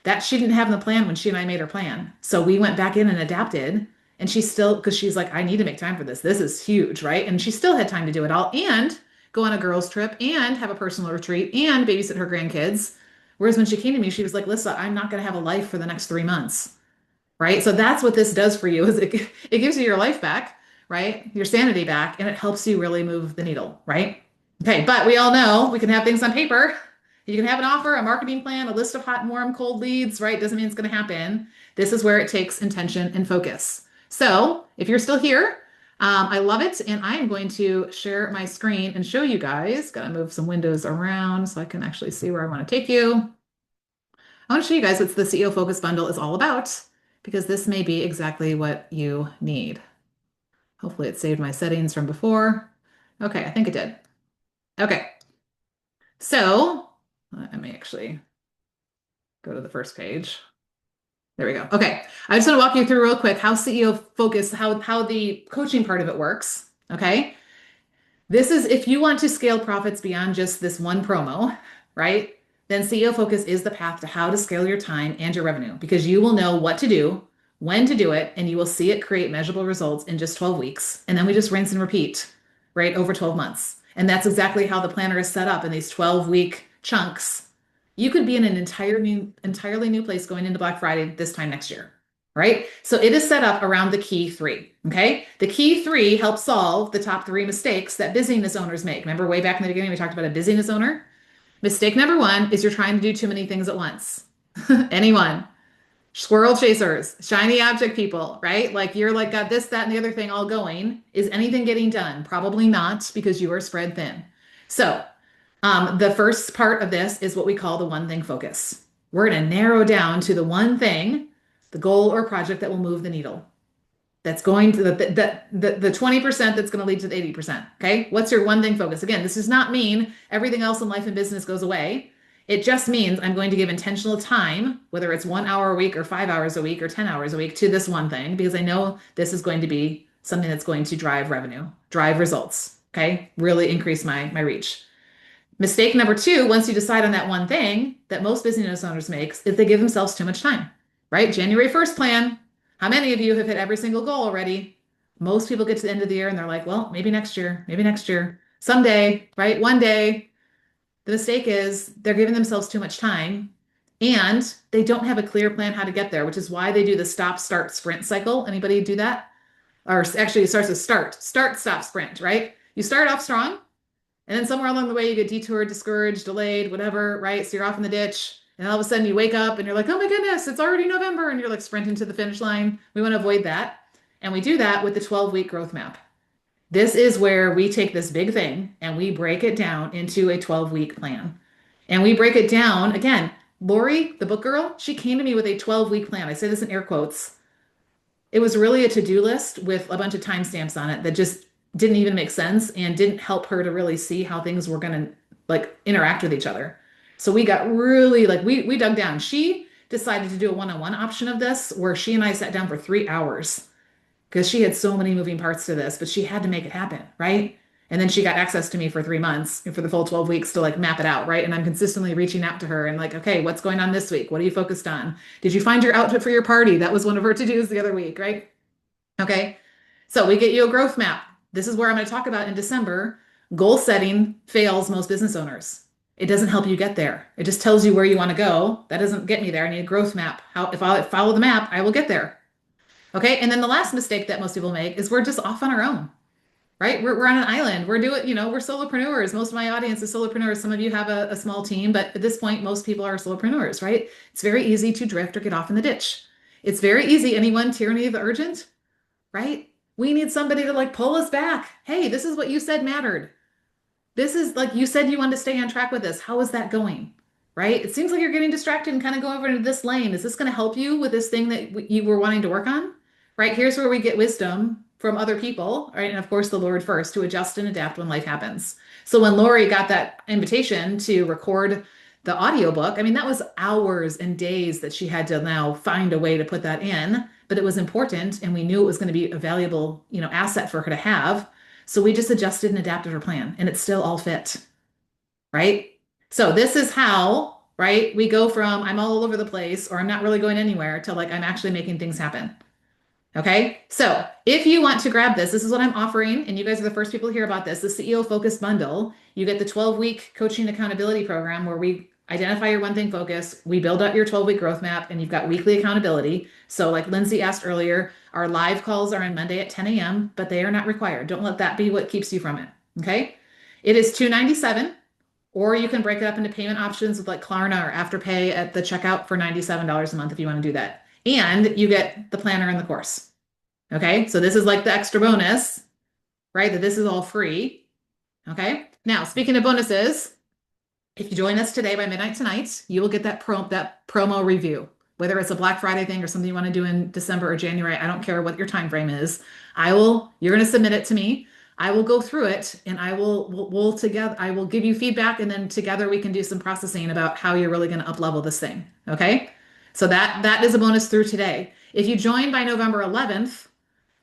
that she didn't have in the plan when she and I made her plan. So we went back in and adapted. And she still, because she's like, I need to make time for this. This is huge, right? And she still had time to do it all and go on a girls' trip and have a personal retreat and babysit her grandkids. Whereas when she came to me, she was like, Lissa, I'm not going to have a life for the next 3 months, right? So that's what this does for you is it gives you your life back, right? Your sanity back, and it helps you really move the needle, right? Okay, but we all know we can have things on paper. You can have an offer, a marketing plan, a list of hot and warm, cold leads, right? Doesn't mean it's going to happen. This is where it takes intention and focus. So if you're still here, I love it. And I am going to share my screen and show you guys. Got to move some windows around so I can actually see where I want to take you. I want to show you guys what the CEO Focus Bundle is all about, because this may be exactly what you need. Hopefully it saved my settings from before. Okay, I think it did. Okay. So let me actually go to the first page. There we go. Okay. I just want to walk you through real quick how CEO Focus, how the coaching part of it works. Okay. This is if you want to scale profits beyond just this one promo, right? Then CEO Focus is the path to how to scale your time and your revenue, because you will know what to do, when to do it, and you will see it create measurable results in just 12 weeks. And then we just rinse and repeat, right? Over 12 months. And that's exactly how the planner is set up in these 12-week chunks. You could be in an entirely new place going into Black Friday this time next year, right? So it is set up around the key three, okay? The key three help solve the top three mistakes that busyness owners make. Remember way back in the beginning, we talked about a busyness owner? Mistake number one is you're trying to do too many things at once. Anyone? Squirrel chasers, shiny object people, right? Like you're like got this, that, and the other thing all going. Is anything getting done? Probably not, because you are spread thin. So the first part of this is what we call the one thing focus. We're going to narrow down to the one thing, the goal or project that will move the needle. That's going to the 20% that's going to lead to the 80%. Okay. What's your one thing focus? Again, this does not mean everything else in life and business goes away. It just means I'm going to give intentional time, whether it's 1 hour a week or 5 hours a week or 10 hours a week, to this one thing, because I know this is going to be something that's going to drive revenue, drive results. Okay. Really increase my reach. Mistake number two, once you decide on that one thing that most business owners make, is they give themselves too much time, right? January 1st plan. How many of you have hit every single goal already? Most people get to the end of the year and they're like, well, maybe next year, someday, right? One day. The mistake is they're giving themselves too much time and they don't have a clear plan how to get there, which is why they do the stop, start, sprint cycle. Anybody do that? Or actually it starts with start, stop, sprint, right? You start off strong and then somewhere along the way you get detoured, discouraged, delayed, whatever, right? So you're off in the ditch and all of a sudden you wake up and you're like, oh my goodness, it's already November, and you're like sprinting to the finish line. We want to avoid that. And we do that with the 12-week growth map. This is where we take this big thing and we break it down into a 12-week plan. And we break it down again. Lori, the book girl, she came to me with a 12-week plan. I say this in air quotes. It was really a to-do list with a bunch of timestamps on it that just didn't even make sense and didn't help her to really see how things were going to like interact with each other. So we got really like we dug down. She decided to do a one-on-one option of this where she and I sat down for 3 hours because she had so many moving parts to this, but she had to make it happen, right? And then she got access to me for 3 months, for the full 12 weeks to like map it out, right? And I'm consistently reaching out to her and like, okay, what's going on this week? What are you focused on? Did you find your outfit for your party? That was one of her to-dos the other week, right? Okay. So we get you a growth map. This is where I'm going to talk about in December. Goal setting fails most business owners. It doesn't help you get there. It just tells you where you want to go. That doesn't get me there. I need a growth map. If I follow the map, I will get there. Okay. And then the last mistake that most people make is we're just off on our own, right? We're on an island. We're doing, we're solopreneurs. Most of my audience is solopreneurs. Some of you have a small team, but at this point, most people are solopreneurs, right? It's very easy to drift or get off in the ditch. It's very easy. Anyone, tyranny of the urgent, right? We need somebody to like pull us back. Hey, this is what you said mattered. This is like you said you wanted to stay on track with this. How is that going? Right? It seems like you're getting distracted and kind of going over into this lane. Is this going to help you with this thing that you were wanting to work on? Right? Here's where we get wisdom from other people, right? And of course, the Lord first, to adjust and adapt when life happens. So when Lori got that invitation to record the audiobook, I mean, that was hours and days that she had to now find a way to put that in, but it was important. And we knew it was going to be a valuable, asset for her to have. So we just adjusted and adapted her plan and it still all fit, right? So this is how, right? We go from I'm all over the place or I'm not really going anywhere to like I'm actually making things happen. Okay. So if you want to grab this is what I'm offering. And you guys are the first people to hear about this, the CEO Focus Bundle. You get the 12-week coaching accountability program where we identify your one thing focus. We build out your 12-week growth map and you've got weekly accountability. So like Lindsay asked earlier, our live calls are on Monday at 10 a.m., but they are not required. Don't let that be what keeps you from it. Okay. It is $297, or you can break it up into payment options with like Klarna or Afterpay at the checkout for $97 a month if you want to do that. And you get the planner and the course. Okay. So this is like the extra bonus, right? That this is all free. Okay. Now, speaking of bonuses, if you join us today by midnight tonight, you will get that promo review. Whether it's a Black Friday thing or something you want to do in December or January, I don't care what your time frame is. You're going to submit it to me. I will go through it and I will give you feedback, and then together we can do some processing about how you're really going to up level this thing. Okay. So that is a bonus through today. If you join by November 11th,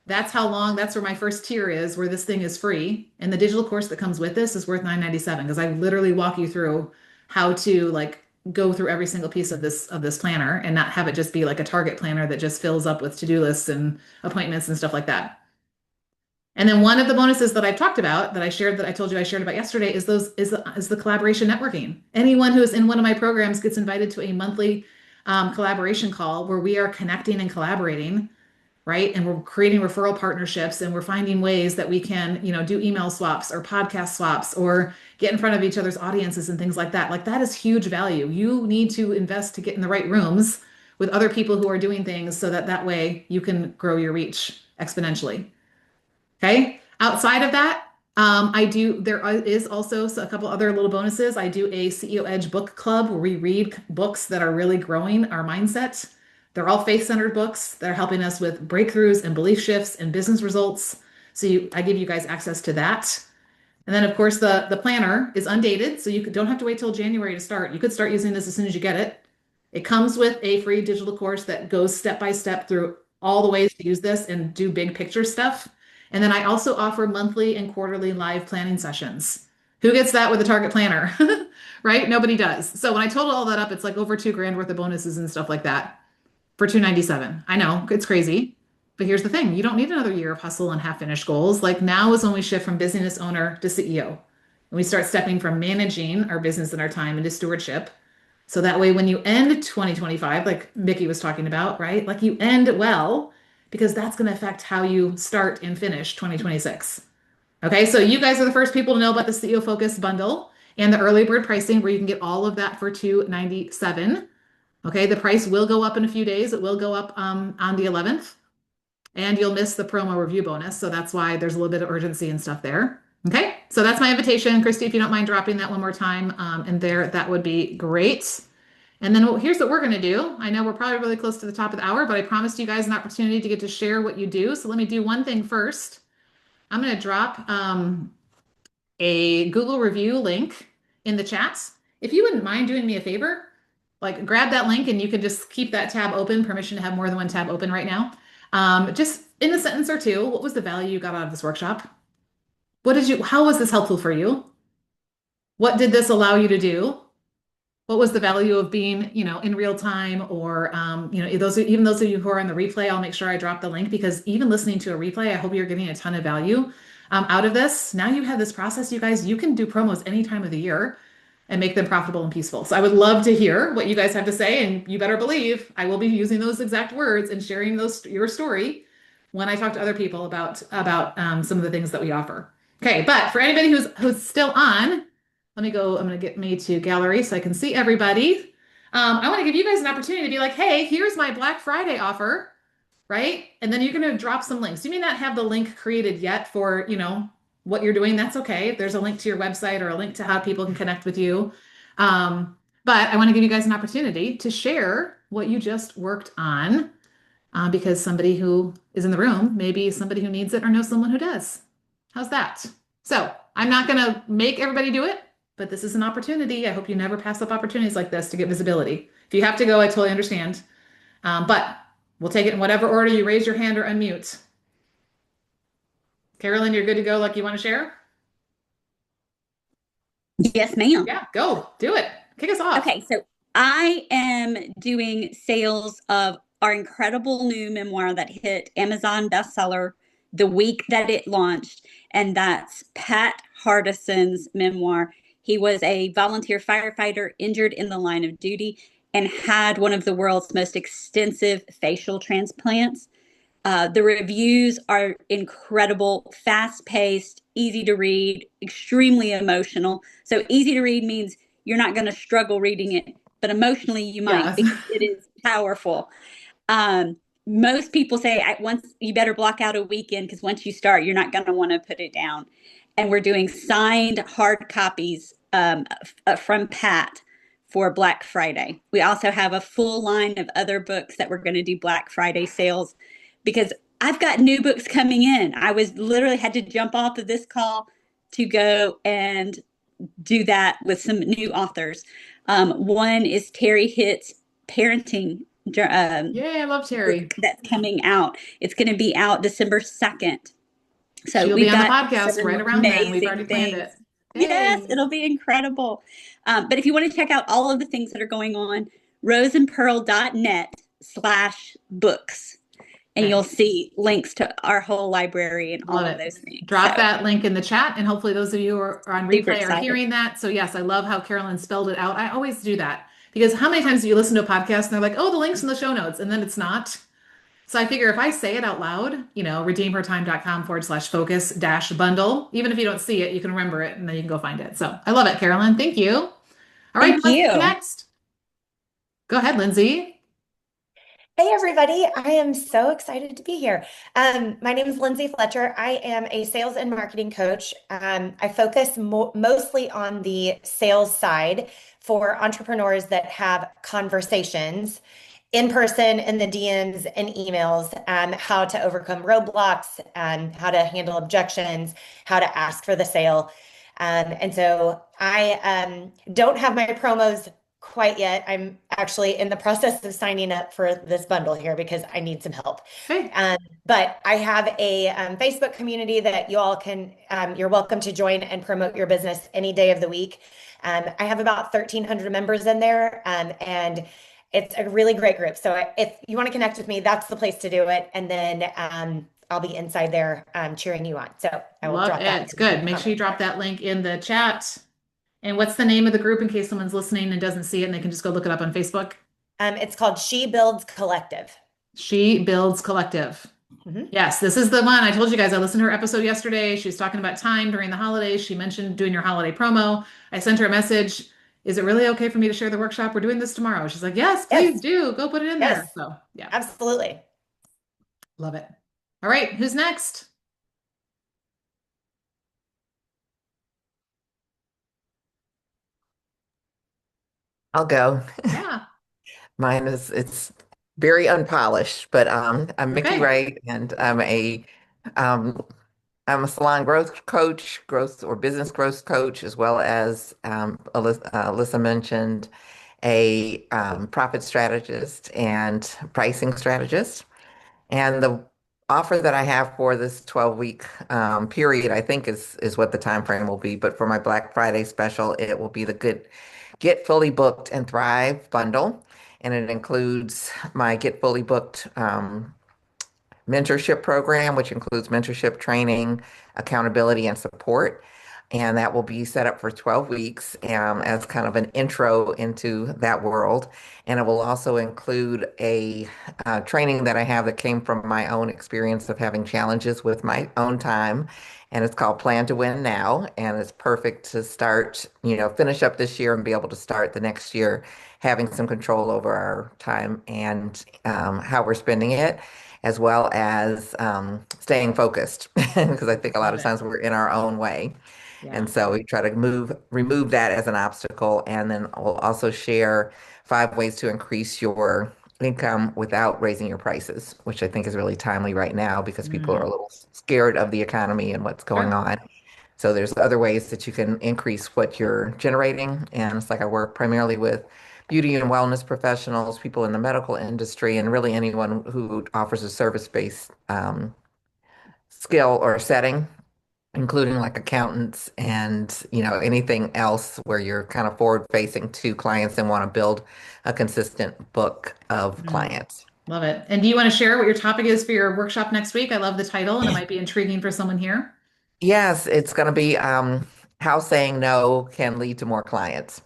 that's where my first tier is, where this thing is free. And the digital course that comes with this is worth $997 because I literally walk you through how to like go through every single piece of this planner and not have it just be like a Target planner that just fills up with to-do lists and appointments and stuff like that. And then one of the bonuses that I've talked about that I told you I shared about yesterday is the collaboration networking. Anyone who is in one of my programs gets invited to a monthly collaboration call where we are connecting and collaborating, right? And we're creating referral partnerships, and we're finding ways that we can, do email swaps or podcast swaps or get in front of each other's audiences and things like that. Like that is huge value. You need to invest to get in the right rooms with other people who are doing things so that way you can grow your reach exponentially. Okay. Outside of that, there is also a couple other little bonuses. I do a CEO Edge book club where we read books that are really growing our mindset. They're all faith-centered books that are helping us with breakthroughs and belief shifts and business results. So I give you guys access to that. And then of course the planner is undated, so don't have to wait till January to start. You could start using this as soon as you get it. It comes with a free digital course that goes step by step through all the ways to use this and do big picture stuff. And then I also offer monthly and quarterly live planning sessions. Who gets that with a Target planner? Right? Nobody does. So when I total all that up, it's like over $2,000 worth of bonuses and stuff like that for $297. I know it's crazy, but here's the thing. You don't need another year of hustle and half finished goals. Like now is when we shift from business owner to CEO. And we start stepping from managing our business and our time into stewardship. So that way, when you end 2025, like Mickey was talking about, right? Like you end well, because that's going to affect how you start and finish 2026. Okay, so you guys are the first people to know about the CEO Focus bundle and the early bird pricing, where you can get all of that for $297. Okay, the price will go up in a few days. It will go up on the 11th, and you'll miss the promo review bonus. So that's why there's a little bit of urgency and stuff there. Okay, so that's my invitation. Christy, if you don't mind dropping that one more time in there, that would be great. And then here's what we're going to do. I know we're probably really close to the top of the hour, but I promised you guys an opportunity to get to share what you do. So let me do one thing first. I'm going to drop a Google review link in the chats. If you wouldn't mind doing me a favor, like grab that link and you can just keep that tab open, permission to have more than one tab open right now. Just in a sentence or two, what was the value you got out of this workshop? How was this helpful for you? What did this allow you to do? What was the value of being, in real time, or, even those of you who are on the replay, I'll make sure I drop the link, because even listening to a replay, I hope you're getting a ton of value out of this. Now you have this process, you guys, you can do promos any time of the year and make them profitable and peaceful. So I would love to hear what you guys have to say, and you better believe I will be using those exact words and sharing your story when I talk to other people about some of the things that we offer. Okay, but for anybody who's still on, I'm going to get me to gallery so I can see everybody. I want to give you guys an opportunity to be like, hey, here's my Black Friday offer, right? And then you're going to drop some links. You may not have the link created yet for, what you're doing. That's okay. If there's a link to your website or a link to how people can connect with you. But I want to give you guys an opportunity to share what you just worked on, because somebody who is in the room, maybe somebody who needs it or knows someone who does. How's that? So I'm not going to make everybody do it, but this is an opportunity. I hope you never pass up opportunities like this to get visibility. If you have to go, I totally understand. But we'll take it in whatever order you raise your hand or unmute. Carolyn, you're good to go. Like, you want to share? Yes, ma'am. Yeah, go do it. Kick us off. Okay, so I am doing sales of our incredible new memoir that hit Amazon bestseller the week that it launched, and that's Pat Hardison's memoir, He was a volunteer firefighter injured in the line of duty and had one of the world's most extensive facial transplants. The reviews are incredible, fast paced, easy to read, extremely emotional. So, easy to read means you're not going to struggle reading it, but emotionally you might Yes. because it is powerful. Um, Most people say once you better block out a weekend because once you start, you're not going to want to put it down. And we're doing signed hard copies from Pat for Black Friday. We also have a full line of other books that we're going to do Black Friday sales because I've got new books coming in. I was literally had to jump off of this call to go and do that with some new authors. One is Terry Hitt's parenting Yay, I love book Terry. that's coming out. It's going to be out December 2nd. So She'll be we've on the got podcast some right around then. We've already amazing planned things. it. Yes, Yay. it'll be incredible. But if you want to check out all of the things that are going on, roseandpearl.net/books. And Okay. you'll see links to our whole library and all Love of it. those things. Drop So that link in the chat, and hopefully those of you who are on super replay are excited. hearing that. So yes, I love how Carolyn spelled it out. I always do that because how many times do you listen to a podcast and they're like, oh, the link's in the show notes, and then it's not. So I figure if I say it out loud, redeemhertime.com/focus dash bundle, even if you don't see it, you can remember it and then you can go find it. So I love it, Carolyn. Thank you. All right, Thank who wants to go you. next? Go ahead, Lindsay. Hey everybody, I am so excited to be here. My name is Lindsay Fletcher. I am a sales and marketing coach. I focus mostly on the sales side for entrepreneurs that have conversations in person in the DMs and emails, how to overcome roadblocks, how to handle objections, how to ask for the sale. And so I don't have my promos quite yet. I'm actually in the process of signing up for this bundle here because I need some help. Okay. But I have a Facebook community that you all can, you're welcome to join and promote your business any day of the week. I have about 1,300 members in there, and it's a really great group. So if you want to connect with me, that's the place to do it. And then I'll be inside there cheering you on. So I will Love drop that. it. Good. Make sure you drop that link in the chat. And what's the name of the group in case someone's listening and doesn't see it and they can just go look it up on Facebook? It's called She Builds Collective. She Builds Collective. Mhm. Yes, this is the one. I told you guys I listened to her episode yesterday. She was talking about time during the holidays. She mentioned doing your holiday promo. I sent her a message. Is it really okay for me to share the workshop? We're doing this tomorrow. She's like, yes, please Yes. do. Go put it in there. Yes. So, yeah, Absolutely. love it. All right, who's next? I'll go. Yeah. Mine is it's very unpolished, but I'm Mickey Okay. Wright, and um, I'm a salon growth coach, growth or business growth coach, as well as Alyssa mentioned a profit strategist and pricing strategist. And the offer that I have for this 12-week period, I think is what the time frame will be. But for my Black Friday special, it will be the Good Get Fully Booked and Thrive bundle. And it includes my Get Fully Booked mentorship program, which includes mentorship training, accountability, and support. And that will be set up for 12 weeks as kind of an intro into that world. And it will also include a training that I have that came from my own experience of having challenges with my own time. And it's called Plan to Win Now. And it's perfect to start, finish up this year and be able to start the next year having some control over our time and how we're spending it, as well as staying focused, because I think a lot Love of it. times we're in our own way. Yeah. And so we try to remove that as an obstacle. And then we'll also share 5 ways to increase your income without raising your prices, which I think is really timely right now because people are a little scared of the economy and what's going Sure. on. So there's other ways that you can increase what you're generating. And it's like I work primarily with beauty and wellness professionals, people in the medical industry, and really anyone who offers a service-based skill or setting, including like accountants and anything else where you're kind of forward facing to clients and want to build a consistent book of clients. Love it. And do you want to share what your topic is for your workshop next week? I love the title and it might be intriguing for someone here. Yes, it's going to be how saying no can lead to more clients.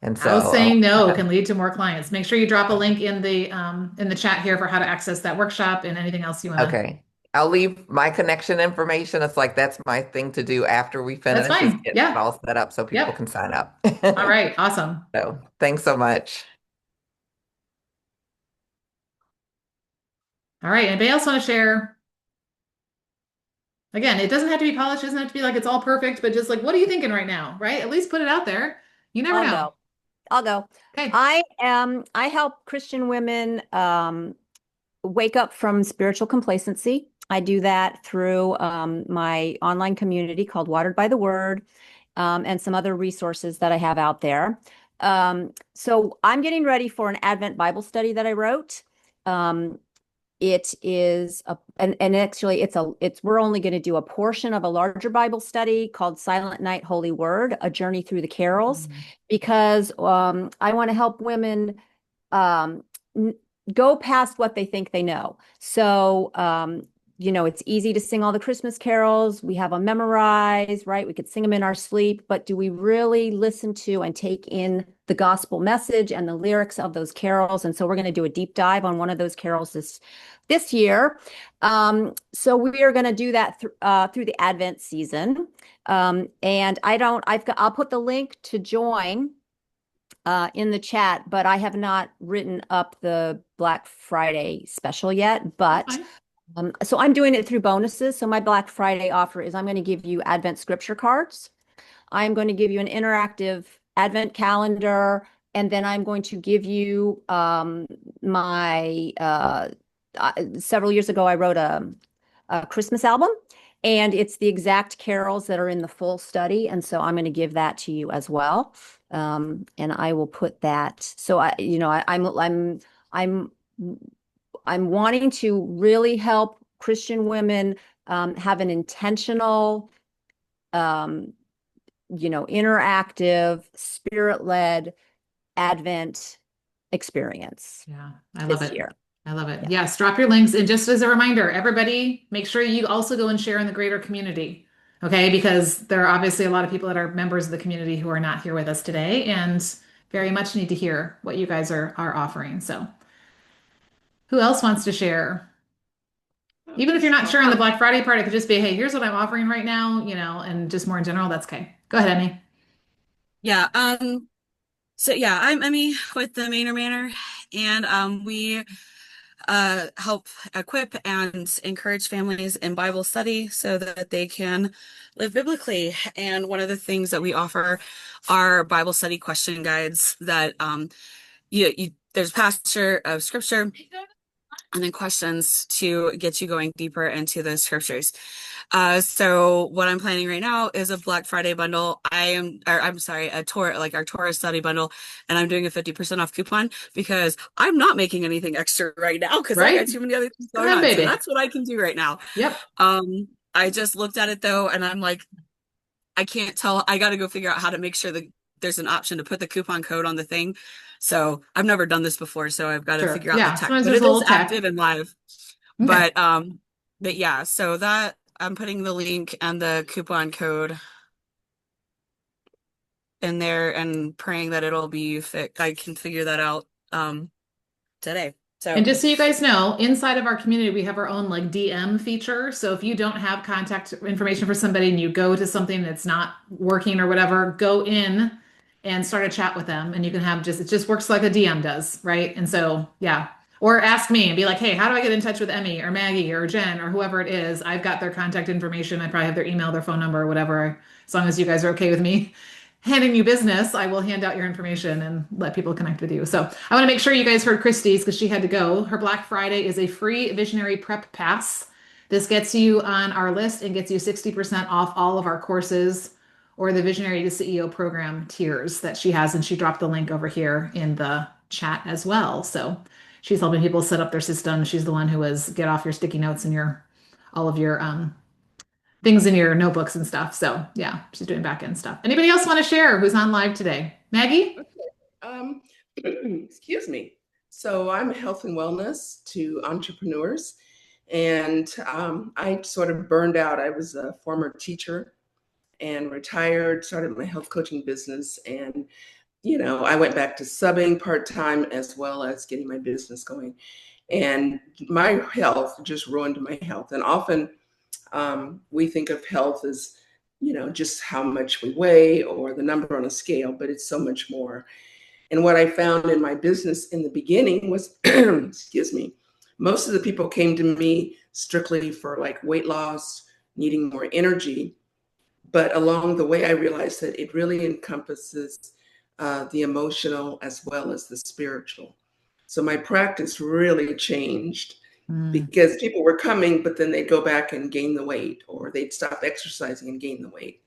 And How so a saying no lot can lead to more clients. Make sure you drop a link in the chat here for how to access that workshop and anything else you want to. okay. I'll leave my connection information. It's like that's my thing to do after we That's finish is fine. get it Yeah. all set up so people Yep. can sign up. All right. Awesome. So thanks so much. All right. Anybody else want to share? Again, it doesn't have to be polished. It doesn't have to be like it's all perfect, but just like, what are you thinking right now? Right? At least put it out there. You never I'll know. go. I'll go. Okay. I help Christian women wake up from spiritual complacency. I do that through my online community called Watered by the Word, and some other resources that I have out there. So I'm getting ready for an Advent Bible study that I wrote. It is and actually we're only going to do a portion of a larger Bible study called Silent Night Holy Word, A Journey Through the Carols, because I want to help women um, go past what they think they know. So, it's easy to sing all the Christmas carols. We have them memorized, right? We could sing them in our sleep, but do we really listen to and take in the gospel message and the lyrics of those carols? And so we're going to do a deep dive on one of those carols this year. So we are going to do that through the Advent season. And I'll put the link to join in the chat, but I have not written up the Black Friday special yet. But so I'm doing it through bonuses. So my Black Friday offer is I'm going to give you Advent scripture cards. I'm going to give you an interactive Advent calendar, and then I'm going to give you my several years ago, I wrote a Christmas album, and it's the exact carols that are in the full study. And so I'm going to give that to you as well. And I will put that. So I'm wanting to really help Christian women have an intentional, interactive, spirit-led Advent experience. Yeah, I love this it. year. I love it. Yeah. Yes, drop your links. And just as a reminder, everybody, make sure you also go and share in the greater community. Okay, because there are obviously a lot of people that are members of the community who are not here with us today and very much need to hear what you guys are offering. So who else wants to share? Even if you're not sure on the Black Friday part, it could just be, hey, here's what I'm offering right now, and just more in general, that's okay. Go ahead, Emmy. Yeah, so yeah, I'm Emmy with the Manor Manor, and we help equip and encourage families in Bible study so that they can live biblically. And one of the things that we offer are Bible study question guides that there's pastor of scripture and then questions to get you going deeper into the scriptures. So what I'm planning right now is a Black Friday bundle. I'm sorry, our Torah study bundle, and I'm doing a 50% off coupon because I'm not making anything extra right now because I got too many other things going on. So that's what I can do right now. Yep. I just looked at it though, and I'm like, I can't tell. I got to go figure out how to make sure that there's an option to put the coupon code on the thing. So I've never done this before, so I've got to figure out the tech. But it is active and live. Okay. But yeah, so that I'm putting the link and the coupon code in there and praying that it'll be I can figure that out today. So, and just so you guys know, inside of our community, we have our own like DM feature. So if you don't have contact information for somebody and you go to something that's not working or whatever, go in and start a chat with them. And you can have it just works like a DM does, right? And so, yeah. Or ask me and be like, hey, how do I get in touch with Emmy or Maggie or Jen or whoever it is? I've got their contact information. I probably have their email, their phone number, or whatever. As long as you guys are okay with me handing you business, I will hand out your information and let people connect with you. So I want to make sure you guys heard Christy's because she had to go. Her Black Friday is a free visionary prep pass. This gets you on our list and gets you 60% off all of our courses or the Visionary to CEO program tiers that she has. And she dropped the link over here in the chat as well. So she's helping people set up their system. She's the one who was get off your sticky notes and all of your things in your notebooks and stuff. So yeah, she's doing back end stuff. Anybody else want to share who's on live today? Maggie? Excuse me. So I'm health and wellness to entrepreneurs, and I sort of burned out. I was a former teacher, and retired, started my health coaching business. And, I went back to subbing part-time as well as getting my business going. And my health just ruined my health. And often we think of health as, just how much we weigh or the number on a scale, but it's so much more. And what I found in my business in the beginning was, excuse me, most of the people came to me strictly for like weight loss, needing more energy. But along the way, I realized that it really encompasses the emotional as well as the spiritual. So my practice really changed because people were coming, but then they'd go back and gain the weight, or they'd stop exercising and gain the weight.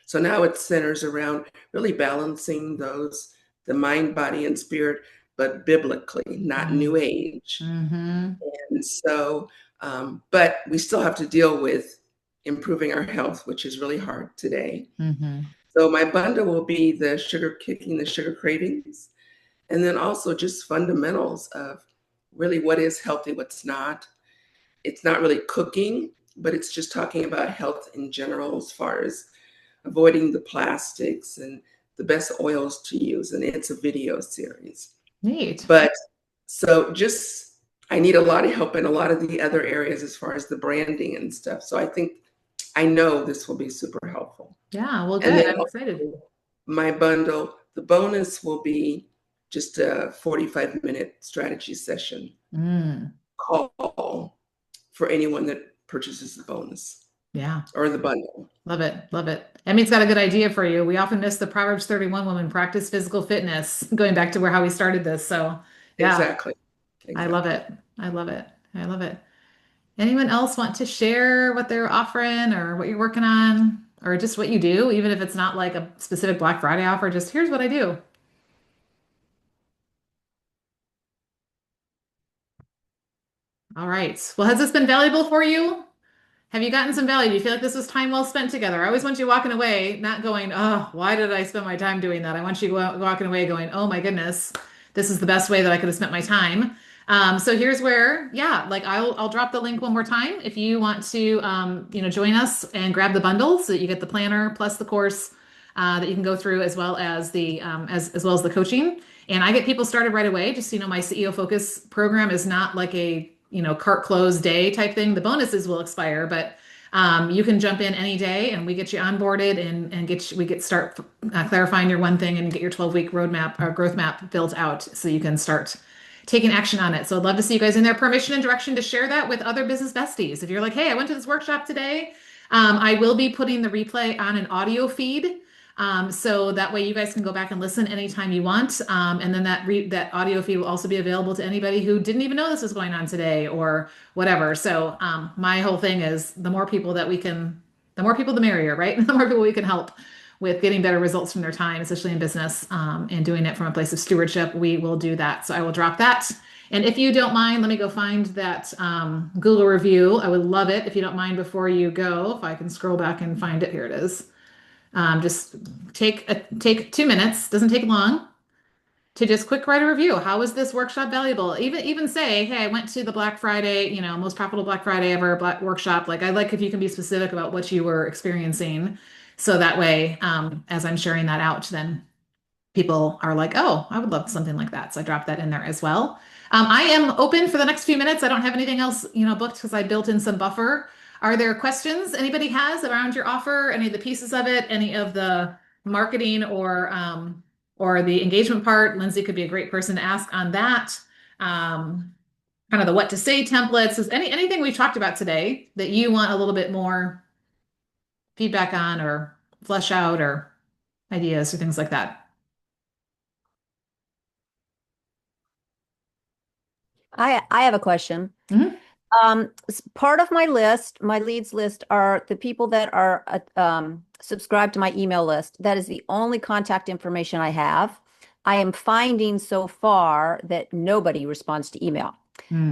So now it centers around really balancing the mind, body, and spirit, but biblically, not new age. Mm-hmm. And so, but we still have to deal with improving our health, which is really hard today. Mm-hmm. So my bundle will be the sugar cravings, and then also just fundamentals of really what is healthy, what's not. It's not really cooking, but it's just talking about health in general, as far as avoiding the plastics and the best oils to use. And it's a video series. Neat. But so I need a lot of help in a lot of the other areas as far as the branding and stuff. So I know this will be super helpful. Yeah, well, And good. then I'm excited. my bundle, the bonus will be just a 45-minute strategy session call for anyone that purchases the bonus. Yeah. Or the bundle. Love it. Love it. Emmy's got a good idea for you. We often miss the Proverbs 31 woman, practice physical fitness, going back to how we started this. So yeah, Exactly. I love it. I love it. I love it. Anyone else want to share what they're offering or what you're working on or just what you do, even if it's not like a specific Black Friday offer, just here's what I do. All right. Well, has this been valuable for you? Have you gotten some value? Do you feel like this was time well spent together? I always want you walking away, not going, oh, why did I spend my time doing that? I want you walking away going, oh my goodness, this is the best way that I could have spent my time. So here's where, yeah, like I'll drop the link one more time if you want to, join us and grab the bundle so that you get the planner plus the course that you can go through as well as the as well as the coaching. And I get people started right away. Just so you know, my CEO Focus program is not like a cart close day type thing. The bonuses will expire, but you can jump in any day and we get you onboarded and start clarifying your one thing and get your 12-week roadmap or growth map built out so you can start taking action on it. So I'd love to see you guys in there. Permission and direction to share that with other business besties. If you're like, hey, I went to this workshop today, I will be putting the replay on an audio feed. So that way you guys can go back and listen anytime you want. And then that audio feed will also be available to anybody who didn't even know this was going on today or whatever. So my whole thing is the more people the merrier, right? The more people we can help with getting better results from their time, especially in business, and doing it from a place of stewardship, we will do that. So I will drop that. And if you don't mind, let me go find that Google review. I would love it if you don't mind before you go, if I can scroll back and find it. Here it is. Just take 2 minutes, doesn't take long, to just quick write a review. How was this workshop valuable? Even say, hey, I went to the Black Friday, most profitable Black Friday ever workshop. Like I like if you can be specific about what you were experiencing. So that way, as I'm sharing that out, then people are like, oh, I would love something like that. So I dropped that in there as well. I am open for the next few minutes. I don't have anything else, booked because I built in some buffer. Are there questions anybody has around your offer, any of the pieces of it, any of the marketing or the engagement part? Lindsay could be a great person to ask on that. Kind of the what to say templates. Is anything we talked about today that you want a little bit more feedback on or flesh out or ideas or things like that? I have a question. Part of my leads list are the people that are subscribed to my email list. That is the only contact information I have. I am finding so far that nobody responds to email.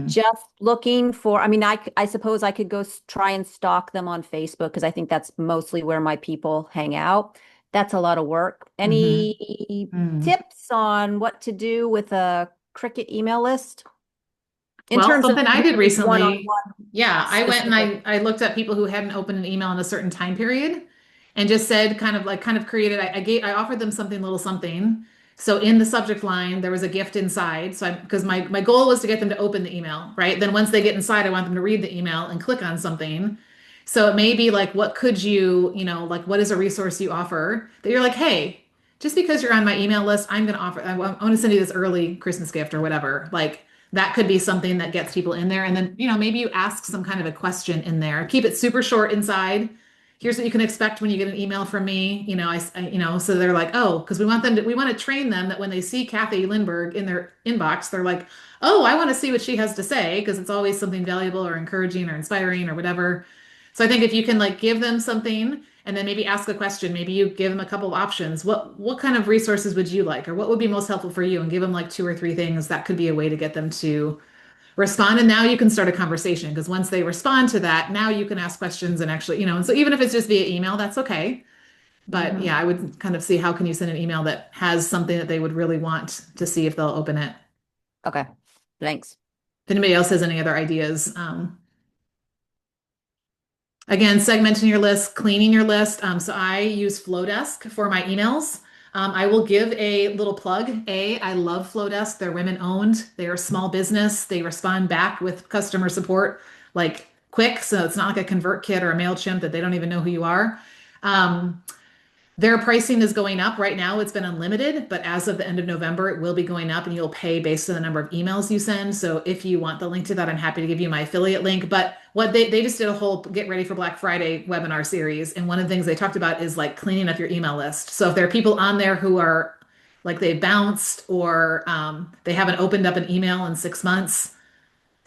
Just looking for, I suppose I could go try and stalk them on Facebook because I think that's mostly where my people hang out. That's a lot of work. Any tips on what to do with a Cricket email list? In terms something of I did recently, one-on-one I went and I looked at people who hadn't opened an email in a certain time period. and just said kind of created, I offered them something, little something. So in the subject line, there was a gift inside. So because my goal was to get them to open the email, right? Then once they get inside, I want them to read the email and click on something. So it may be like, what could you, like what is a resource you offer that you're like, hey, just because you're on my email list, I'm going to offer, I want to send you this early Christmas gift or whatever. Like that could be something that gets people in there. And then, maybe you ask some kind of a question in there. Keep it super short inside. Here's what you can expect when you get an email from me. So they're like, oh, because we want to train them that when they see Kathy Lindberg in their inbox, they're like, oh, I want to see what she has to say because it's always something valuable or encouraging or inspiring or whatever. So I think if you can like give them something and then maybe ask a question, maybe you give them a couple of options. What kind of resources would you like, or what would be most helpful for you? And give them like two or three things. That could be a way to get them to respond. And now you can start a conversation because once they respond to that, now you can ask questions and actually, and so even if it's just via email, that's okay. But yeah, I would kind of see how can you send an email that has something that they would really want to see if they'll open it. Okay, thanks. If anybody else has any other ideas, again, segmenting your list, cleaning your list. So I use Flowdesk for my emails. I will give a little plug. I love Flowdesk. They're women owned. They are a small business. They respond back with customer support like quick. So it's not like a ConvertKit or a MailChimp that they don't even know who you are. Their pricing is going up right now. It's been unlimited, but as of the end of November, it will be going up and you'll pay based on the number of emails you send. So if you want the link to that, I'm happy to give you my affiliate link. But what they just did a whole Get Ready for Black Friday webinar series. And one of the things they talked about is like cleaning up your email list. So if there are people on there who are like they bounced or they haven't opened up an email in 6 months,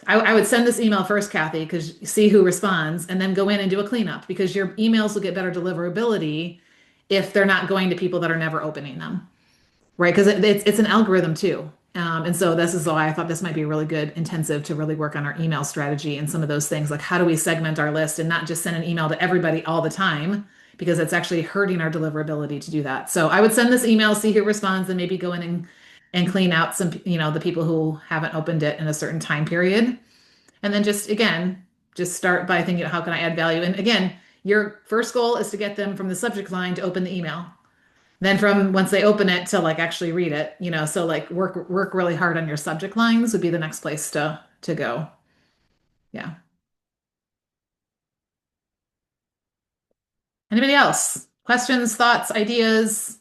I would send this email first, Kathy, because you see who responds, and then go in and do a cleanup because your emails will get better deliverability if they're not going to people that are never opening them, right? Because it's an algorithm too. And so this is why I thought this might be a really good intensive to really work on our email strategy and some of those things. Like how do we segment our list and not just send an email to everybody all the time because it's actually hurting our deliverability to do that. So I would send this email, see who responds, and maybe go in and clean out some, the people who haven't opened it in a certain time period. And then just start by thinking, how can I add value? And again, your first goal is to get them from the subject line to open the email. Then from once they open it to like actually read it, so like work really hard on your subject lines would be the next place to go. Yeah. Anybody else? Questions, thoughts, ideas?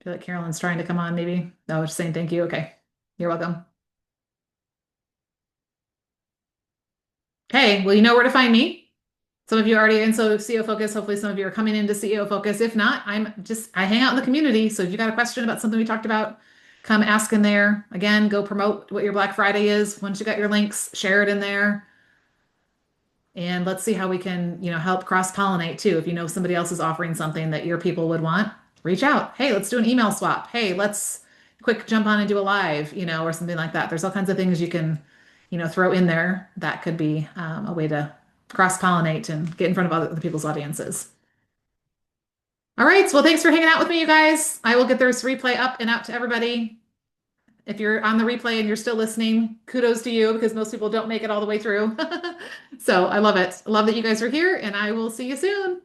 I feel like Carolyn's trying to come on, maybe. No, just saying thank you. Okay. You're welcome. Okay, well, you know where to find me. Some of you are already in CEO Focus. Hopefully some of you are coming into CEO Focus. If not, I hang out in the community. So if you got a question about something we talked about, come ask in there. Again, go promote what your Black Friday is. Once you got your links, share it in there. And let's see how we can, help cross-pollinate too. If you know somebody else is offering something that your people would want, reach out. Hey, let's do an email swap. Hey, let's quick jump on and do a live, or something like that. There's all kinds of things you can, throw in there that could be a way to cross-pollinate and get in front of other people's audiences. All right. Well, thanks for hanging out with me, you guys. I will get this replay up and out to everybody. If you're on the replay and you're still listening, kudos to you because most people don't make it all the way through. So I love it. I love that you guys are here and I will see you soon.